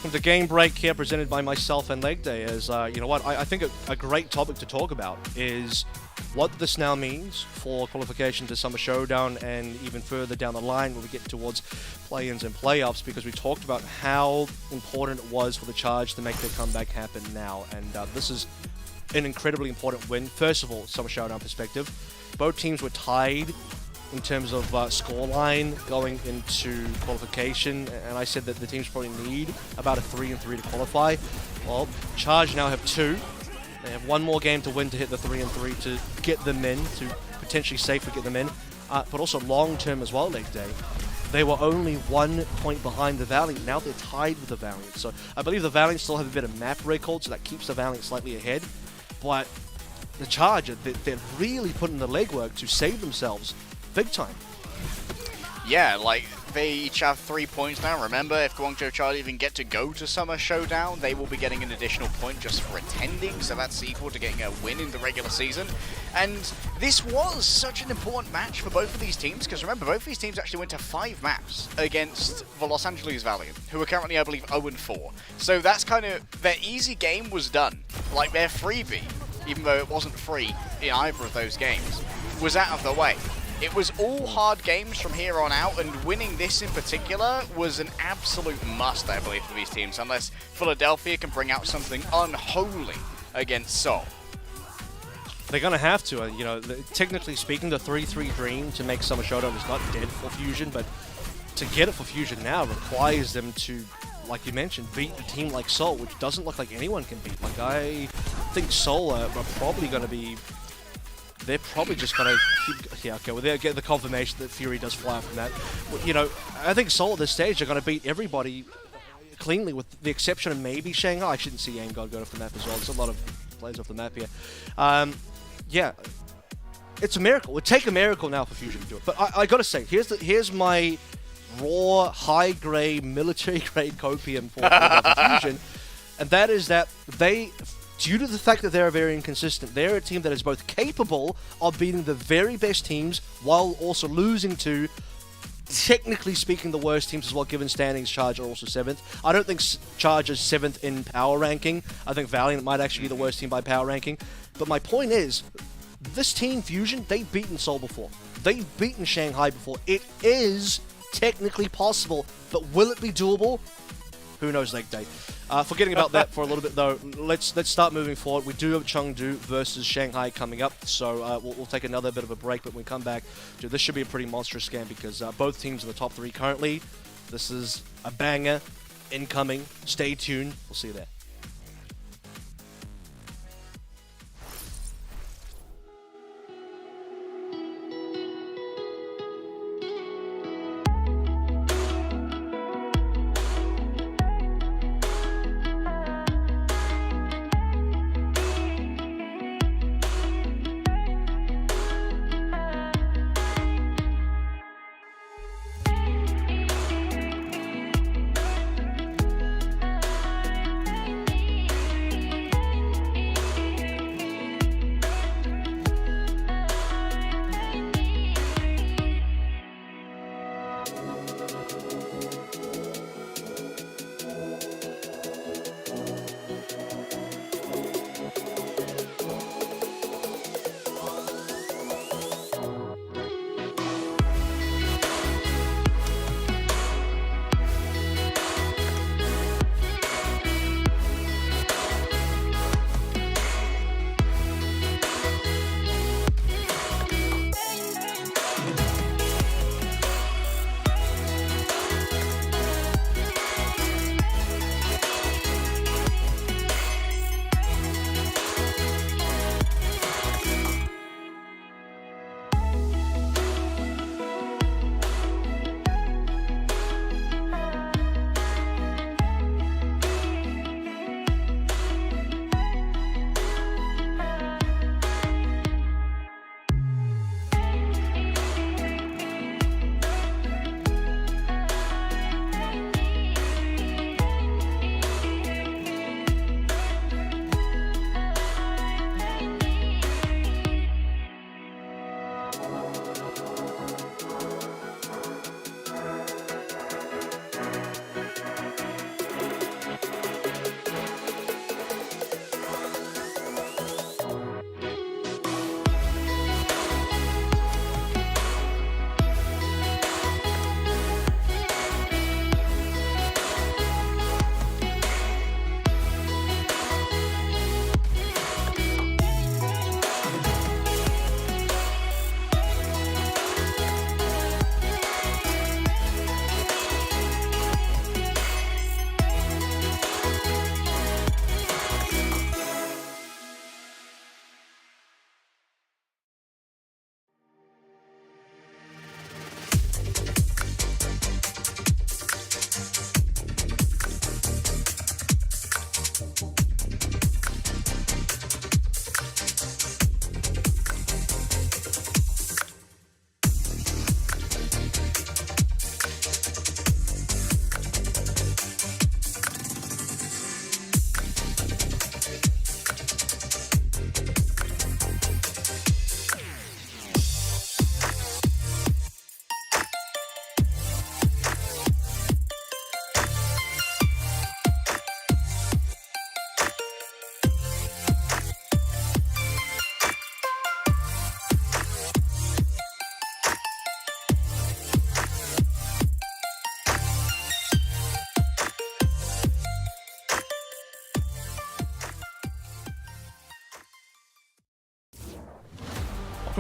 welcome to Game Break here, presented by myself and Leg Day. As you know what, I think a great topic to talk about is what this now means for qualification to Summer Showdown, and even further down the line when we get towards play-ins and playoffs, because we talked about how important it was for the Charge to make their comeback happen now, and this is an incredibly important win. First of all, Summer Showdown perspective, both teams were tied in terms of scoreline going into qualification, and I said that the teams probably need about a 3-3 to qualify. Well, Charge now have 2. They have one more game to win to hit the 3-3 to get them in, to potentially safely get them in, but also long-term as well, Leg Day. They were only 1 point behind the Valiant. Now they're tied with the Valiant. So I believe the Valiant still have a bit of map record, so that keeps the Valiant slightly ahead. But the Charge, they're really putting the legwork to save themselves big time. Yeah, like, they each have 3 points now. Remember, if Guangzhou Charge even get to go to Summer Showdown, they will be getting an additional point just for attending, so that's equal to getting a win in the regular season. And this was such an important match for both of these teams, because remember, both of these teams actually went to 5 maps against the Los Angeles Valiant, who are currently, I believe, 0-4. So that's kind of, their easy game was done. Like, their freebie, even though it wasn't free in either of those games, was out of the way. It was all hard games from here on out, and winning this in particular was an absolute must, I believe, for these teams, unless Philadelphia can bring out something unholy against Seoul. They're going to have to. You know, technically speaking, the 3-3 dream to make Summer Showdown is not dead for Fusion, but to get it for Fusion now requires them to, like you mentioned, beat a team like Seoul, which doesn't look like anyone can beat. Like, I think Seoul are probably going to be... They're probably just going to keep... Yeah, okay, well, they'll get the confirmation that Fury does fly from that. You know, I think Seoul at this stage are going to beat everybody cleanly, with the exception of maybe Shanghai. I shouldn't see AimGod go off the map as well. There's a lot of players off the map here. Yeah, it's a miracle. It would take a miracle now for Fusion to do it. But I got to say, here's my raw, high-grade, military-grade copium for Fusion, and that is that they... Due to the fact that they're very inconsistent, they're a team that is both capable of beating the very best teams while also losing to, technically speaking, the worst teams as well, given standings. Charge are also 7th. I don't think Charge is 7th in power ranking. I think Valiant might actually be the worst team by power ranking. But my point is, this team, Fusion, they've beaten Seoul before. They've beaten Shanghai before. It is technically possible, but will it be doable? Who knows, Leg Day. Forgetting about that for a little bit, though, let's start moving forward. We do have Chengdu versus Shanghai coming up, so we'll take another bit of a break, but when we come back, dude, this should be a pretty monstrous game, because both teams are the top 3 currently. This is a banger incoming. Stay tuned. We'll see you there.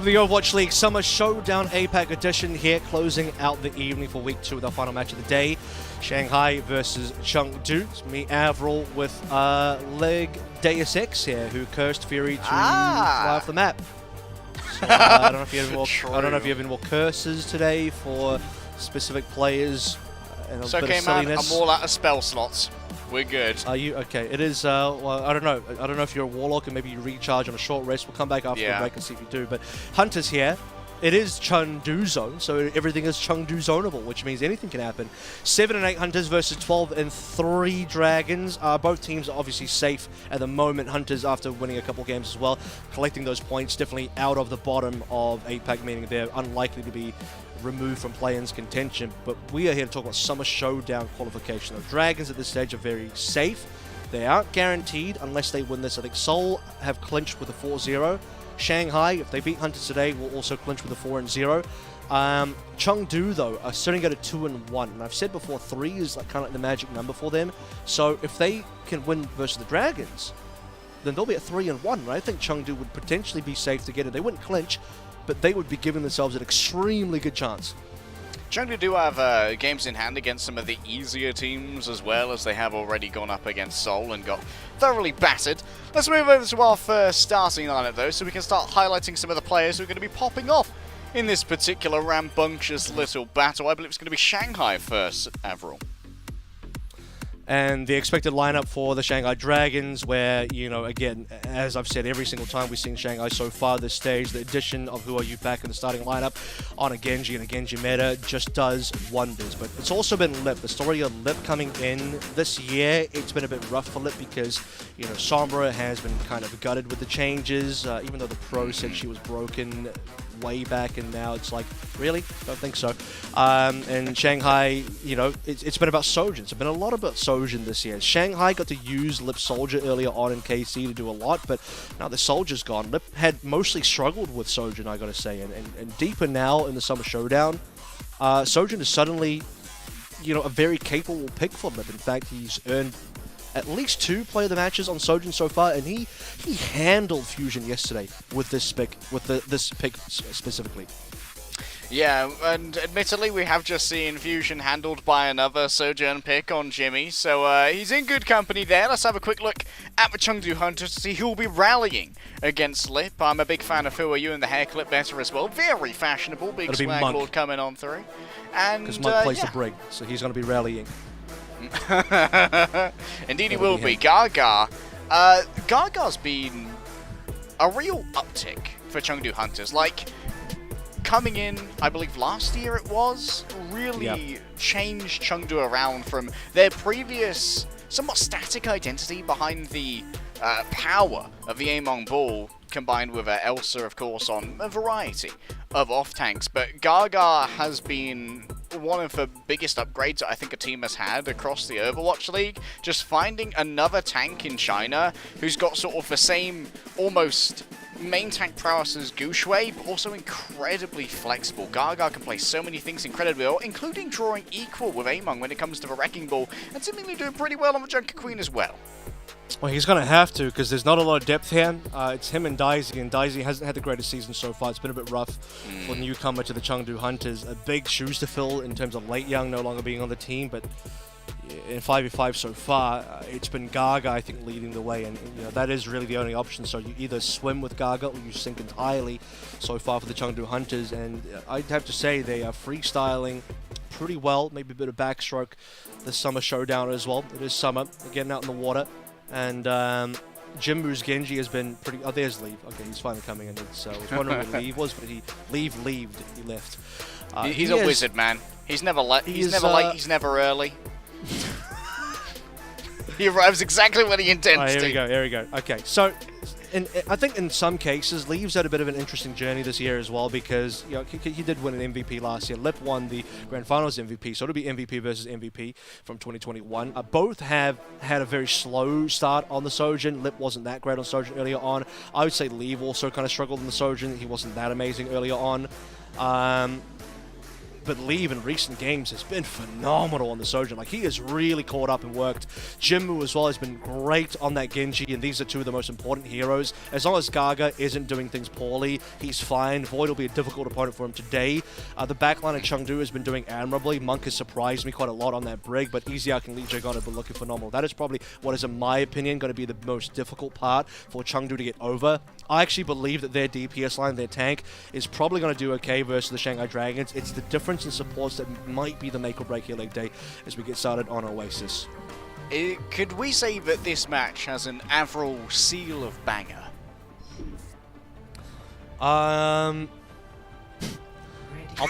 the Overwatch League Summer Showdown APAC edition here, closing out the evening for Week 2 with our final match of the day. Shanghai versus Chengdu. It's me, Avril, with Leg Deus Ex here, who cursed Fury to fly off the map. So, I don't know if you have any more curses today for specific players. And It's a bit okay, of man. silliness. I'm all out of spell slots. We're good. Are you okay? It is. Well, I don't know. I don't know if you're a warlock and maybe you recharge on a short rest. We'll come back after the break and see if you do. But Hunter's here. It is Chengdu zone, so everything is Chengdu zoneable, which means anything can happen. 7 and 8 Hunters versus 12 and 3 Dragons. Both teams are obviously safe at the moment. Hunters, after winning a couple games as well, collecting those points, definitely out of the bottom of APAC, meaning they're unlikely to be removed from play-in's contention. But we are here to talk about Summer Showdown qualification. The Dragons at this stage are very safe. They aren't guaranteed unless they win this. I think Seoul have clinched with a 4-0. Shanghai, if they beat Hunters today, will also clinch with a 4-0. Chengdu, though, are sitting at a 2-1. And I've said before, 3 is like kind of like the magic number for them. So if they can win versus the Dragons, then they'll be at 3-1. I think Chengdu would potentially be safe to get it. They wouldn't clinch, but they would be giving themselves an extremely good chance. Chengdu do have games in hand against some of the easier teams, as well as they have already gone up against Seoul and got thoroughly battered. Let's move over to our first starting lineup, though, so we can start highlighting some of the players who are going to be popping off in this particular rambunctious little battle. I believe it's going to be Shanghai first, Avril. And the expected lineup for the Shanghai Dragons, where, you know, again, as I've said every single time we've seen Shanghai so far this stage, the addition of Who Are You back in the starting lineup on a Genji and a Genji meta just does wonders. But it's also been Lip. The story of Lip coming in this year, it's been a bit rough for Lip because, you know, Sombra has been kind of gutted with the changes, even though the pro said she was broken way back, and now it's like, really? Don't think so. And Shanghai, you know, it's been about Sojin. It's been a lot about Sojin this year. Shanghai got to use Lip Soldier earlier on in KC to do a lot, but now the Soldier's gone. Lip had mostly struggled with Sojin, I gotta say, and deeper now in the Summer Showdown, Sojin is suddenly, you know, a very capable pick for Lip. In fact, he's earned at least 2 player of the matches on Sojin so far, and he handled Fusion yesterday with this pick, this pick specifically. Yeah, and admittedly, we have just seen Fusion handled by another Sojourn pick on Jimmy, so he's in good company there. Let's have a quick look at the Chengdu Hunters to see who will be rallying against Lip. I'm a big fan of Who Are You and the hair clip better as well. Very fashionable, big swag lord coming on through. Because Monk plays the Brig, so he's going to be rallying. Indeed he will be. Gaga. Gaga's been a real uptick for Chengdu Hunters. Like, coming in, I believe last year it was, really changed Chengdu around from their previous somewhat static identity behind the power of the Among Ball, combined with Elsa, of course, on a variety of off-tanks. But Gaga has been one of the biggest upgrades I think a team has had across the Overwatch League. Just finding another tank in China who's got sort of the same, almost main tank prowess as Gushui, but also incredibly flexible. Gaga can play so many things incredibly well, including drawing equal with Among when it comes to the Wrecking Ball, and seemingly doing pretty well on the Junker Queen as well. Well, he's going to have to, because there's not a lot of depth here. It's him and Daisy, and Daisy hasn't had the greatest season so far. It's been a bit rough for the newcomer to the Chengdu Hunters. A big shoes to fill in terms of Late Young no longer being on the team, but in 5v5 so far, it's been Gaga, I think, leading the way, and you know, that is really the only option. So you either swim with Gaga or you sink entirely so far for the Chengdu Hunters, and I'd have to say they are freestyling pretty well, maybe a bit of backstroke this Summer Showdown as well. It is summer, they're getting out in the water. And Jimbu's Genji has been pretty... Oh, there's Leave. Okay, he's finally coming in. I was wondering where Leave was, but he left. He's a wizard, man. He's never late. He's never late. He's never early. He arrives exactly when he intends to. Here we go. Okay, so I think in some cases, Leave's had a bit of an interesting journey this year as well, because you know he did win an MVP last year. Lip won the Grand Finals MVP, so it'll be MVP versus MVP from 2021. Both have had a very slow start on the Sojin. Lip wasn't that great on Sojin earlier on. I would say Leave also kind of struggled on the Sojin. He wasn't that amazing earlier on. believe in recent games has been phenomenal on the Sojourn. Like, he has really caught up and worked. Jinmu as well has been great on that Genji, and these are two of the most important heroes. As long as Gaga isn't doing things poorly, he's fine. Void will be a difficult opponent for him today. The backline of Chengdu has been doing admirably. Monk has surprised me quite a lot on that Brig, but Easiak and Lee Jae-gon have been looking phenomenal. That is probably what is, in my opinion, going to be the most difficult part for Chengdu to get over. I actually believe that their DPS line, their tank, is probably going to do okay versus the Shanghai Dragons. It's the difference in supports that might be the make or break here leg day as we get started on Oasis. Could we say that this match has an Avril seal of banger? I'll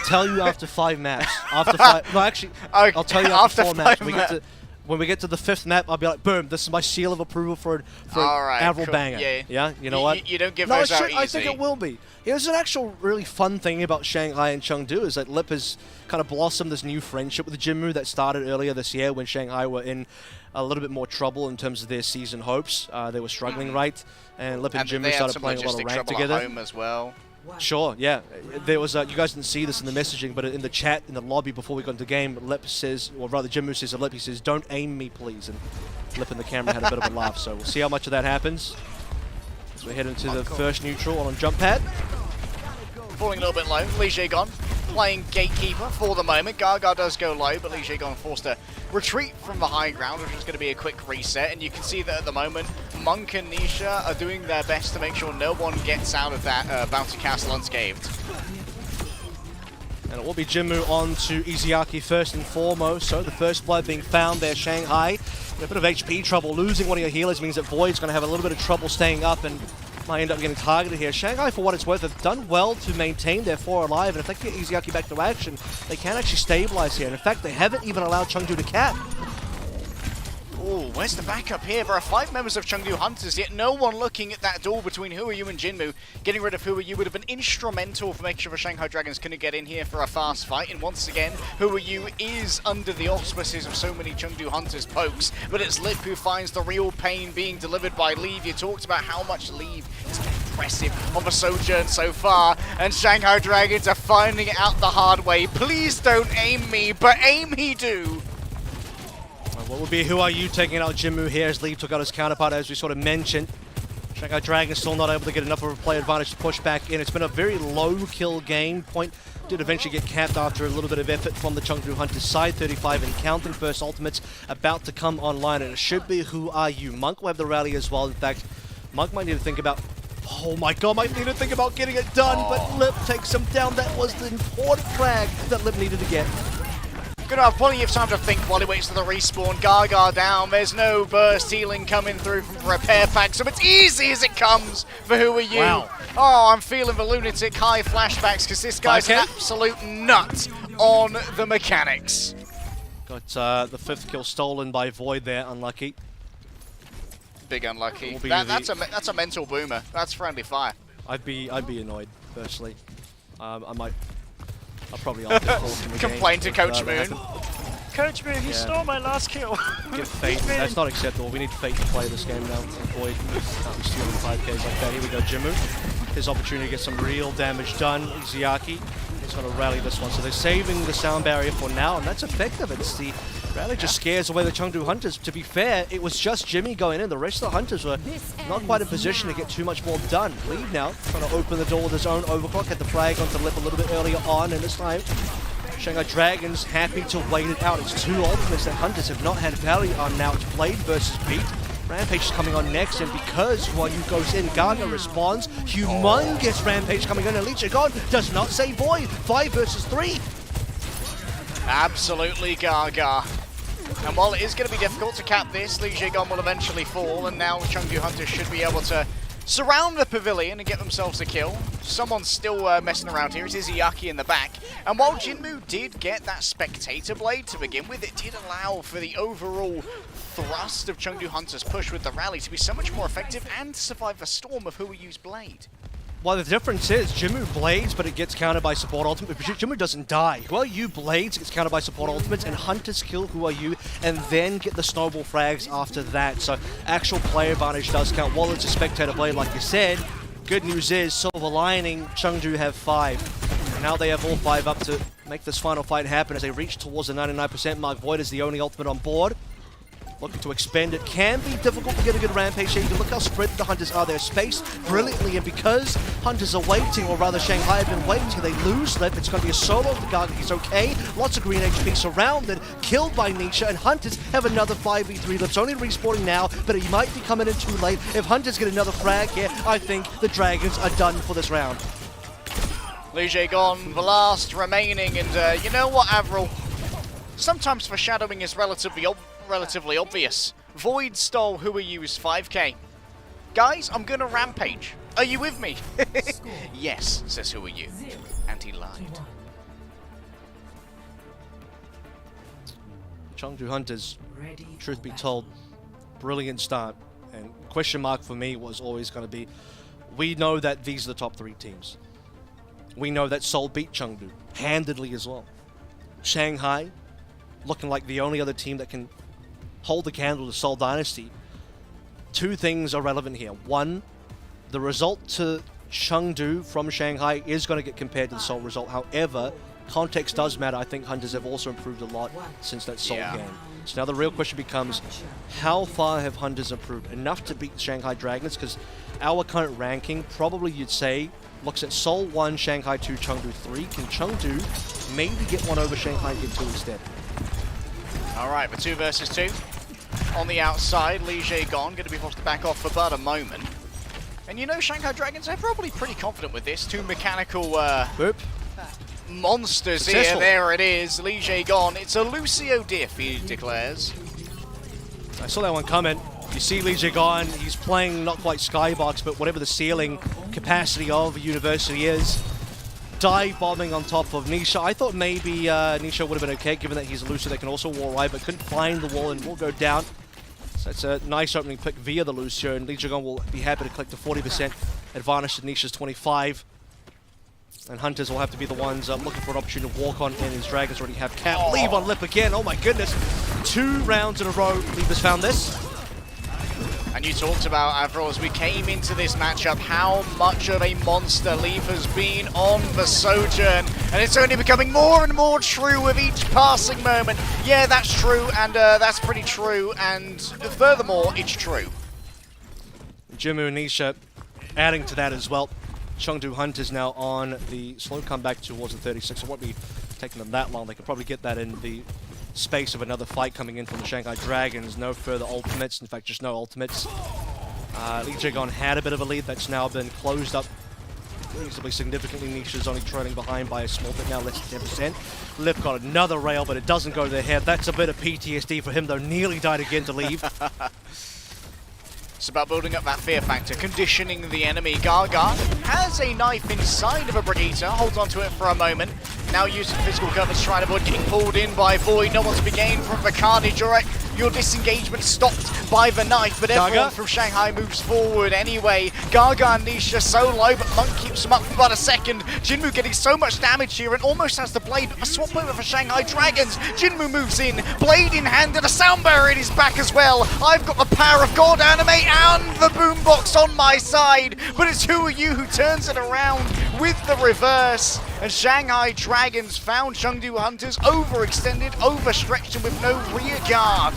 tell you after 5 maps. After 5, no, actually, Okay, I'll tell you after 4 maps. 5 When we get to the 5th map, I'll be like, boom, this is my seal of approval for Alright, Avril cool. banger. Yeah. You know what? You don't give No, those out I easy. think it will be. Here's an actual really fun thing about Shanghai and Chengdu is that Lip has kind of blossomed this new friendship with Jinmu that started earlier this year when Shanghai were in a little bit more trouble in terms of their season hopes. They were struggling, right? And Lip and Jinmu started playing a lot of rank together. At home as well. Sure, yeah. There was you guys didn't see this in the messaging, but in the chat, in the lobby before we got into the game, Lip says, or rather Jinmu says to Lip, he says, "Don't aim me, please." And Lip and the camera had a bit of a laugh, so we'll see how much of that happens. As we head into the first neutral on jump pad. Falling a little bit low, Lee Jae-gon playing gatekeeper for the moment. Gaga does go low, but Lee Jae-gon forced to retreat from the high ground, which is going to be a quick reset. And you can see that at the moment, Monk and Nisha are doing their best to make sure no one gets out of that bouncy castle unscathed. And it will be Jinmu on to Iziaki first and foremost. So the first blood being found there, Shanghai. A bit of HP trouble. Losing one of your healers means that Void's going to have a little bit of trouble staying up and might end up getting targeted here. Shanghai, for what it's worth, have done well to maintain their 4 alive, and if they can get Iziaki back to action, they can actually stabilize here. And in fact, they haven't even allowed Chengdu to cap. Oh, where's the backup here? There are 5 members of Chengdu Hunters, yet no one looking at that door between Huayu and Jinmu. Getting rid of Huayu would have been instrumental for making sure the Shanghai Dragons couldn't get in here for a fast fight. And once again, Huayu is under the auspices of so many Chengdu Hunters pokes, but it's Lip who finds the real pain being delivered by Leave. You talked about how much Leave is impressive on the Sojourn so far, and Shanghai Dragons are finding it out the hard way. Please don't aim me, but aim he do. What would be Who Are You taking out Jinmu here as Lee took out his counterpart, as we sort of mentioned. Shanghai Dragon still not able to get enough of a play advantage to push back in. It's been a very low kill game. Point did eventually get capped after a little bit of effort from the Chengdu Hunters side. 35 and counting. First ultimates about to come online, and it should be Who Are You. Monk will have the rally as well. In fact, Monk might need to think about, oh my god, might need to think about getting it done, but Lip takes him down. That was the important frag that Lip needed to get. Gonna have plenty of time to think while he waits for the respawn. Gaga down, there's no burst healing coming through from the repair pack, so it's easy as it comes for Who Are You. Wow. Oh, I'm feeling the lunatic high flashbacks because this guy's an absolute nut on the mechanics. Got the 5th kill stolen by Void there, unlucky. Big unlucky. That's a mental boomer. That's friendly fire. I'd be annoyed, personally. I'll probably opt in from the Complain game to Coach Moon. Coach Moon, he stole my last kill. Get Fate. That's not acceptable. We need Fate to play this game now. Void can't be stealing 5Ks like that. Here we go, Jinmu. His opportunity to get some real damage done. Ziaki is going to rally this one. So they're saving the sound barrier for now, and that's effective. It's the rally just scares away the Chengdu Hunters. To be fair, it was just Jimmy going in. The rest of the Hunters were not quite in position to get too much more done. Leave now, trying to open the door with his own overclock. Had the flag onto Lip a little bit earlier on, and this time Shanghai Dragons happy to wait it out. It's 2 ultimates that Hunters have not had value on now. It's Blade versus Beat. Rampage is coming on next, and because Huayu goes in, Gaga responds. Humongous Rampage coming on, and Lee Jae-gon does not say Void. 5 versus 3. Absolutely Gaga. And while it is going to be difficult to cap this, Lee Jae-gon will eventually fall, and now Chengdu Hunters should be able to surround the pavilion and get themselves a kill. Someone's still messing around here. It's Iziaki in the back. And while Jinmu did get that Spectator Blade to begin with, it did allow for the overall thrust of Chengdu Hunters' push with the rally to be so much more effective and to survive the storm of Who Will Use Blade. Well, the difference is Jinmu blades, but it gets countered by support ultimate. But Jinmu doesn't die. Who Are You blades, gets countered by support ultimates, and Hunters kill Who Are You, and then get the snowball frags after that. So actual player advantage does count. While it's a spectator blade, like you said, good news is, silver lining, Chengdu have 5. And now they have all 5 up to make this final fight happen as they reach towards the 99% mark. Void is the only ultimate on board. Looking to expend it. Can be difficult to get a good rampage here. You can look how spread the Hunters are. They're spaced brilliantly, and because Hunters are waiting, or rather Shanghai have been waiting, they lose Lip. It's going to be a solo of the Gaga. He's okay. Lots of green HP surrounded, killed by Nisha, and Hunters have another 5v3. Lip's only respawning now, but he might be coming in too late. If Hunters get another frag here, I think the Dragons are done for this round. Lige gone, the last remaining, and you know what, Avril? Sometimes foreshadowing is relatively obvious. Void stole Who Are You's 5k. Guys, I'm gonna rampage. Are you with me? Yes, says Who Are You. And he lied. Chengdu Hunters, truth be told, brilliant start. And question mark for me was always going to be, we know that these are the top 3 teams. We know that Seoul beat Chengdu, handedly as well. Shanghai, looking like the only other team that can hold the candle to Seoul Dynasty. 2 things are relevant here. 1, the result to Chengdu from Shanghai is going to get compared to the Seoul result. However, context does matter. I think Hunters have also improved a lot since that Seoul game. So now the real question becomes, how far have Hunters improved? Enough to beat the Shanghai Dragons? Because our current ranking, probably you'd say, looks at Seoul 1, Shanghai 2, Chengdu 3. Can Chengdu maybe get one over Shanghai and get 2 instead? Alright, the 2 versus 2. On the outside, Lige gone, going to be forced to back off for but a moment. And you know, Shanghai Dragons, they're probably pretty confident with this. 2 mechanical monsters Successful. here. There it is. Lige gone. It's a Lucio diff, he declares. I saw that one coming. You see Lige gone. He's playing not quite Skybox, but whatever the ceiling capacity of a university is. Dive bombing on top of Nisha. I thought maybe Nisha would have been okay, given that he's a Lucio that can also wall ride, but couldn't find the wall and will go down. So it's a nice opening pick via the Lucio, and Lijigon will be happy to collect the 40% advantage to Nisha's 25. And Hunters will have to be the ones looking for an opportunity to walk on in, as Dragons already have Cap. Leave on Lip again. Oh my goodness. 2 rounds in a row. Leave has found this. And you talked about, Avril, as we came into this matchup, how much of a monster Leaf has been on the Sojourn. And it's only becoming more and more true with each passing moment. Yeah, that's true, and that's pretty true, and furthermore, it's true. Jimu and Nisha adding to that as well. Chengdu Hunters now on the slow comeback towards the 36. It won't be taking them that long. They could probably get that in the space of another fight coming in from the Shanghai Dragons. No further ultimates, in fact just no ultimates. Li Jigon had a bit of a lead that's now been closed up reasonably significantly. Nisha's only trailing behind by a small bit now, less than 10%. Lip got another rail, but it doesn't go to their head. That's a bit of PTSD for him, though. Nearly died again to leave. It's about building up that fear factor, conditioning the enemy. Gaga has a knife inside of a Brigitte, holds onto it for a moment. Now using physical cover to try to avoid getting pulled in by Void. No one's to be gained from the carnage. Alright, your disengagement stopped by the knife, but everyone from Shanghai moves forward anyway. Gaga and Nisha so low, but Monk keeps them up for about a second. Jinmu getting so much damage here and almost has the blade, but a swap over for Shanghai Dragons. Jinmu moves in, blade in hand, and a sound barrier in his back as well. I've got the power of God Animate and the boombox on my side, but it's Who Are You who turns it around with the reverse. And Shanghai Dragons found Chengdu Hunters overextended, overstretched, and with no rear guard.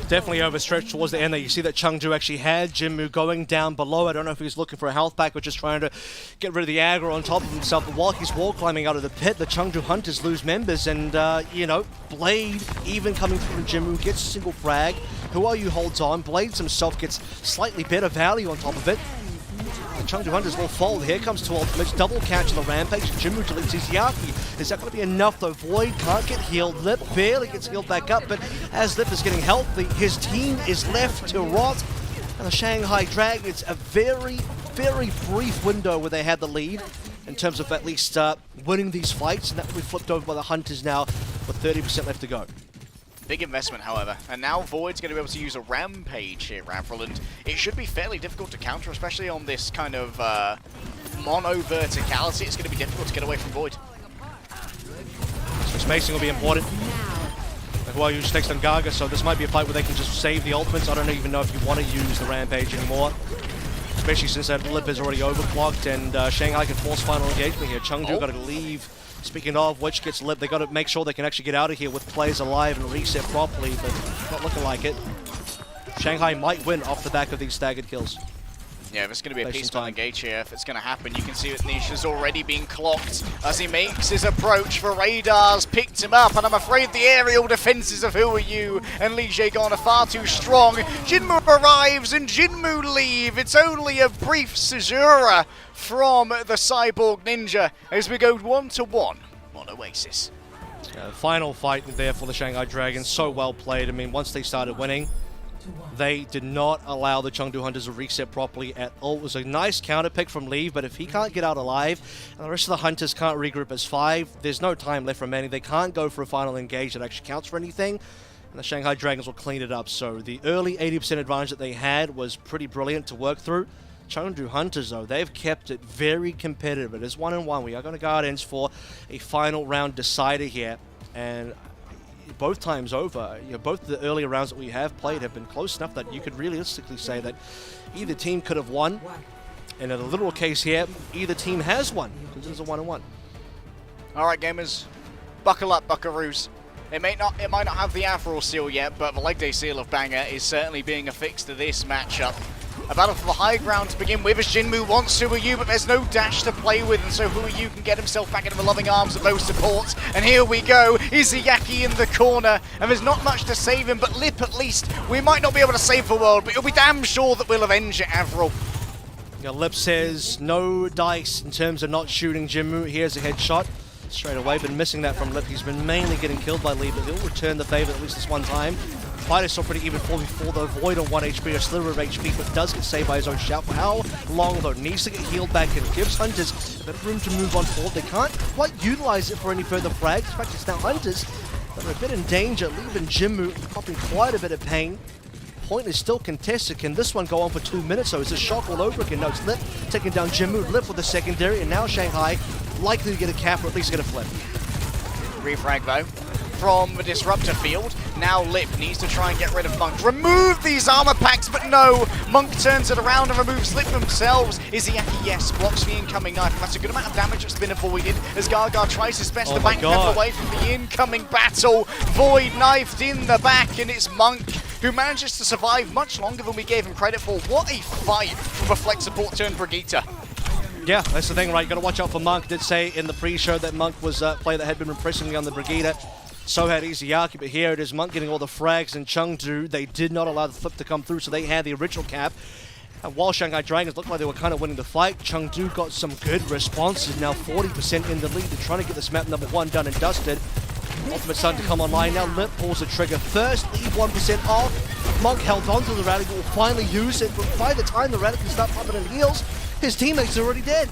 Definitely overstretched towards the end there. You see that Chengdu actually had Jinmu going down below. I don't know if he's looking for a health pack or just trying to get rid of the aggro on top of himself. But while he's wall climbing out of the pit, the Chengdu Hunters lose members. And, you know, Blade, even coming from Jinmu, gets a single frag. Who Are You holds on. Blade himself gets slightly better value on top of it. The Chengdu Hunters will fold. Here comes 2 ultimates. Double catch on the Rampage. Jinmu deletes his Yaki. Is that going to be enough though? Void can't get healed. Lip barely gets healed back up, but as Lip is getting healthy, his team is left to rot. And the Shanghai Dragons, a very, very brief window where they had the lead in terms of at least winning these fights, and that will be flipped over by the Hunters now with 30% left to go. Big investment, however, and now Void's going to be able to use a Rampage here, Avril, and it should be fairly difficult to counter, especially on this kind of mono verticality. It's going to be difficult to get away from Void. So spacing will be important. Well, you just next on Gaga, so this might be a fight where they can just save the ultimates. I don't even know if you want to use the Rampage anymore, especially since that Lip is already overclocked, and Shanghai can force final engagement here. Chengdu got to leave Speaking of which gets lit, they got to make sure they can actually get out of here with players alive and reset properly, but not looking like it. Shanghai might win off the back of these staggered kills. Yeah, there's going to be a peaceful engage here if it's going to happen. You can see that Nisha's already being clocked as he makes his approach for radars, picked him up, and I'm afraid the aerial defenses of Who Are You and Lee Jae-gon are far too strong. Jinmu arrives and Jinmu leave. It's only a brief caesura from the Cyborg Ninja as we go 1-1 on Oasis. Final fight there for the Shanghai Dragons, so well played. I mean, once they started winning, they did not allow the Chengdu Hunters to reset properly at all. It was a nice counter pick from Leave, but if he can't get out alive and the rest of the Hunters can't regroup as 5, there's no time left remaining. They can't go for a final engage that actually counts for anything, and the Shanghai Dragons will clean it up. So the early 80% advantage that they had was pretty brilliant to work through. Chengdu Hunters, though, they've kept it very competitive. It is 1-1. We are going to Guardians for a final round decider here, and both times over, both the earlier rounds that we have played have been close enough that you could realistically say that either team could have won. And in a literal case here, either team has won, because it's a 1-1. All right, gamers, buckle up, buckaroos. It might not have the Afro seal yet, but the leg day seal of Banger is certainly being affixed to this matchup. A battle for the high ground to begin with as Jinmu wants Who Are You, but there's no dash to play with, and so Who Are You can get himself back into the loving arms of those supports. And here we go, Izuyaki in the corner, and there's not much to save him, but Lip at least, we might not be able to save the world, but you'll be damn sure that we'll avenge it, Avril. Lip says no dice in terms of not shooting Jinmu. Here's a headshot straight away. Been missing that from Lip. He's been mainly getting killed by Lee, but he'll return the favor at least this one time. Fight is still pretty even for the Void on 1 HP, a sliver of HP, but does get saved by his own shout. For how long, though? Needs to get healed back and gives Hunters a bit of room to move on forward. They can't quite utilize it for any further frags. In fact, it's now Hunters that are a bit in danger, leaving Jinmu popping quite a bit of pain. Point is still contested. Can this one go on for 2 minutes? So it's a shock all over again. No, it's Lip taking down Jinmu. Lip with the secondary, and now Shanghai likely to get a cap or at least get a flip. Refrag though from the disruptor field. Now Lip needs to try and get rid of Monk. Remove these armor packs, but no! Monk turns it around and removes Lip themselves. Izuyaki, yes, blocks the incoming knife. That's a good amount of damage that's been avoided as Gaga tries his best to backpedal away from the incoming battle. Void knifed in the back, and it's Monk who manages to survive much longer than we gave him credit for. What a fight from a flex support turned Brigitte. Yeah, that's the thing, right? Got to watch out for Monk. Did say in the pre-show that Monk was a player that had been impressing on the Brigitte. So had Izuyaki, but here it is Monk getting all the frags, and Chengdu, they did not allow the flip to come through, so they had the original cap. And while Shanghai Dragons looked like they were kind of winning the fight, Chengdu got some good responses, now 40% in the lead. They're trying to get this map number 1 done and dusted. Ultimate starting to come online now. Lip pulls the trigger first, leave 1% off. Monk held on to the Radical, will finally use it, but by the time the Radical start popping in heals, his teammates are already dead.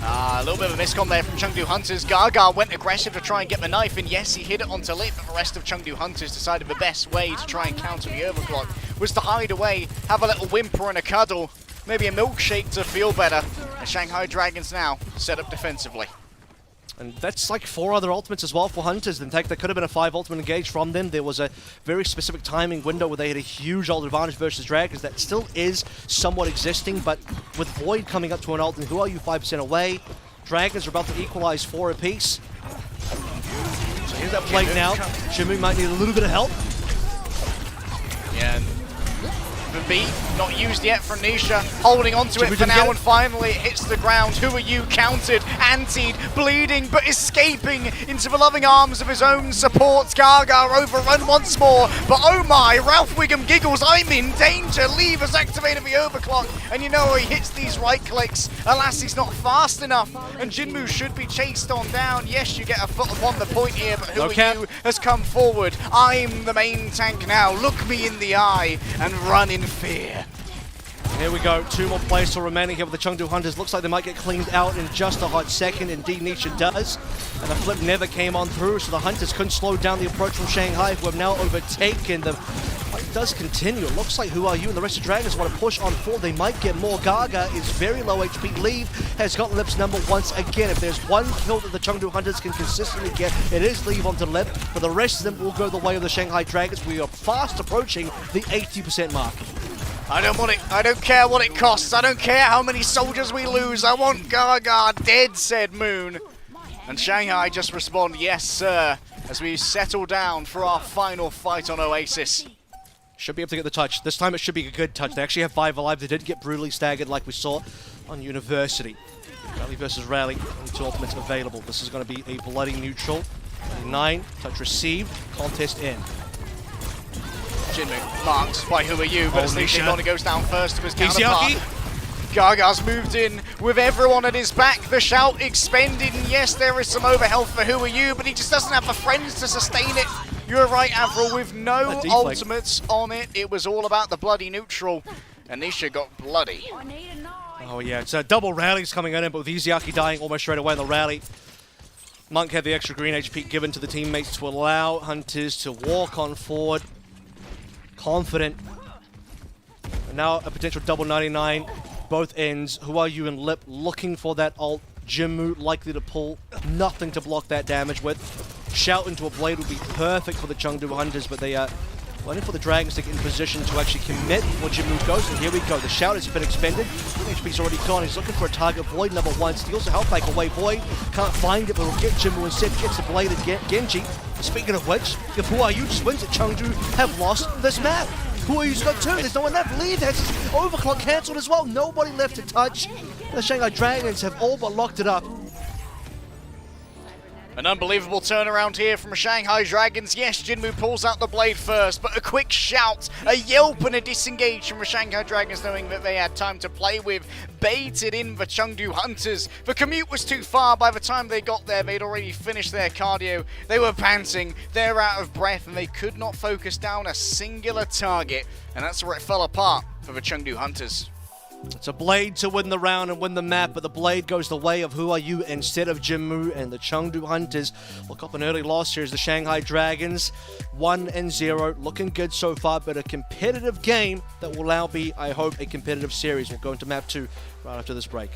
A little bit of a miscom there from Chengdu Hunters. Gaga went aggressive to try and get the knife, and yes, he hit it onto Lip, but the rest of Chengdu Hunters decided the best way to try and counter the overclock was to hide away, have a little whimper and a cuddle, maybe a milkshake to feel better. And Shanghai Dragons now set up defensively. And that's like 4 other ultimates as well for Hunters. In fact, there could have been a 5 ultimate engage from them. There was a very specific timing window where they had a huge ult advantage versus Dragons that still is somewhat existing, but with Void coming up to an ult and Who Are You 5% away, Dragons are about to equalize 4 apiece. So here's that plate now. Jinmu might need a little bit of help. Yeah. The beat not used yet from Nisha, holding onto it for now, and finally it hits the ground. Who Are You countered, antied, bleeding, but escaping into the loving arms of his own support. Gaga overrun once more, but oh my, Ralph Wiggum giggles, I'm in danger. Leave has activated the overclock, and you know he hits these right clicks. Alas, he's not fast enough, and Jinmu should be chased on down. Yes, you get a foot upon the point here, but Who Are You has come forward. I'm the main tank now. Look me in the eye and run in fear. Here we go, 2 more players still remaining here with the Chengdu Hunters. Looks like they might get cleaned out in just a hot second. Indeed, Nisha does. And the flip never came on through, so the Hunters couldn't slow down the approach from Shanghai, who have now overtaken them. Fight does continue. It looks like Who Are You and the rest of Dragons want to push on forward. They might get more. Gaga is very low HP. Leave has got Lip's number once again. If there's one kill that the Chengdu Hunters can consistently get, it is Leave onto Lip. But the rest of them will go the way of the Shanghai Dragons. We are fast approaching the 80% mark. I don't want it. I don't care what it costs. I don't care how many soldiers we lose. I want Gaga dead, said Moon. And Shanghai just respond, yes sir, as we settle down for our final fight on Oasis. Should be able to get the touch. This time it should be a good touch. They actually have 5 alive. They did get brutally staggered like we saw on University. Rally versus Rally, only 2 ultimates available. This is going to be a bloody neutral. 9, touch received, contest in. Jinmu marked by Who Are You, but Holy shit. Nisha goes down first to his Easy-Aki. counterpart. Gaga's moved in with everyone at his back. The shout expended, and yes, there is some overhealth for Who Are You, but he just doesn't have the friends to sustain it. You're right, Avril, with no ultimates on it. It was all about the bloody neutral, and Nisha got bloody. Oh yeah, it's double rallies coming in, but with Easy-Aki dying almost straight away in the rally. Monk had the extra green HP given to the teammates to allow Hunters to walk on forward. Confident. And now a potential double 99. Both ends. Who Are You and Lip looking for that ult. Jinmu likely to pull. Nothing to block that damage with. Shout into a blade would be perfect for the Chengdu Hunters, but they are waiting for the Dragons to get in position to actually commit before Jinmu goes. And here we go. The shout has been expended. HP's already gone. He's looking for a target. Void number 1 steals the health back away. Void can't find it, but will get Jinmu instead. Gets the blade again. Genji. Speaking of which, if Who Are You just wins it, Chengdu have lost this map. Who Are You's got 2. There's no one left. Lead has overclock cancelled as well. Nobody left to touch. The Shanghai Dragons have all but locked it up. An unbelievable turnaround here from Shanghai Dragons. Yes, Jinmu pulls out the blade first, but a quick shout, a yelp and a disengage from the Shanghai Dragons, knowing that they had time to play with. Baited in the Chengdu Hunters. The commute was too far. By the time they got there, they'd already finished their cardio. They were panting, they're out of breath, and they could not focus down a singular target. And that's where it fell apart for the Chengdu Hunters. It's a blade to win the round and win the map, but the blade goes the way of Who Are You instead of Jinmu, and the Chengdu Hunters look up an early loss here as the Shanghai Dragons 1-0. Looking good so far, but a competitive game that will now be, I hope, a competitive series. We'll go into map 2 right after this break.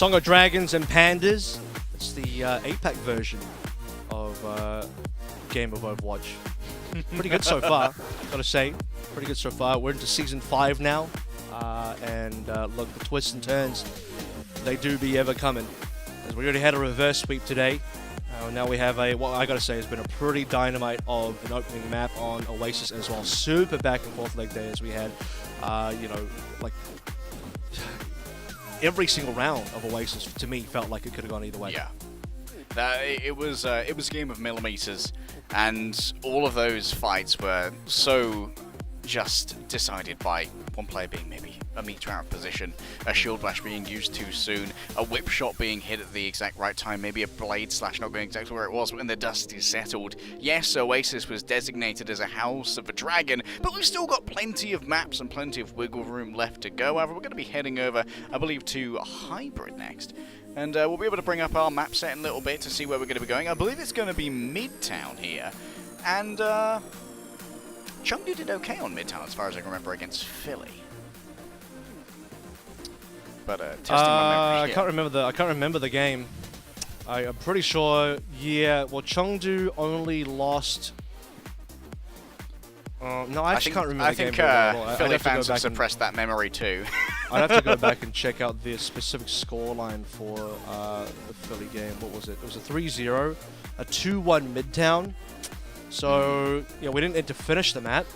Songo Dragons and Pandas. It's the APAC version of game of Overwatch. Pretty good so far, gotta say. Pretty good so far. We're into Season 5 now. And look, the twists and turns, they do be ever coming. As we already had a reverse sweep today. Now we have what I gotta say has been a pretty dynamite of an opening map on Oasis as well. Super back and forth leg day as we had, you know, like every single round of Oasis to me felt like it could have gone either way. Yeah. It was a game of millimeters, and all of those fights were so just decided by one player being maybe a meter out of position, a shield bash being used too soon, a whip shot being hit at the exact right time, maybe a blade slash not going exactly where it was, but when the dust is settled. Yes, Oasis was designated as a house of a dragon, but we've still got plenty of maps and plenty of wiggle room left to go. However, we're going to be heading over, I believe, to Hybrid next. And we'll be able to bring up our map set in a little bit to see where we're going to be going. I believe it's going to be Midtown here. And Chengdu did okay on Midtown as far as I can remember against Philly. But testing my memory. I can't remember the game. I'm pretty sure. Yeah. Well, Chengdu only lost. No, I actually can't remember the game. I think Philly fans have suppressed that memory too. I'd have to go back and check out the specific scoreline for the Philly game. What was it? It was a 3-0, a 2-1 Midtown. So yeah, we didn't get to finish the map,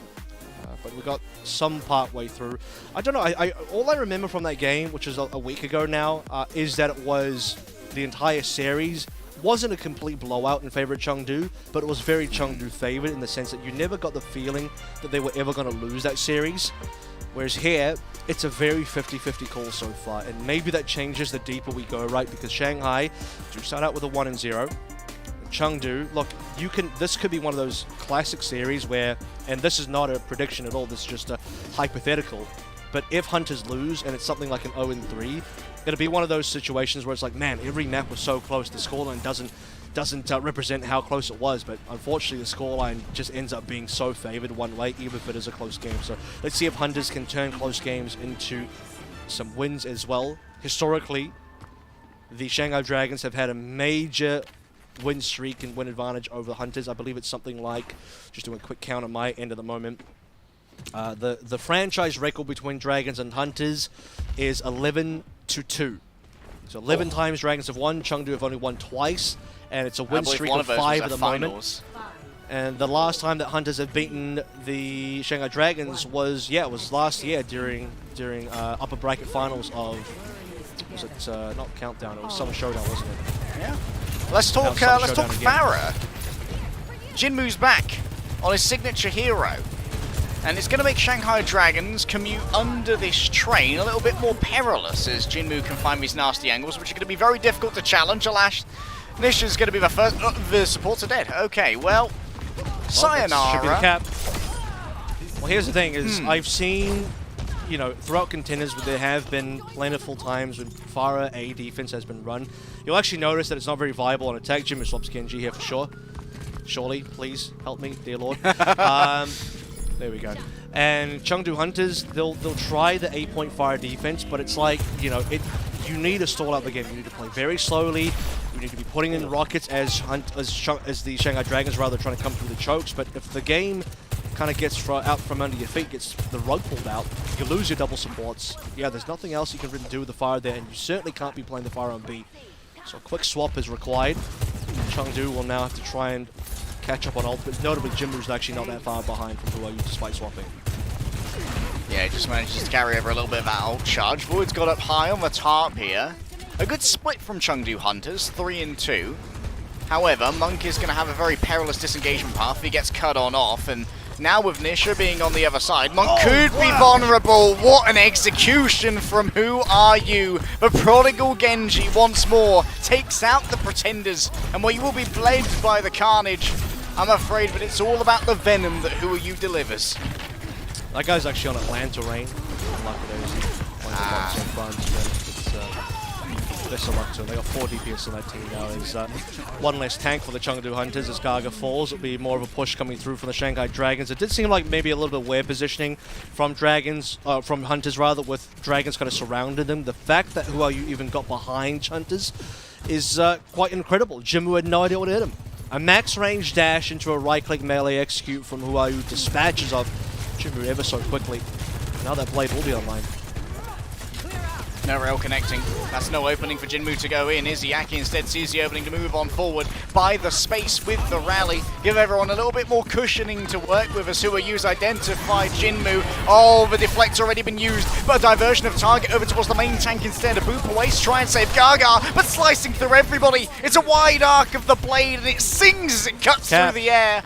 but we got some part way through. I don't know. All I remember from that game, which is a week ago now, is that it was the entire series wasn't a complete blowout in favor of Chengdu, but it was very Chengdu favored in the sense that you never got the feeling that they were ever going to lose that series. Whereas here, it's a very 50-50 call so far, and maybe that changes the deeper we go, right? Because Shanghai do start out with a 1-0. Chengdu, look, this could be one of those classic series where, and this is not a prediction at all, this is just a hypothetical, but if Hunters lose and it's something like an 0-3, it'll be one of those situations where it's like, man, every map was so close, the scoreline doesn't represent how close it was, but unfortunately the scoreline just ends up being so favored one way, even if it is a close game. So let's see if Hunters can turn close games into some wins as well. Historically, the Shanghai Dragons have had a major win streak and win advantage over the Hunters. I believe it's something like, just doing a quick count on my end at the moment, the franchise record between Dragons and Hunters is 11-2. So 11 times Dragons have won, Chengdu have only won twice, and it's a win streak of 5 at the moment. And the last time that Hunters have beaten the Shanghai Dragons was last year during upper bracket finals of, was it not Countdown, it was Summer Showdown, wasn't it? Yeah. Let's talk Farah. Jinmu's back on his signature hero. And it's going to make Shanghai Dragons commute under this train a little bit more perilous as Jinmu can find these nasty angles, which are going to be very difficult to challenge. Alas, this is going to be the first. The supports are dead. Okay, well, sayonara. Should be the cap. Well, here's the thing: is I've seen, you know, throughout contenders, there have been plentiful times when Farah A defense has been run. You'll actually notice that it's not very viable on attack. Jinmu swaps Genji here for sure. Surely, please help me, dear Lord. There we go. And Chengdu Hunters, they'll try the 8-point fire defense, but it's like, you know, you need to stall out the game. You need to play very slowly. You need to be putting in rockets as the Shanghai Dragons rather trying to come through the chokes. But if the game kind of gets out from under your feet, gets the rug pulled out, you lose your double supports. Yeah, there's nothing else you can really do with the fire there, and you certainly can't be playing the fire on B. So a quick swap is required. Chengdu will now have to try and catch up on ult, but notably Jinmu's actually not that far behind from who are you despite swapping. Yeah, he just manages to carry over a little bit of that ult charge. Void's got up high on the top here. A good split from Chengdu Hunters, 3-2. However, Monk is going to have a very perilous disengagement path if he gets cut on off, and now with Nisha being on the other side, Monk could be vulnerable. What an execution from Who Are You? The prodigal Genji once more takes out the Pretenders, and we will be bled by the carnage, I'm afraid, but it's all about the venom that Who Are You delivers. That guy's actually on Atlanta Rain. best of luck to them. They got 4 DPS on that team now. There's one less tank for the Chengdu Hunters as Gaga falls. It'll be more of a push coming through from the Shanghai Dragons. It did seem like maybe a little bit weird positioning from from Hunters rather, with Dragons kind of surrounding them. The fact that Huayu even got behind Hunters is quite incredible. Jinmu had no idea what hit him. A max range dash into a right-click melee execute from Huayu dispatches of Jinmu ever so quickly. Now that blade will be online. No rail connecting. That's no opening for Jinmu to go in. Izzyaki instead sees the opening to move on forward. Buy the space with the rally. Give everyone a little bit more cushioning to work with as Huayu's identified Jinmu. Oh, the deflect's already been used, but a diversion of target over towards the main tank instead. A boop away to try and save Gaga, but slicing through everybody. It's a wide arc of the blade and it sings as it cuts through the air.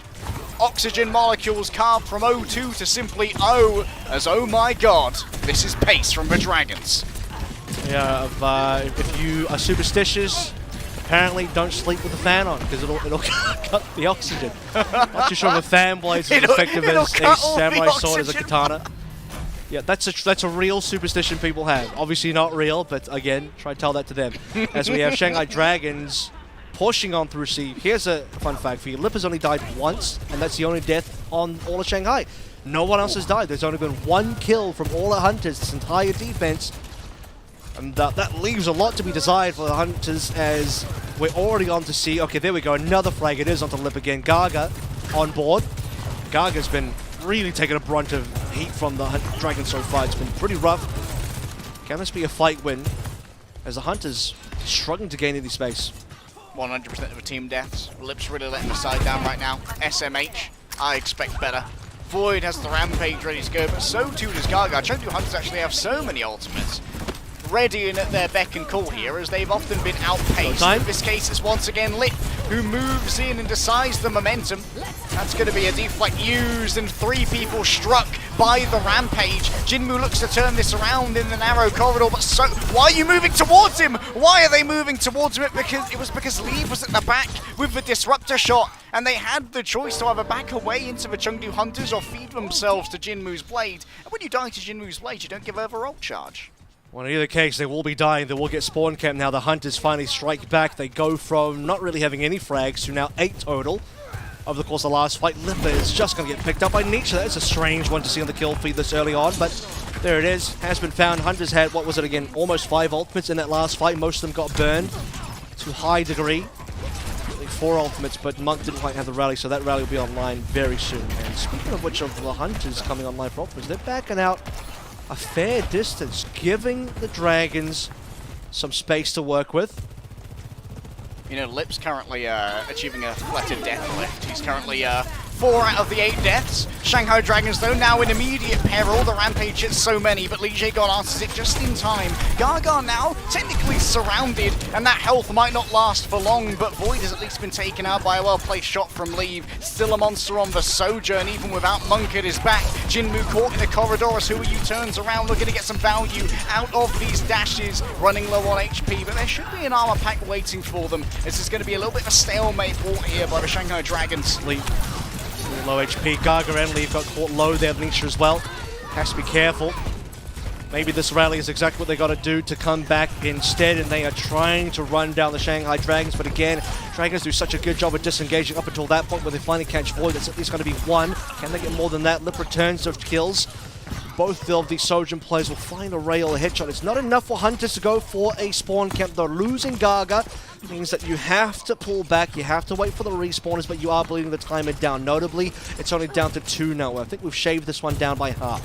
Oxygen molecules carved from O2 to simply O, as oh my god, this is pace from the Dragons. Yeah, if you are superstitious, apparently don't sleep with the fan on, because it'll cut the oxygen. Not too sure if a fan blade's as effective as a samurai sword as a katana. Yeah, that's a real superstition people have. Obviously not real, but again, try to tell that to them. As we have Shanghai Dragons pushing on through C. Here's a fun fact for you. Lip has only died once, and that's the only death on all of Shanghai. No one else has died. There's only been 1 kill from all the Hunters this entire defense. And that leaves a lot to be desired for the Hunters, as we're already on to see. Okay, there we go. Another frag. It is onto Lip again. Gaga on board. Gaga's been really taking a brunt of heat from the Dragons so far. It's been pretty rough. Can this be a fight win, as the Hunters struggling to gain any space? 100% of the team deaths. Lip's really letting the side down right now. SMH, I expect better. Void has the rampage ready to go, but so too does Gaga. Chengdu Hunters actually have so many ultimates ready and at their beck and call here, as they've often been outpaced. In this case, it's once again Lip who moves in and decides the momentum. That's going to be a deflect used, and 3 people struck by the rampage. Jinmu looks to turn this around in the narrow corridor, but so why are you moving towards him? Why are they moving towards him? It was because Lee was at the back with the disruptor shot, and they had the choice to either back away into the Chengdu Hunters or feed themselves to Jinmu's blade. And when you die to Jinmu's blade, you don't give over ult charge. Well, in either case, they will be dying. They will get spawn camp now. The Hunters finally strike back. They go from not really having any frags to now 8 total over the course of the last fight. Lipper is just going to get picked up by Nietzsche. That is a strange one to see on the kill feed this early on, but there it is. Has been found. Hunters had, what was it again, almost 5 ultimates in that last fight. Most of them got burned to a high degree. Only 4 ultimates, but Monk didn't quite have the rally, so that rally will be online very soon. And speaking of which, of the Hunters coming online for ultimates, they're backing out a fair distance, giving the Dragons some space to work with. You know, Lip's currently achieving a flettered death lift. He's currently 4 out of the 8 deaths. Shanghai Dragons, though, now in immediate peril. The rampage hits so many, but Li Jaegon answers it just in time. Gaga now technically surrounded, and that health might not last for long, but Void has at least been taken out by a well-placed shot from Leave. Still a monster on the Sojourn, even without Monk at his back. Jinmu caught in the corridor as Huayu turns around, looking to get some value out of these dashes, running low on HP, but there should be an armor pack waiting for them. This is going to be a little bit of a stalemate fought here by the Shanghai Dragons. Low HP. Gaga and Leave got caught low there, Nisha as well. Has to be careful. Maybe this rally is exactly what they got to do to come back instead, and they are trying to run down the Shanghai Dragons, but again, Dragons do such a good job of disengaging up until that point where they finally catch Void. That's at least going to be 1. Can they get more than that? Lip returns to kills. Both of the Sojourn players will find a rail headshot. It's not enough for Hunters to go for a spawn camp. They're losing Gaga. It means that you have to pull back. You have to wait for the respawners, but you are bleeding the timer down. Notably, it's only down to 2 now. I think we've shaved this one down by half.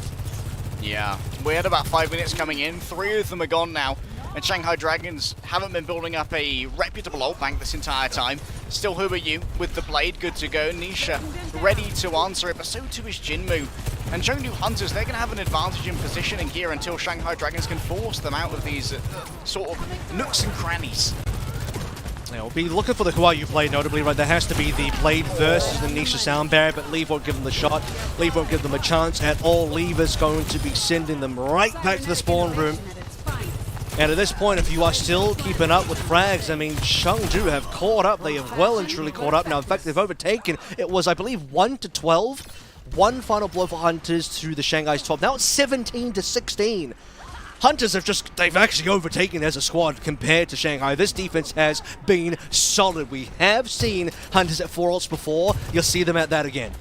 Yeah, we had about 5 minutes coming in. 3 of them are gone now. And Shanghai Dragons haven't been building up a reputable ult bank this entire time. Still Huayu with the blade, good to go. Nisha ready to answer it, but so too is Jinmu. And Chengdu Hunters, they're going to have an advantage in positioning here until Shanghai Dragons can force them out of these sort of nooks and crannies. We'll be looking for the Huayu blade, notably, right? There has to be the blade versus the Nisha sound barrier, but Leave won't give them the shot. Leave won't give them a chance at all. Leave is going to be sending them right back to the spawn room. And at this point, if you are still keeping up with frags, I mean, Chengdu have caught up. They have well and truly caught up now. In fact, they've overtaken. It was, I believe, 1-12. One final blow for Hunters to the Shanghai's 12. Now it's 17-16. Hunters they've actually overtaken as a squad compared to Shanghai. This defense has been solid. We have seen Hunters at 4 ults before. You'll see them at that again.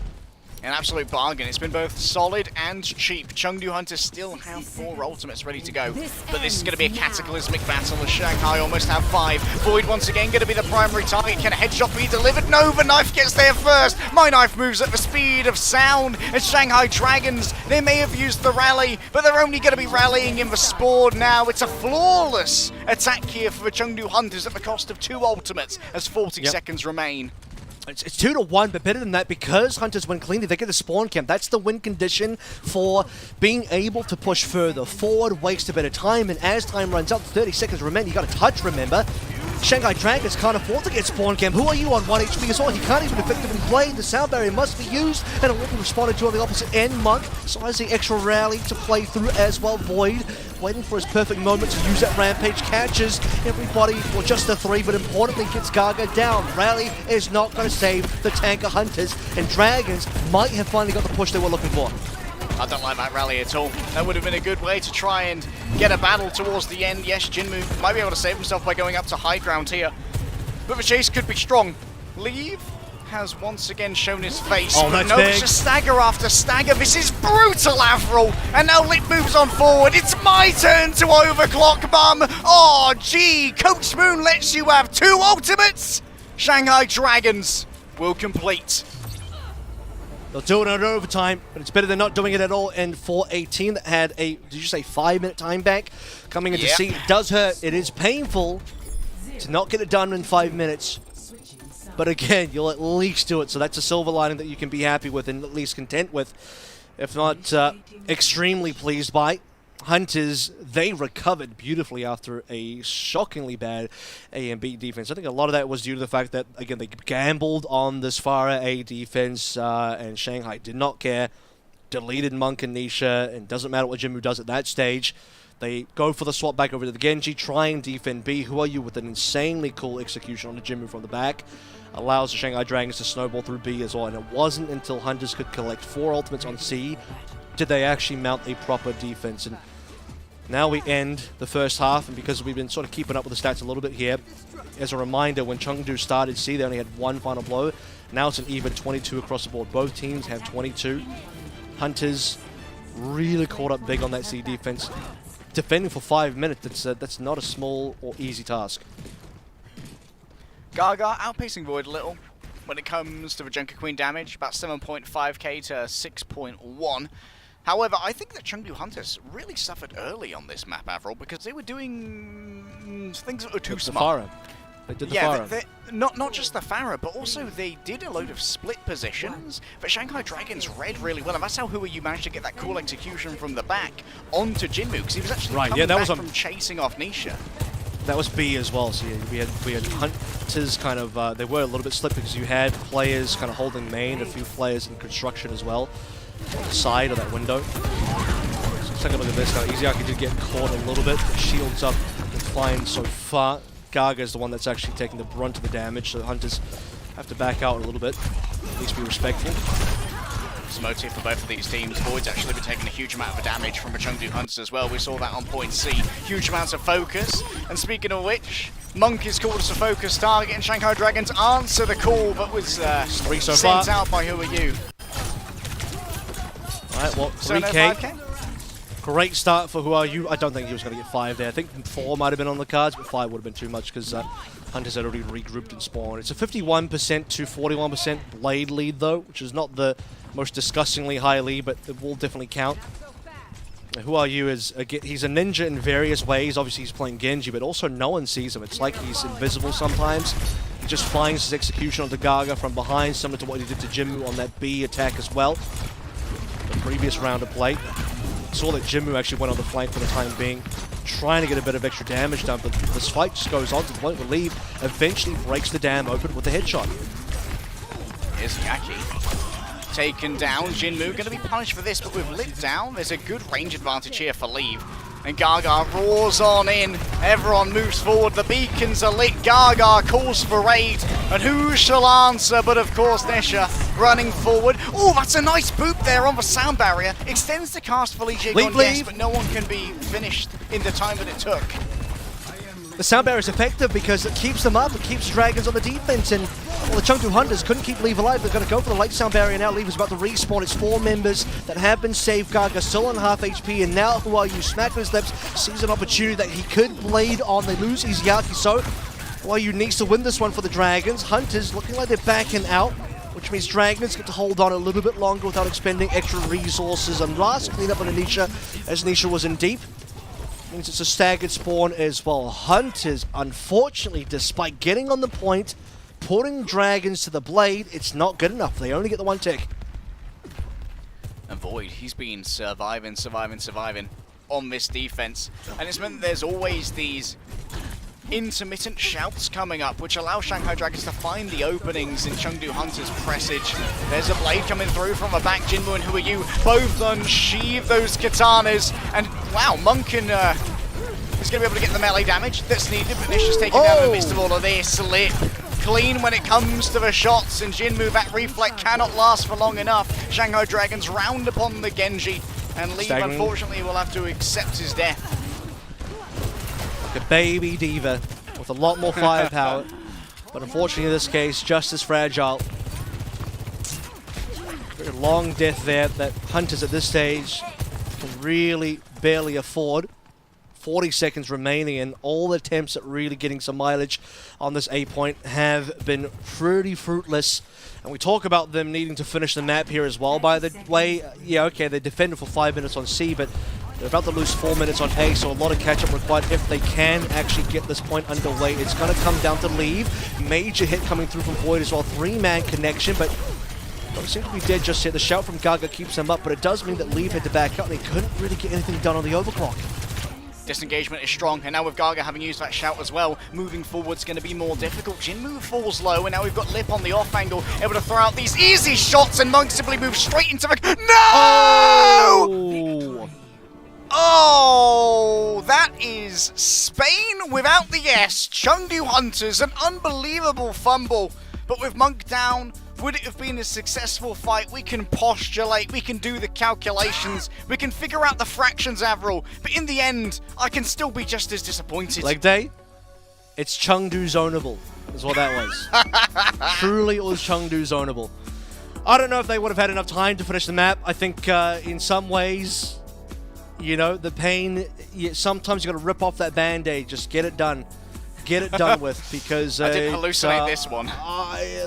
An absolute bargain. It's been both solid and cheap. Chengdu Hunters still have 4 ultimates ready to go. But this is going to be a cataclysmic battle as Shanghai almost have 5. Void once again going to be the primary target. Can a headshot be delivered? No, the knife gets there first. My knife moves at the speed of sound. As Shanghai Dragons, they may have used the rally, but they're only going to be rallying in the spawn now. It's a flawless attack here for the Chengdu Hunters at the cost of 2 ultimates as 40 seconds remain. It's 2-1, but better than that because Hunters win cleanly. They get the spawn camp. That's the win condition for being able to push further forward, waste a bit of time, and as time runs out, 30 seconds remain. You got to touch, remember. Shanghai Dragons can't afford to get spawn camp. Who are you on 1 HP as well? He can't even effectively play. The sound barrier must be used, and it will be responded to on the opposite end. Monk signs the extra rally to play through as well. Void waiting for his perfect moment to use that rampage. Catches everybody, or just the 3, but importantly gets Gaga down. Rally is not going to save the tanker Hunters, and Dragons might have finally got the push they were looking for. I don't like that rally at all. That would have been a good way to try and get a battle towards the end. Yes, Jinmu might be able to save himself by going up to high ground here. But the chase could be strong. Leave has once again shown his face. Oh, that's no, big. It's just stagger after stagger. This is brutal, Avril. And now Lit moves on forward. It's my turn to overclock, bum. Oh, gee. Coach Moon lets you have 2 ultimates. Shanghai Dragons will complete. They'll do it in overtime, but it's better than not doing it at all. And for a team that had a, did you say 5-minute time bank coming into C, it does hurt. It is painful to not get it done in 5 minutes. But again, you'll at least do it. So that's a silver lining that you can be happy with and at least content with, if not extremely pleased by. Hunters, they recovered beautifully after a shockingly bad A and B defense. I think a lot of that was due to the fact that, again, they gambled on this Pharah A defense, and Shanghai did not care. Deleted Monk and Nisha, and doesn't matter what Jinmu does at that stage. They go for the swap back over to the Genji, try and defend B. Who are you with an insanely cool execution on the Jinmu from the back? Allows the Shanghai Dragons to snowball through B as well, and it wasn't until Hunters could collect 4 ultimates on C did they actually mount a proper defense. And now we end the first half, and because we've been sort of keeping up with the stats a little bit here, as a reminder, when Chengdu started C, they only had 1 final blow. Now it's an even 22 across the board. Both teams have 22. Hunters really caught up big on that C defense. Defending for 5 minutes, that's not a small or easy task. Gaga outpacing Void a little when it comes to the Junker Queen damage, about 7.5k to 6.1. However, I think that Chengdu Hunters really suffered early on this map, Avril, because they were doing things that were too smart. They did the yeah, Pharah. Not just the Pharah, but also they did a load of split positions. But Shanghai Dragons read really well, and that's how Who Are You managed to get that cool execution from the back onto Jinmu, because he was actually coming back from chasing off Nisha. That was B as well, so yeah, we had Hunters kind of, they were a little bit split because you had players kind of holding main, a few players in construction as well, on the side of that window. So take a look at this, how Easy did get caught a little bit, the shields up and flying so far. Gaga is the one that's actually taking the brunt of the damage, so the Hunters have to back out a little bit, at least be respectful. Motive for both of these teams. Void's actually been taking a huge amount of damage from the Chengdu Hunters as well. We saw that on point C. Huge amounts of focus. And speaking of which, Monk is called as a focus target, and Shanghai Dragons answer the call, but was sent out by Who Are You. Alright, well, 3K. Great start for Who Are You. I don't think he was going to get 5 there. I think 4 might have been on the cards, but 5 would have been too much because Hunters had already regrouped and spawned. It's a 51% to 41% Blade lead, though, which is not the most disgustingly high lead, but it will definitely count. Who Are You is, he's a ninja in various ways. Obviously, he's playing Genji, but also no one sees him. It's like he's invisible sometimes. He just finds his execution onto Gaga from behind, similar to what he did to Jinmu on that B attack as well. The previous round of play. Saw that Jinmu actually went on the flank for the time being, trying to get a bit of extra damage done, but this fight just goes on to the point where Leave eventually breaks the dam open with the headshot. Here's Yaki. Taken down. Jinmu going to be punished for this, but with Lit down, there's a good range advantage here for Leave. And Gaga roars on in. Everyone moves forward. The beacons are lit. Gaga calls for aid. And who shall answer but, of course, Nesha running forward. Oh, that's a nice boop there on the sound barrier. Extends the cast for Ligier on yes, but no one can be finished in the time that it took. The sound barrier is effective because it keeps them up, it keeps Dragons on the defense, and well, the Chengdu Hunters couldn't keep Leave alive. They're going to go for the light sound barrier now. Leave is about to respawn. It's 4 members that have been saved. Gaga still on half HP, and now who are you? Smack his lips, sees an opportunity that he could blade on. They lose Izayaki, so who are you needs to win this one for the Dragons. Hunters looking like they're backing out, which means Dragons get to hold on a little bit longer without expending extra resources. And last cleanup on Anisha, as Anisha was in deep. Means it's a staggered spawn as well. Hunters, unfortunately, despite getting on the point, putting Dragons to the blade, it's not good enough. They only get the 1 tick. And Void, he's been surviving on this defense. And it's meant that there's always these intermittent shouts coming up, which allow Shanghai Dragons to find the openings in Chengdu Hunter's presage. There's a blade coming through from the back. Jinmu and Who Are You both unsheathe those katanas. And wow, Monk is going to be able to get the melee damage that's needed, but Nisha's taking down in the midst of all of this. Lit clean when it comes to the shots, and Jinmu, that reflect cannot last for long enough. Shanghai Dragons round upon the Genji, and Lee unfortunately will have to accept his death. The baby diva with a lot more firepower, but unfortunately in this case, just as fragile. Very long death there that Hunters at this stage can really barely afford. 40 seconds remaining, and all attempts at really getting some mileage on this A point have been pretty fruitless. And we talk about them needing to finish the map here as well, by the way. Yeah, okay, they defended for 5 minutes on C, but they're about to lose 4 minutes on A, so a lot of catch-up required if they can actually get this point underway. It's going to come down to Leave. Major hit coming through from Void as well. 3-man connection, but don't seem to be dead just yet. The shout from Gaga keeps them up, but it does mean that Leave had to back up, and they couldn't really get anything done on the overclock. Disengagement is strong, and now with Gaga having used that shout as well, moving forward's going to be more difficult. Jinmu falls low, and now we've got Lip on the off angle, able to throw out these easy shots, and Monk simply moves straight into the... No! Oh, that is Spain without the S. Chengdu Hunters, an unbelievable fumble, but with Monk down, would it have been a successful fight? We can postulate, we can do the calculations, we can figure out the fractions, Avril, but in the end, I can still be just as disappointed. Leg day, it's Chengdu zonable, is what that was. Truly, it was Chengdu zonable. I don't know if they would have had enough time to finish the map. I think in some ways, you know, the pain, sometimes you got to rip off that band-aid, just get it done. Get it done with, because I did hallucinate this one.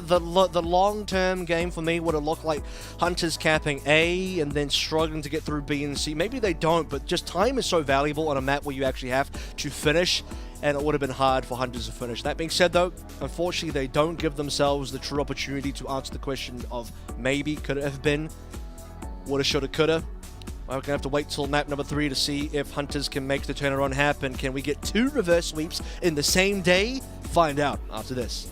The long-term game for me would have looked like Hunters capping A and then struggling to get through B and C. Maybe they don't, but just time is so valuable on a map where you actually have to finish, and it would have been hard for Hunters to finish. That being said, though, unfortunately, they don't give themselves the true opportunity to answer the question of maybe, could it have been, woulda, shoulda, coulda. We're going to have to wait till map number 3 to see if Hunters can make the turnaround happen. Can we get 2 reverse sweeps in the same day? Find out after this.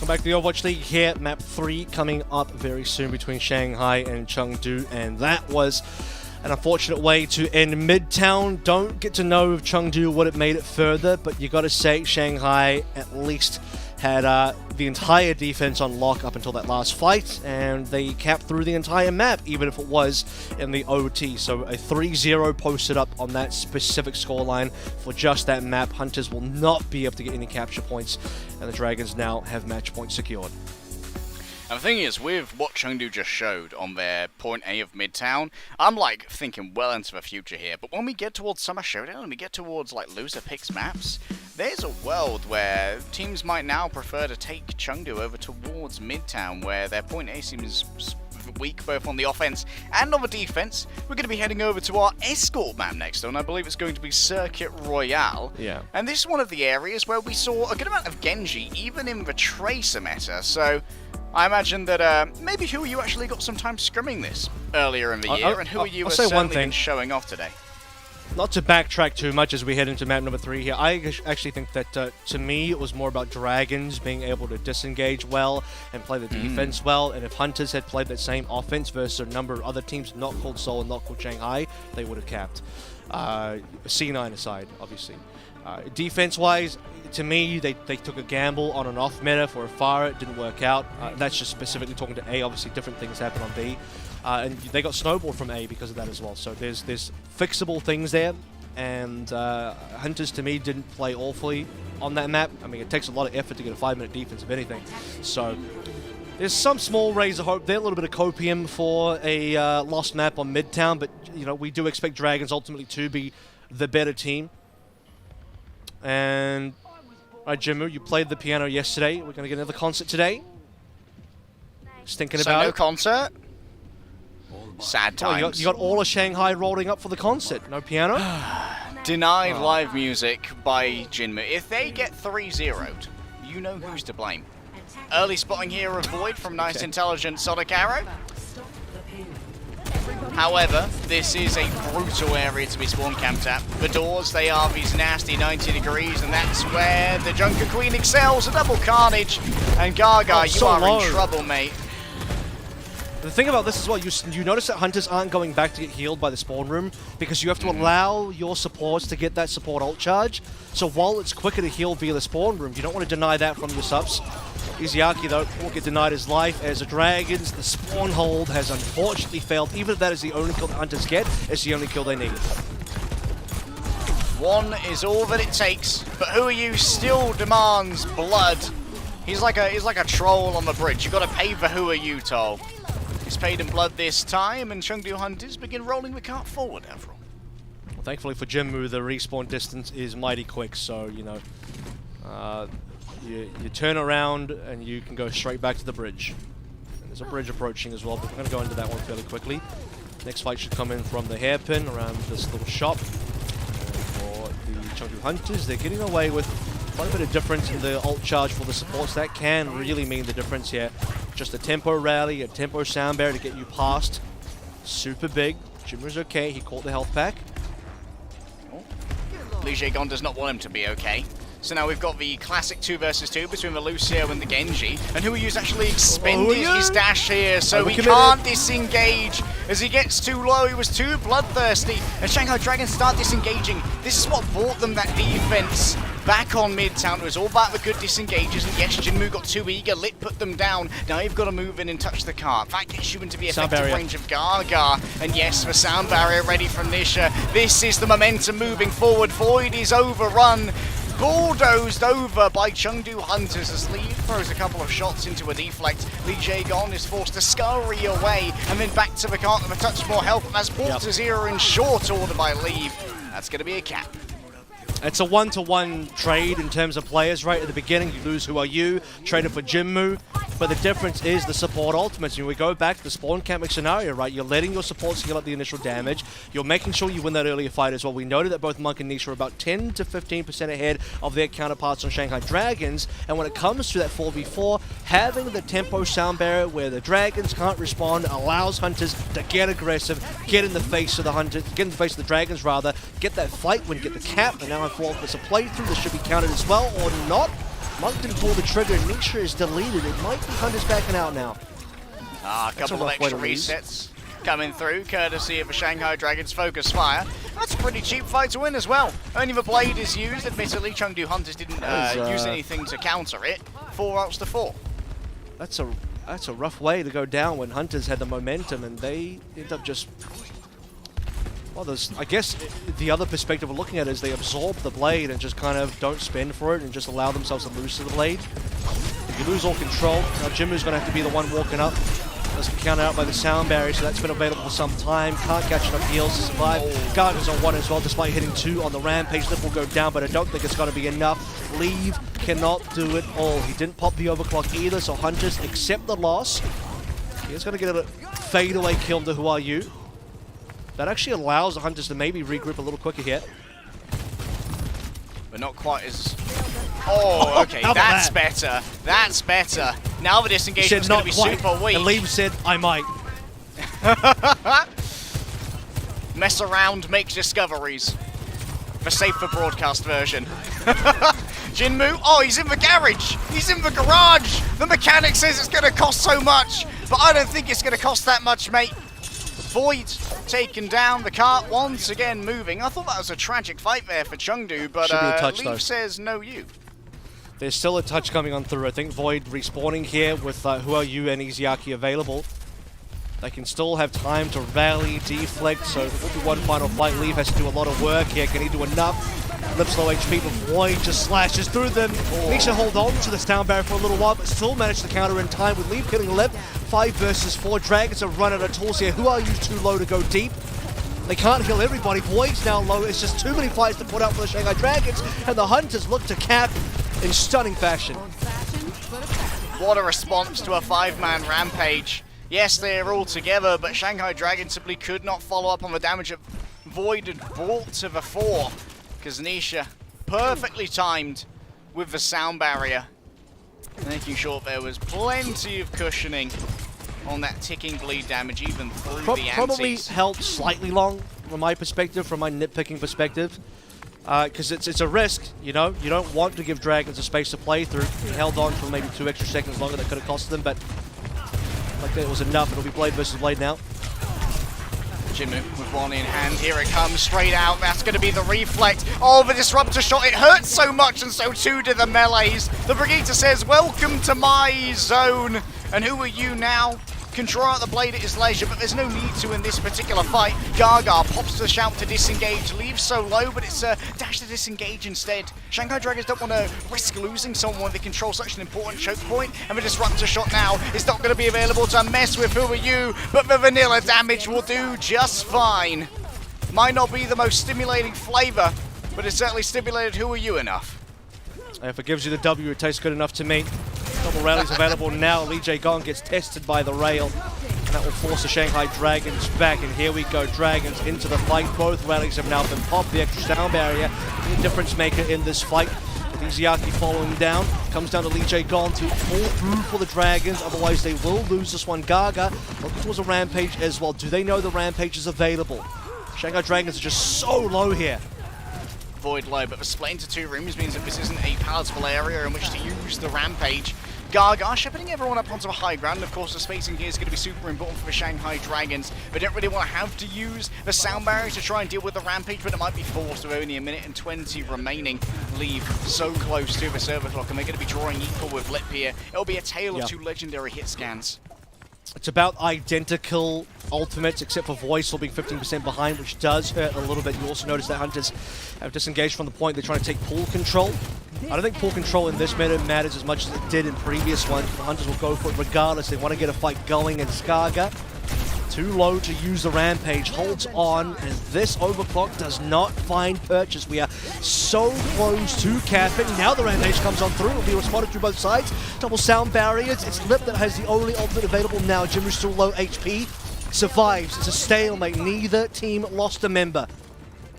Welcome back to the Overwatch League here. Map 3 coming up very soon between Shanghai and Chengdu, and that was an unfortunate way to end Midtown. Don't get to know if Chengdu would have made it further, but you gotta say Shanghai at least had the entire defense on lock up until that last fight, and they capped through the entire map, even if it was in the OT. So a 3-0 posted up on that specific scoreline for just that map. Hunters will not be able to get any capture points, and the Dragons now have match points secured. And the thing is, with what Chengdu just showed on their point A of Midtown, I'm like thinking well into the future here. But when we get towards Summer Showdown and we get towards like loser picks maps, there's a world where teams might now prefer to take Chengdu over towards Midtown, where their point A seems weak both on the offense and on the defense. We're going to be heading over to our escort map next, and I believe it's going to be Circuit Royale. Yeah. And this is one of the areas where we saw a good amount of Genji, even in the Tracer meta. So I imagine that maybe Who Are You actually got some time scrimming this earlier in the year, and Who Are You I'll has say one certainly thing. been showing off today. Not to backtrack too much as we head into map number 3 here, I actually think that to me it was more about Dragons being able to disengage well and play the defense well, and if Hunters had played that same offense versus a number of other teams not called Seoul and not called Shanghai, they would have capped. C9 aside, obviously. Defense-wise, to me, they took a gamble on an off meta for a Pharah. It didn't work out. That's just specifically talking to A. Obviously, different things happen on B. And they got snowballed from A because of that as well. So there's fixable things there. And Hunters, to me, didn't play awfully on that map. I mean, it takes a lot of effort to get a 5-minute defense, if anything. So there's some small rays of hope there, a little bit of copium for a lost map on Midtown. But, you know, we do expect Dragons ultimately to be the better team. And, alright, Jimmu, you played the piano yesterday. We're going to get another concert today. Just thinking So about no it. concert? Sad Oh, times. you got all of Shanghai rolling up for the concert. No piano? Denied live music by Jinmu. If they get 3-0'd, you know who's to blame. Early spotting here of Void from nice intelligent Sonic Arrow. However, this is a brutal area to be spawn camped at. The doors, they are these nasty 90 degrees, and that's where the Junker Queen excels. A double carnage, and Gaga, you so are low. in trouble, mate. The thing about this as well, you notice that Hunters aren't going back to get healed by the spawn room because you have to allow your supports to get that support ult charge. So while it's quicker to heal via the spawn room, you don't want to deny that from your subs. Izayaki, though, will get denied his life as the Dragons. The spawn hold has unfortunately failed. Even if that is the only kill the Hunters get, it's the only kill they need. One is all that it takes, but Who Are You still demands blood. He's like a troll on the bridge. You've got to pay for Who Are You toll. He's paid in blood this time, and Chengdu Hunters begin rolling the cart forward, Avril. Well, thankfully for Jinmu, the respawn distance is mighty quick, so, you know, you turn around and you can go straight back to the bridge. And there's a bridge approaching as well, but we're going to go into that one fairly quickly. Next fight should come in from the hairpin around this little shop. For the Chengdu Hunters, they're getting away with quite a bit of difference in the ult charge for the supports. That can really mean the difference here. Just a tempo rally, a tempo sound barrier to get you past. Super big. Jimmer's okay. He caught the health pack. Li Jaegon does not want him to be okay. So now we've got the classic 2 versus 2 between the Lucio and the Genji. And Who Are You's actually expended his dash here, so he can't disengage. As he gets too low, he was too bloodthirsty. And Shanghai Dragons start disengaging. This is what brought them that defense back on Midtown. It was all about the good disengages. And yes, Jinmu got too eager. Lit put them down. Now you've got to move in and touch the cart. That gets you into the effective range of Gaga. And yes, the sound barrier ready from Nisha. This is the momentum moving forward. Void is overrun. Bulldozed over by Chengdu Hunters as Lee throws a couple of shots into a deflect. Li Jaegon is forced to scurry away and then back to the cart with a touch more health. That's brought to 0 in short order by Lee. That's going to be a cap. It's a one-to-one trade in terms of players. Right at the beginning, you lose Who Are You, traded for Jinmu. But the difference is the support ultimates. And we go back to the spawn camping scenario, right? You're letting your supports heal up the initial damage. You're making sure you win that earlier fight as well. We noted that both Monk and Nisha are about 10 to 15% ahead of their counterparts on Shanghai Dragons. And when it comes to that 4v4, having the tempo sound barrier where the Dragons can't respond allows Hunters to get aggressive, get in the face of the Hunters, get in the face of the Dragons rather, get that fight win, get the cap. And now I thought there's a playthrough that should be counted as well or not. Monk didn't pull the trigger. Nisha is deleted. It might be Hunter's backing out now. A couple of rough way extra to lose. resets coming through, courtesy of a Shanghai Dragons focus fire. That's a pretty cheap fight to win as well. Only the blade is used. Admittedly, Chengdu Hunters didn't use anything to counter it. 4 ults to 4. That's a rough way to go down when Hunters had the momentum and they end up just... Well, I guess the other perspective of looking at it is they absorb the blade and just kind of don't spend for it and just allow themselves to lose to the blade. If you lose all control, now Jimu's going to have to be the one walking up. That's been counted out by the sound barrier, so that's been available for some time. Can't catch enough heals to survive. Gargan's on 1 as well, despite hitting 2 on the rampage. Lip will go down, but I don't think it's going to be enough. Leave cannot do it all. He didn't pop the overclock either, so Hunters accept the loss. He's going to get a fadeaway kill to Who Are You. That actually allows the Hunters to maybe regroup a little quicker here. But not quite as... Oh, okay, that's better. That's better. Now the disengagement's going to be super weak. And Leave said, I might. Mess around, make discoveries. The safer broadcast version. Jinmu, oh, he's in the garage. He's in the garage. The mechanic says it's going to cost so much, but I don't think it's going to cost that much, mate. Void taken down, the cart once again moving. I thought that was a tragic fight there for Chengdu, but Leaf says no you. There's still a touch coming on through. I think Void respawning here with Who Are You and Iziaki available. They can still have time to rally, deflect, so it will be one final fight. Leaf has to do a lot of work here. Can he do enough? Lip's low HP, but Void just slashes through them. Nisha hold on to the sound barrier for a little while, but still managed to counter in time with Leaf killing Lip. 5 versus 4. Dragons are running out of tools here. Who Are You too low to go deep? They can't heal everybody. Void's now low. It's just too many fights to put out for the Shanghai Dragons, and the Hunters look to cap in stunning fashion. What a response to a 5-man rampage. Yes, they're all together, but Shanghai Dragons simply could not follow up on the damage that Void had brought to the fore, because Nisha perfectly timed with the sound barrier, making sure there was plenty of cushioning on that ticking bleed damage, even through the antes. Probably held slightly long from my perspective, from my nitpicking perspective. Because it's a risk, you know? You don't want to give Dragons a space to play through. He held on for maybe 2 extra seconds longer. That could have cost them, but like that was enough. It'll be Blade versus Blade now. Jinmu with 1 in hand. Here it comes, straight out. That's going to be the reflect. Oh, the disruptor shot. It hurts so much, and so too do the melees. The Brigitte says, welcome to my zone. And who are you now? Can draw out the blade at his leisure, but there's no need to in this particular fight. Gaga pops the shout to disengage, leaves so low, but it's a dash to disengage instead. Shanghai Dragons don't want to risk losing someone when they control such an important choke point, and the disruptor shot now is not going to be available to mess with Who Are You, but the vanilla damage will do just fine. Might not be the most stimulating flavor, but it's certainly stimulated Who Are You enough. If it gives you the W, it tastes good enough to me. Double rallies available now. Li Jae-gong gets tested by the rail. And that will force the Shanghai Dragons back. And here we go. Dragons into the fight. Both rallies have now been popped. The extra sound barrier, the difference maker in this fight. With Iziaki following down. Comes down to Li Jae-gong to pull through for the Dragons. Otherwise, they will lose this one. Gaga looking towards a rampage as well. Do they know the rampage is available? Shanghai Dragons are just so low here. Void low, but the split into 2 rooms means that this isn't a palatable area in which to use the rampage. Gaga shepherding everyone up onto a high ground. Of course, the spacing here is going to be super important for the Shanghai Dragons. They don't really want to have to use the sound barrier to try and deal with the rampage, but it might be forced with only 1:20 remaining. Leave so close to the server clock, and they're going to be drawing equal with Lip here. It'll be a tale of 2 legendary hit scans. It's about identical ultimates, except for Voice being 15% behind, which does hurt a little bit. You also notice that Hunters have disengaged from the point. They're trying to take pool control. I don't think pool control in this meta matters as much as it did in previous ones. The Hunters will go for it regardless. They want to get a fight going, and Skaga, too low to use the rampage, holds on, and this overclock does not find purchase. We are so close to capping. Now the rampage comes on through. It will be responded through both sides. Double sound barriers. It's Lip that has the only ultimate available now. Jimu's still low HP. Survives. It's a stalemate. Neither team lost a member.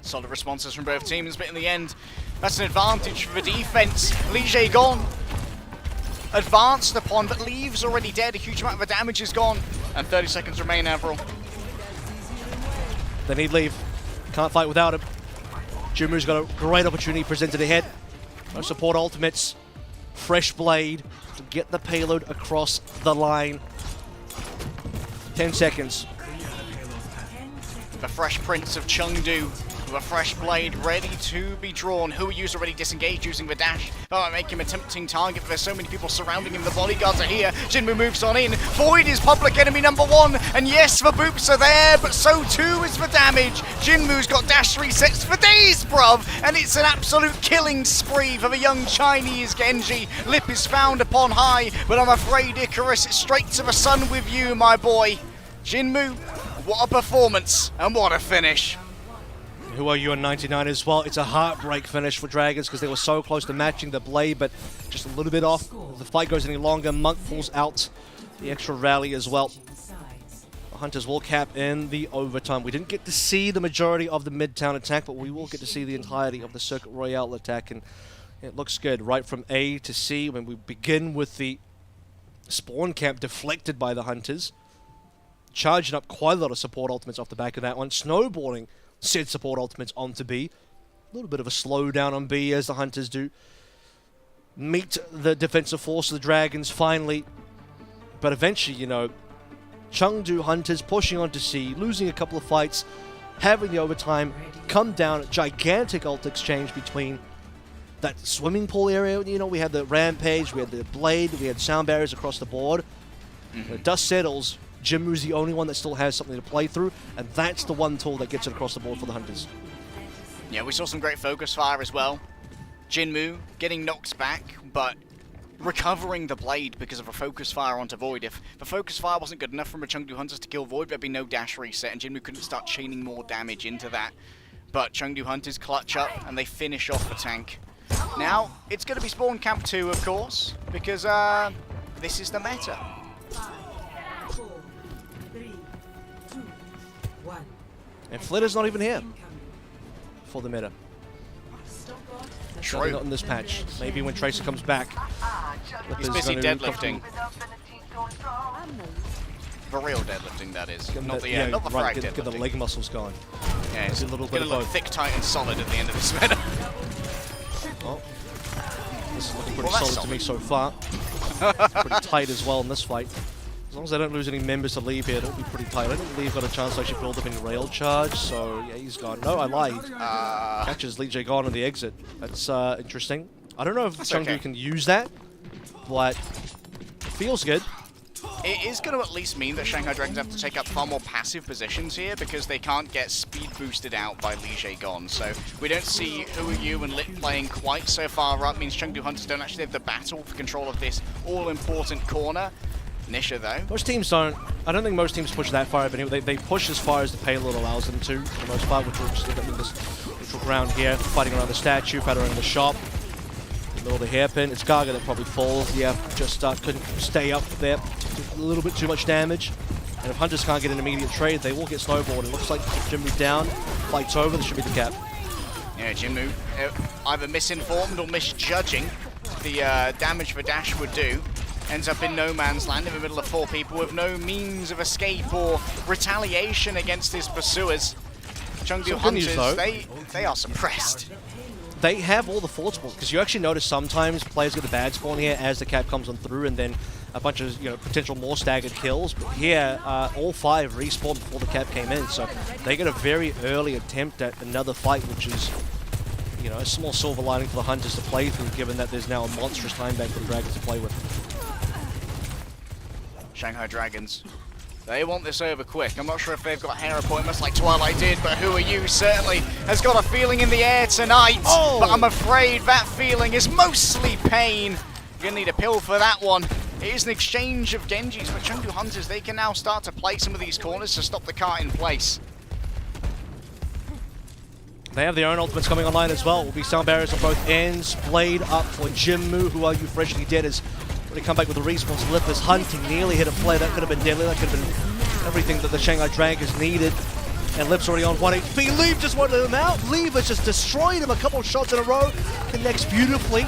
Solid responses from both teams, but in the end, that's an advantage for the defense. Li Jae-gong advanced upon, but Leave's already dead. A huge amount of the damage is gone. And 30 seconds remain, Avril. They need Leave. Can't fight without him. Jimu's got a great opportunity presented ahead. No support ultimates. Fresh blade to get the payload across the line. 10 seconds. The Fresh Prince of Chengdu with a fresh blade ready to be drawn. Huayu's already disengaged using the dash. That might make him a tempting target, but there's so many people surrounding him. The bodyguards are here. Jinmu moves on in. Void is public enemy number 1. And yes, the boops are there, but so too is the damage. Jinmu's got dash resets for days, bruv. And it's an absolute killing spree for the young Chinese Genji. Lip is found upon high, but I'm afraid, Icarus, it's straight to the sun with you, my boy. Jinmu, what a performance and what a finish. Who are you on 99 as well? It's a heartbreak finish for Dragons because they were so close to matching the blade, but just a little bit off. If the fight goes any longer, Monk pulls out the extra rally as well. The Hunters will cap in the overtime. We didn't get to see the majority of the Midtown attack, but we will get to see the entirety of the Circuit Royale attack, and it looks good. Right from A to C, when we begin with the spawn camp deflected by the Hunters, charging up quite a lot of support ultimates off the back of that one, snowballing said support ultimates onto B. A little bit of a slowdown on B as the Hunters do meet the defensive force of the Dragons finally. But eventually, you know, Chengdu Hunters pushing onto C, losing a couple of fights, having the overtime, come down, a gigantic ult exchange between that swimming pool area. You know, we had the Rampage, we had the Blade, we had sound barriers across the board. When the dust settles, Jinmu's the only one that still has something to play through, and that's the one tool that gets it across the board for the Hunters. Yeah, we saw some great focus fire as well. Jinmu getting knocked back, but recovering the blade because of a focus fire onto Void. If the focus fire wasn't good enough from the Chengdu Hunters to kill Void, there'd be no dash reset, and Jinmu couldn't start chaining more damage into that. But Chengdu Hunters clutch up, and they finish off the tank. Now, it's going to be Spawn Camp 2, of course, because this is the meta. And Flitter's not even here for the meta. True. Not in this patch. Maybe when Tracer comes back. He's busy deadlifting. The real deadlifting, that is. Not the, not the frag deadlifting. Get the leg muscles going. Yeah, it's a little bit of both. Thick, tight, and solid at the end of this meta. Well, this is looking pretty solid to me so far. Pretty tight as well in this fight. As long as they don't lose any members to leave here, it'll be pretty tight. I don't believe got a chance to actually build up any rail charge, so yeah, he's gone. No, I lied. Catches Lee Jae gone on the exit. That's interesting. I don't know if Chengdu can use that, but feels good. It is going to at least mean that Shanghai Dragons have to take up far more passive positions here because they can't get speed boosted out by Lee Jae gone. So we don't see Huayu and Lit playing quite so far up. Means Chengdu Hunters don't actually have the battle for control of this all-important corner. Nisha, though. Most teams don't. I don't think most teams push that far, but anyway, they push as far as the payload allows them to, for the most part, which will just end up in this neutral ground here, fighting around the statue, fighting around the shop. In the middle of the hairpin. It's Gaga that probably falls. Yeah, just couldn't stay up there. A little bit too much damage. And if Hunters can't get an immediate trade, they will get snowballed. It looks like Jinmu down. Fight's over. This should be the cap. Yeah, Jinmu either misinformed or misjudging the damage the dash would do. Ends up in no man's land in the middle of 4 people with no means of escape or retaliation against his pursuers. Chengdu Hunters, they are suppressed. They have all the forward spawns, because you actually notice sometimes players get a bad spawn here as the cap comes on through, and then a bunch of potential more staggered kills. But here, all 5 respawned before the cap came in, so they get a very early attempt at another fight, which is a small silver lining for the Hunters to play through, given that there's now a monstrous time bank for the Dragons to play with. Shanghai Dragons, they want this over quick. I'm not sure if they've got hair appointments like Twilight did, but Huayu certainly has got a feeling in the air tonight. Oh. But I'm afraid that feeling is mostly pain. You're gonna need a pill for that one. It is an exchange of Genjis, but Chengdu Hunters, they can now start to play some of these corners to stop the cart in place. They have their own ultimates coming online as well. Will be sound barriers on both ends. Blade up for Jinmu, Huayu freshly dead as they come back with a respawn. Lip is hunting, nearly hit a play. That could have been deadly. That could have been everything that the Shanghai Dragons needed. And Lip's already on 1 HP. Leave just wanted him out. Leave has just destroyed him a couple of shots in a row. Connects beautifully.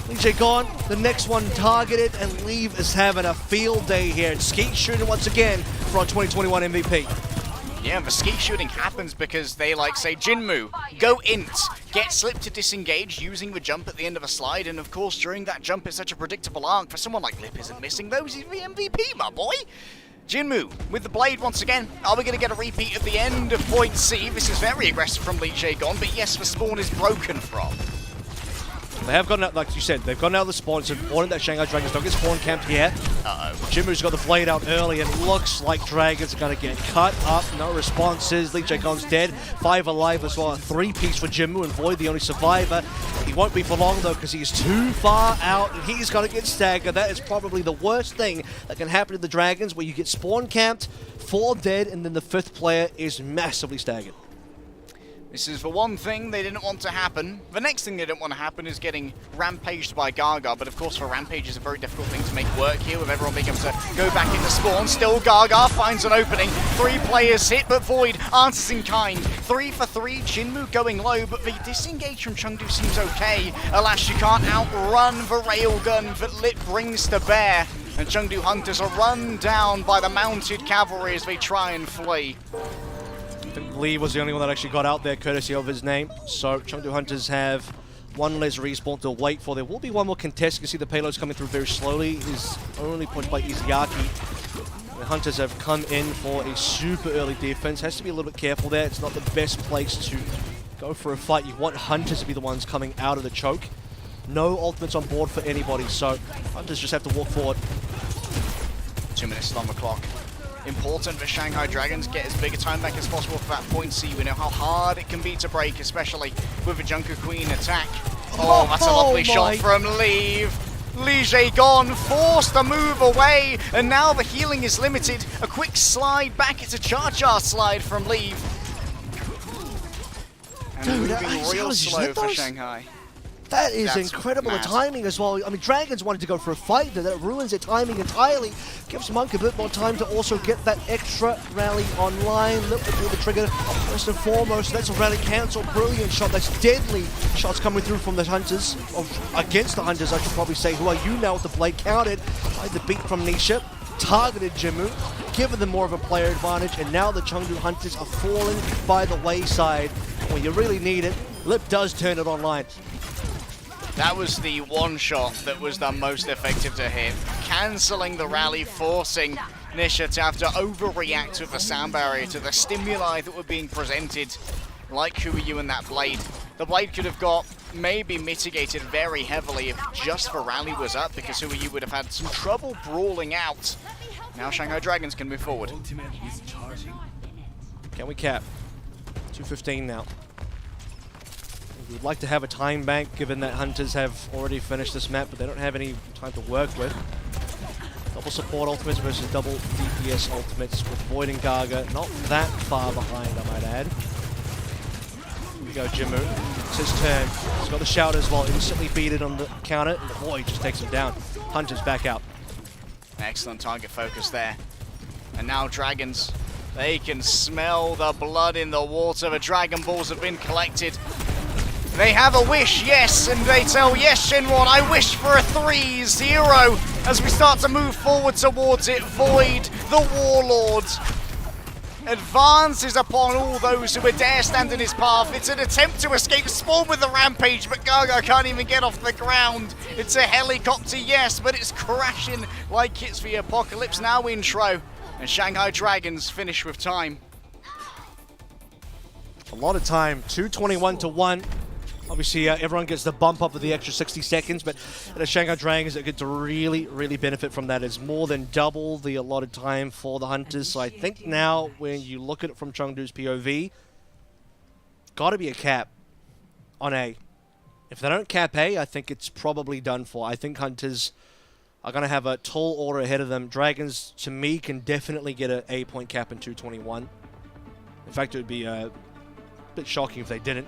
Lee Jae gone. The next one targeted, and Leave is having a field day here. And Skeet shooting once again for our 2021 MVP. Yeah, the skeet shooting happens because they say, Jinmu, go int, Get Slip to disengage using the jump at the end of a slide, and of course during that jump it's such a predictable arc. For someone like Lip isn't missing those, he's the MVP, my boy! Jinmu with the blade once again. Are we going to get a repeat of the end of point C? This is very aggressive from Lee Jae-gon, but yes, the spawn is broken from. They have gotten out, like you said, they've gotten out of the spawn, so wanting that Shanghai Dragons don't get spawn camped here. Jinmu's got the blade out early, and it looks like Dragons are going to get cut up. No responses. Lee Jae-gon's dead. 5 alive as well. A 3-piece for Jinmu, and Void the only survivor. He won't be for long though, because he's too far out, and he's going to get staggered. That is probably the worst thing that can happen to the Dragons, where you get spawn camped, 4 dead, and then the 5th player is massively staggered. This is the one thing they didn't want to happen. The next thing they didn't want to happen is getting rampaged by Gaga, but of course for Rampage is a very difficult thing to make work here with everyone being able to go back into spawn. Still Gaga finds an opening. 3 players hit, but Void answers in kind. 3 for 3, Jinmu going low, but the disengage from Chengdu seems okay. Alas, you can't outrun the railgun that Lit brings to bear. And Chengdu Hunters are run down by the mounted cavalry as they try and flee. I think Lee was the only one that actually got out there courtesy of his name. So Chengdu Hunters have 1 less respawn to wait for. There will be 1 more contest. You can see the payload's coming through very slowly. Is only pushed by Izuyaki. The Hunters have come in for a super early defense. Has to be a little bit careful there. It's not the best place to go for a fight. You want Hunters to be the ones coming out of the choke. No ultimates on board for anybody, so Hunters just have to walk forward. 2 minutes on the clock. Important for Shanghai Dragons, get as big a time back as possible for that point C. We know how hard it can be to break, especially with a Junker Queen attack. Oh, that's a lovely shot from Leave. Lee Jae-gon forced to move away, and now the healing is limited. A quick slide back, it's a Char-Char slide from Leave. And moving real slow for Shanghai. That is That's incredible, mad. the timing as well. I mean, Dragons wanted to go for a fight, that ruins their timing entirely. Gives Monk a bit more time to also get that extra rally online. Look to pull the trigger first and foremost. That's a rally cancel. Brilliant shot. That's deadly shots coming through from the Hunters. Against the Hunters, I should probably say. Who are you now with the blade counted by the beat from Nisha. Targeted Jinmu, given them more of a player advantage, and now the Chengdu Hunters are falling by the wayside. When you really need it, Lip does turn it online. That was the one shot that was the most effective to hit. Cancelling the rally, forcing Nisha to have to overreact with the sound barrier to the stimuli that were being presented. Like Who Are You and that blade. The blade could have got maybe mitigated very heavily if just the rally was up, because Who Are You would have had some trouble brawling out. Now Shanghai Dragons can move forward. Can we cap? 2:15 now. We'd like to have a time bank, given that Hunters have already finished this map, but they don't have any time to work with. Double support ultimates versus double DPS ultimates with Void and Gaga. Not that far behind, I might add. Here we go, Jinmu. It's his turn. He's got the shout as well. Instantly beat it on the counter, and the Void just takes him down. Hunters back out. Excellent target focus there. And now Dragons, they can smell the blood in the water. The Dragon Balls have been collected. They have a wish, yes, and they tell, yes, Shenron, I wish for a 3-0 as we start to move forward towards it. Void, the Warlord, advances upon all those who would dare stand in his path. It's an attempt to escape spawn with the Rampage, but Gaga can't even get off the ground. It's a helicopter, yes, but it's crashing like it's the Apocalypse Now intro. And Shanghai Dragons finish with time. A lot of time, 2:21-1. Obviously, everyone gets the bump up of the extra 60 seconds, but the Shanghai Dragons get to really, really benefit from that. It's more than double the allotted time for the Hunters. So I think now, when you look at it from Chengdu's POV, got to be a cap on A. If they don't cap A, I think it's probably done for. I think Hunters are going to have a tall order ahead of them. Dragons, to me, can definitely get an A-point cap in 2:21. In fact, it would be a bit shocking if they didn't.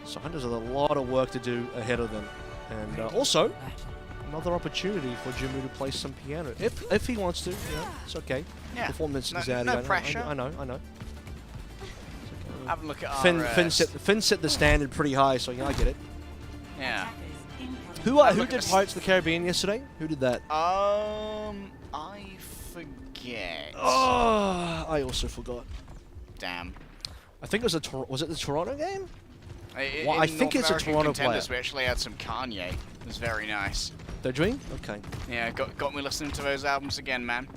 So Hunters have a lot of work to do ahead of them. And also, another opportunity for Jinmu to play some piano. If he wants to, you know, it's okay. Yeah. Performance is No out. pressure. I know. It's okay. Have a look at Finn set the standard pretty high, so yeah, I get it. Yeah. Who did Pirates of the Caribbean yesterday? Who did that? I forget. Oh, I also forgot. Damn. I think it was was it the Toronto game? Well, I think it's a Toronto player. We actually had some Kanye. It was very nice. They're doing? Okay. Yeah, got me listening to those albums again, man.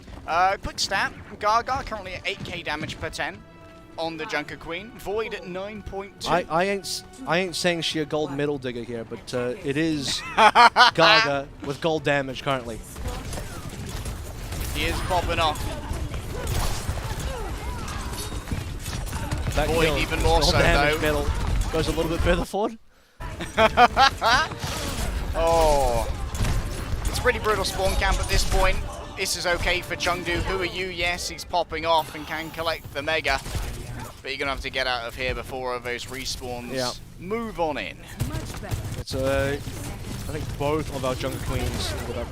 Quick stat. Gaga currently at 8k damage per 10 on the Junker Queen. Void at 9.2. I ain't saying she a gold medal digger here, but it is Gaga with gold damage currently. He is popping off. That Void kill, even more gold so, damage though. medal goes a little bit further forward. Oh. It's pretty brutal spawn camp at this point. This is okay for Chengdu. Who are you? Yes, he's popping off and can collect the Mega. But you're going to have to get out of here before those respawns move on in. It's I think both of our Jungle Queens ended up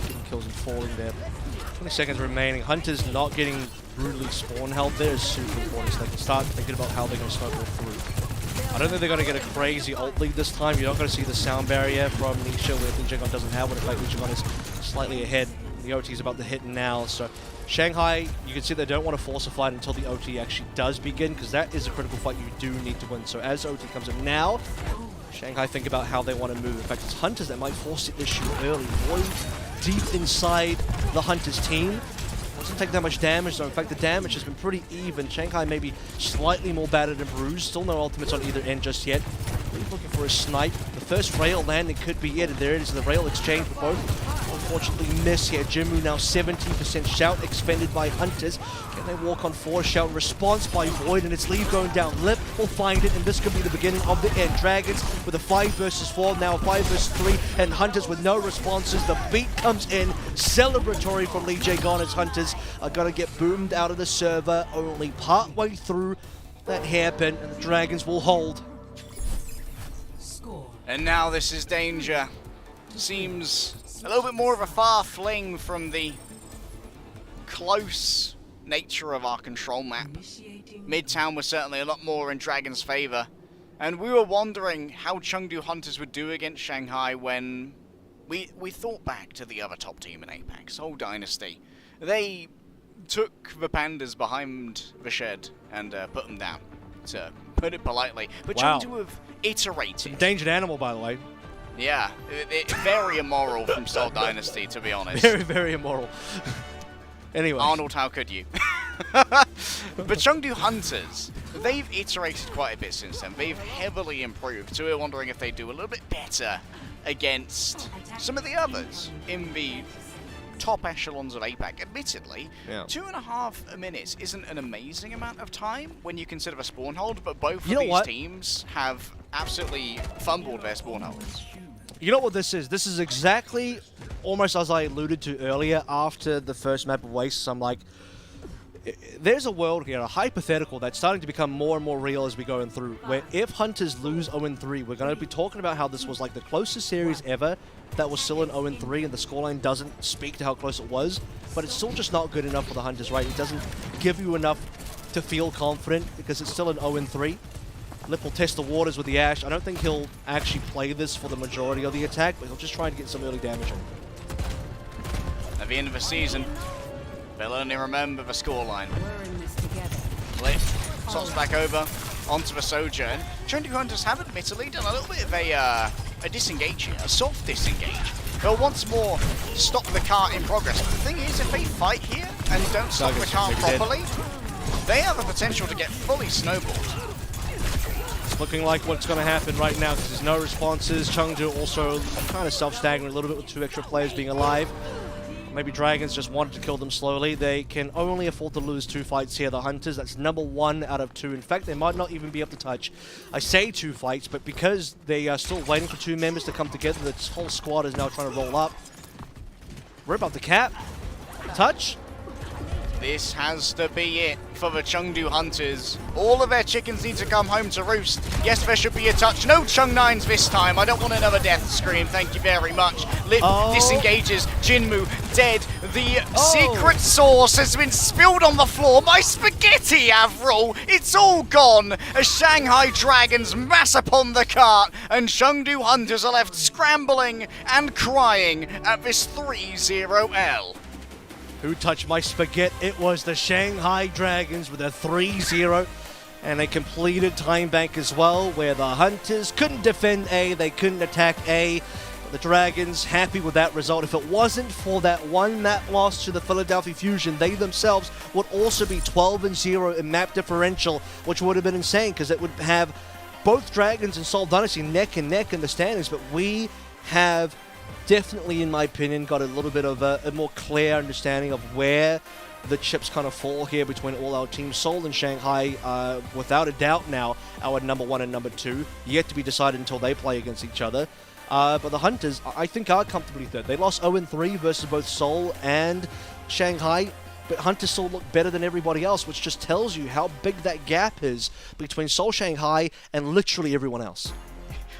getting kills and falling there. 20 seconds remaining. Hunter's not getting brutally spawn held there is super important, so they can start thinking about how they're going to snowball through. I don't think they're going to get a crazy ult lead this time. You're not going to see the sound barrier from Nisha where Lijigon doesn't have one. In fact, Lijigon is slightly ahead. The OT is about to hit now, so Shanghai, you can see they don't want to force a fight until the OT actually does begin, because that is a critical fight you do need to win. So as OT comes in now, Shanghai think about how they want to move. In fact, it's Hunters that might force the issue early. Void deep inside the Hunters team. Doesn't take that much damage though. In fact, the damage has been pretty even. Shanghai maybe slightly more battered and bruised. Still no ultimates on either end just yet. Really looking for a snipe. The first rail landing could be it. And there it is, the rail exchange for both. Unfortunately miss here. Jimmu now 17%. Shout expended by Hunters. Can they walk on 4? Shout response by Void, and it's Leave going down. Lip will find it, and this could be the beginning of the end. Dragons with a 5 versus 4, now 5 versus 3, and Hunters with no responses. The beat comes in. Celebratory from Lee Jae-gon as Hunters are going to get boomed out of the server only partway through that hairpin, and the Dragons will hold. And now this is danger. Seems a little bit more of a far fling from the close nature of our control map. Midtown was certainly a lot more in Dragon's favor. And we were wondering how Chengdu Hunters would do against Shanghai when we thought back to the other top team in Apex, Seoul Dynasty. They took the pandas behind the shed and put them down, to put it politely. But Wow. Chengdu have iterated. Endangered animal, by the way. Yeah, very immoral from Seoul Dynasty, to be honest. Very, very immoral. Anyway. Arnold, how could you? But Chengdu Hunters, they've iterated quite a bit since then. They've heavily improved, so we're wondering if they do a little bit better against some of the others in the top echelons of APAC. Admittedly, 2.5 minutes isn't an amazing amount of time when you consider a spawn hold, but both of these teams have absolutely fumbled their spawn holds. You know what this is? This is exactly almost as I alluded to earlier after the first map of Wastes. I'm like, there's a world here, a hypothetical that's starting to become more and more real as we go through, where if Hunters lose 0-3, we're going to be talking about how this was like the closest series ever that was still an 0-3, and the scoreline doesn't speak to how close it was, but it's still just not good enough for the Hunters, right? It doesn't give you enough to feel confident because it's still an 0-3. Lip will test the waters with the Ash. I don't think he'll actually play this for the majority of the attack, but he'll just try to get some early damage in. At the end of the season, they'll only remember the scoreline. Lip slots back over onto the Sojourn. Chengdu Hunters have admittedly done a little bit of a disengage here, a soft disengage. They'll once more stop the cart in progress. But the thing is, if they fight here and don't stop the cart properly, they have the potential to get fully snowballed. Looking like what's going to happen right now because there's no responses. Chengdu also kind of self-staggering a little bit with 2 extra players being alive. Maybe Dragons just wanted to kill them slowly. They can only afford to lose 2 fights here, the Hunters. That's number 1 out of 2. In fact, they might not even be able to touch. I say 2 fights, but because they are still waiting for 2 members to come together, this whole squad is now trying to roll up. We're about the cap. Touch. This has to be it for the Chengdu Hunters. All of their chickens need to come home to roost. Yes, there should be a touch. No Chung 9s this time. I don't want another death scream. Thank you very much. Lip disengages. Jinmu dead. The secret sauce has been spilled on the floor. My spaghetti, Avril. It's all gone. As Shanghai Dragons mass upon the cart, and Chengdu Hunters are left scrambling and crying at this 3-0 L. Who touched my spaghetti? It was the Shanghai Dragons with a 3-0. And a completed time bank as well, where the Hunters couldn't defend A, they couldn't attack A. The Dragons happy with that result. If it wasn't for that one map loss to the Philadelphia Fusion, they themselves would also be 12-0 in map differential, which would have been insane because it would have both Dragons and Seoul Dynasty neck and neck in the standings. But we have definitely, in my opinion, got a little bit of a more clear understanding of where the chips kind of fall here between all our teams. Seoul and Shanghai, without a doubt now, our number 1 and number 2, yet to be decided until they play against each other. But the Hunters, I think, are comfortably third. They lost 0-3 versus both Seoul and Shanghai, but Hunters still look better than everybody else, which just tells you how big that gap is between Seoul, Shanghai, and literally everyone else.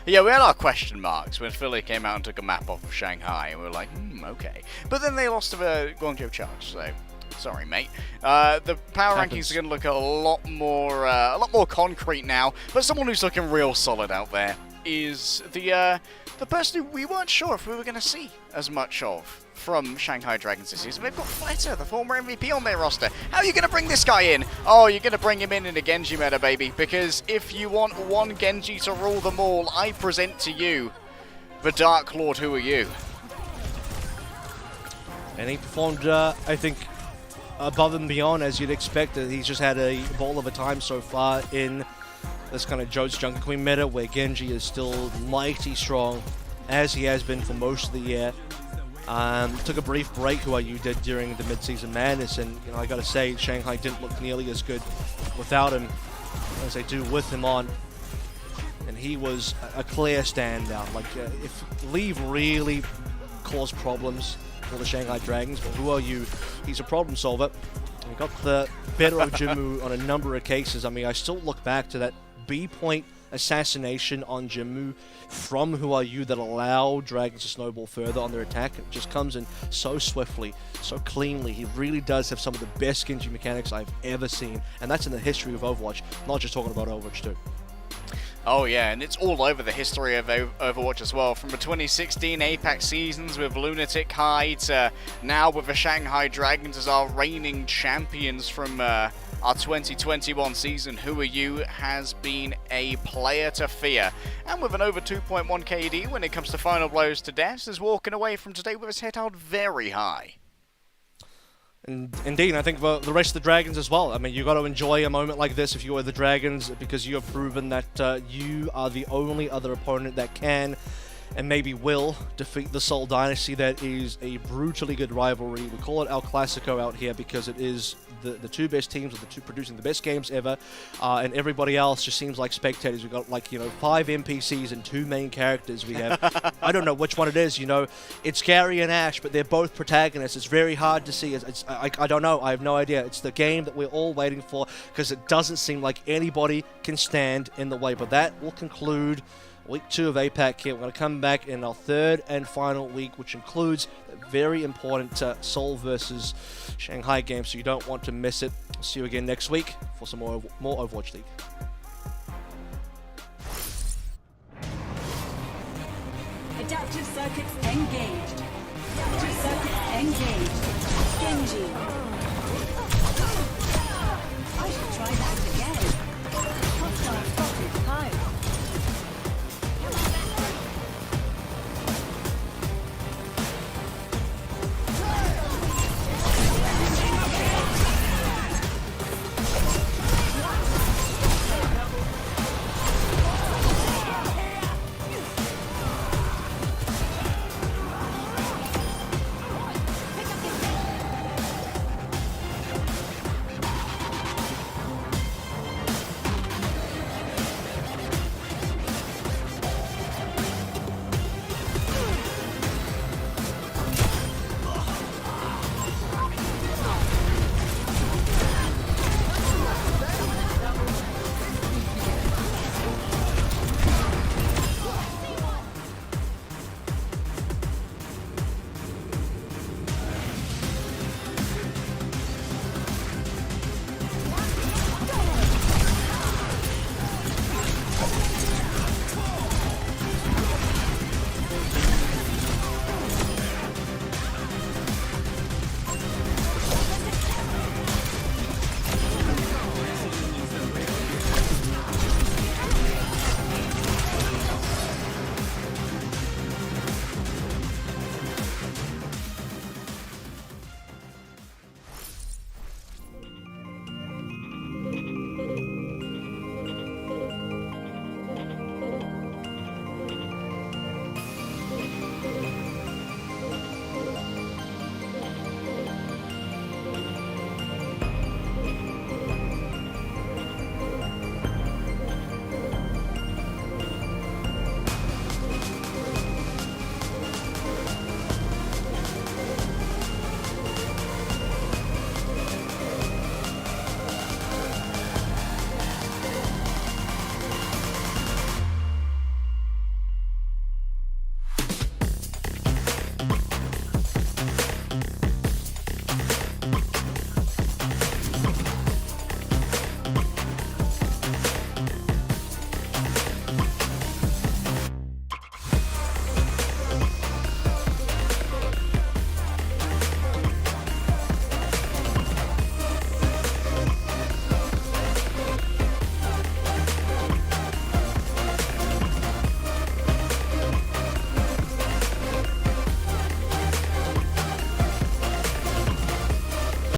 Yeah, we had our question marks when Philly came out and took a map off of Shanghai, and we were like, okay. But then they lost to the Guangzhou Charge, so sorry, mate. The power rankings are going to look a lot more concrete now. But someone who's looking real solid out there is the person who we weren't sure if we were going to see as much of from Shanghai Dragons this season. They've got Fleta, the former MVP, on their roster. How are you going to bring this guy in? Oh, you're going to bring him in a Genji meta, baby. Because if you want one Genji to rule them all, I present to you the Dark Lord. Who are you? And he performed, I think, above and beyond as you'd expect. He's just had a ball of a time so far in this kind of Jodes Jungle Queen meta, where Genji is still mighty strong, as he has been for most of the year. Took a brief break, who are you did during the mid-season madness, and you know, I gotta say, Shanghai didn't look nearly as good without him as they do with him on. And he was a clear standout. Like, if Leave really caused problems for the Shanghai Dragons, but who are you? He's a problem solver. He got the better of Jimmu on a number of cases. I mean, I still look back to that B-point assassination on Jimmu from Who Are You that allowed Dragons to snowball further on their attack. It just comes in so swiftly, so cleanly. He really does have some of the best Genji mechanics I've ever seen, and that's in the history of Overwatch, not just talking about Overwatch 2. Oh yeah, and it's all over the history of Overwatch as well. From the 2016 APAC seasons with Lunatic High to now with the Shanghai Dragons as our reigning champions from our 2021 season. Who Are You has been a player to fear. And with an over 2.1 KD when it comes to final blows to death, is walking away from today with his head held very high. And indeed, I think for the rest of the Dragons as well. I mean, you got to enjoy a moment like this if you are the Dragons, because you have proven that you are the only other opponent that can and maybe will defeat the Seoul Dynasty. That is a brutally good rivalry. We call it El Clasico out here because it is the two best teams with the two producing the best games ever, and everybody else just seems like spectators. We've got, like, you know, 5 NPCs and 2 main characters. We have, I don't know which one it is, you know, it's Gary and Ash, but they're both protagonists. It's very hard to see. I don't know. I have no idea. It's the game that we're all waiting for, because it doesn't seem like anybody can stand in the way. But that will conclude Week 2 of APAC here. We're going to come back in our third and final week, which includes a very important Seoul versus Shanghai game, so you don't want to miss it. I'll see you again next week for some more Overwatch League. Adaptive circuits engaged. Adaptive circuits engaged. Genji. I should try that.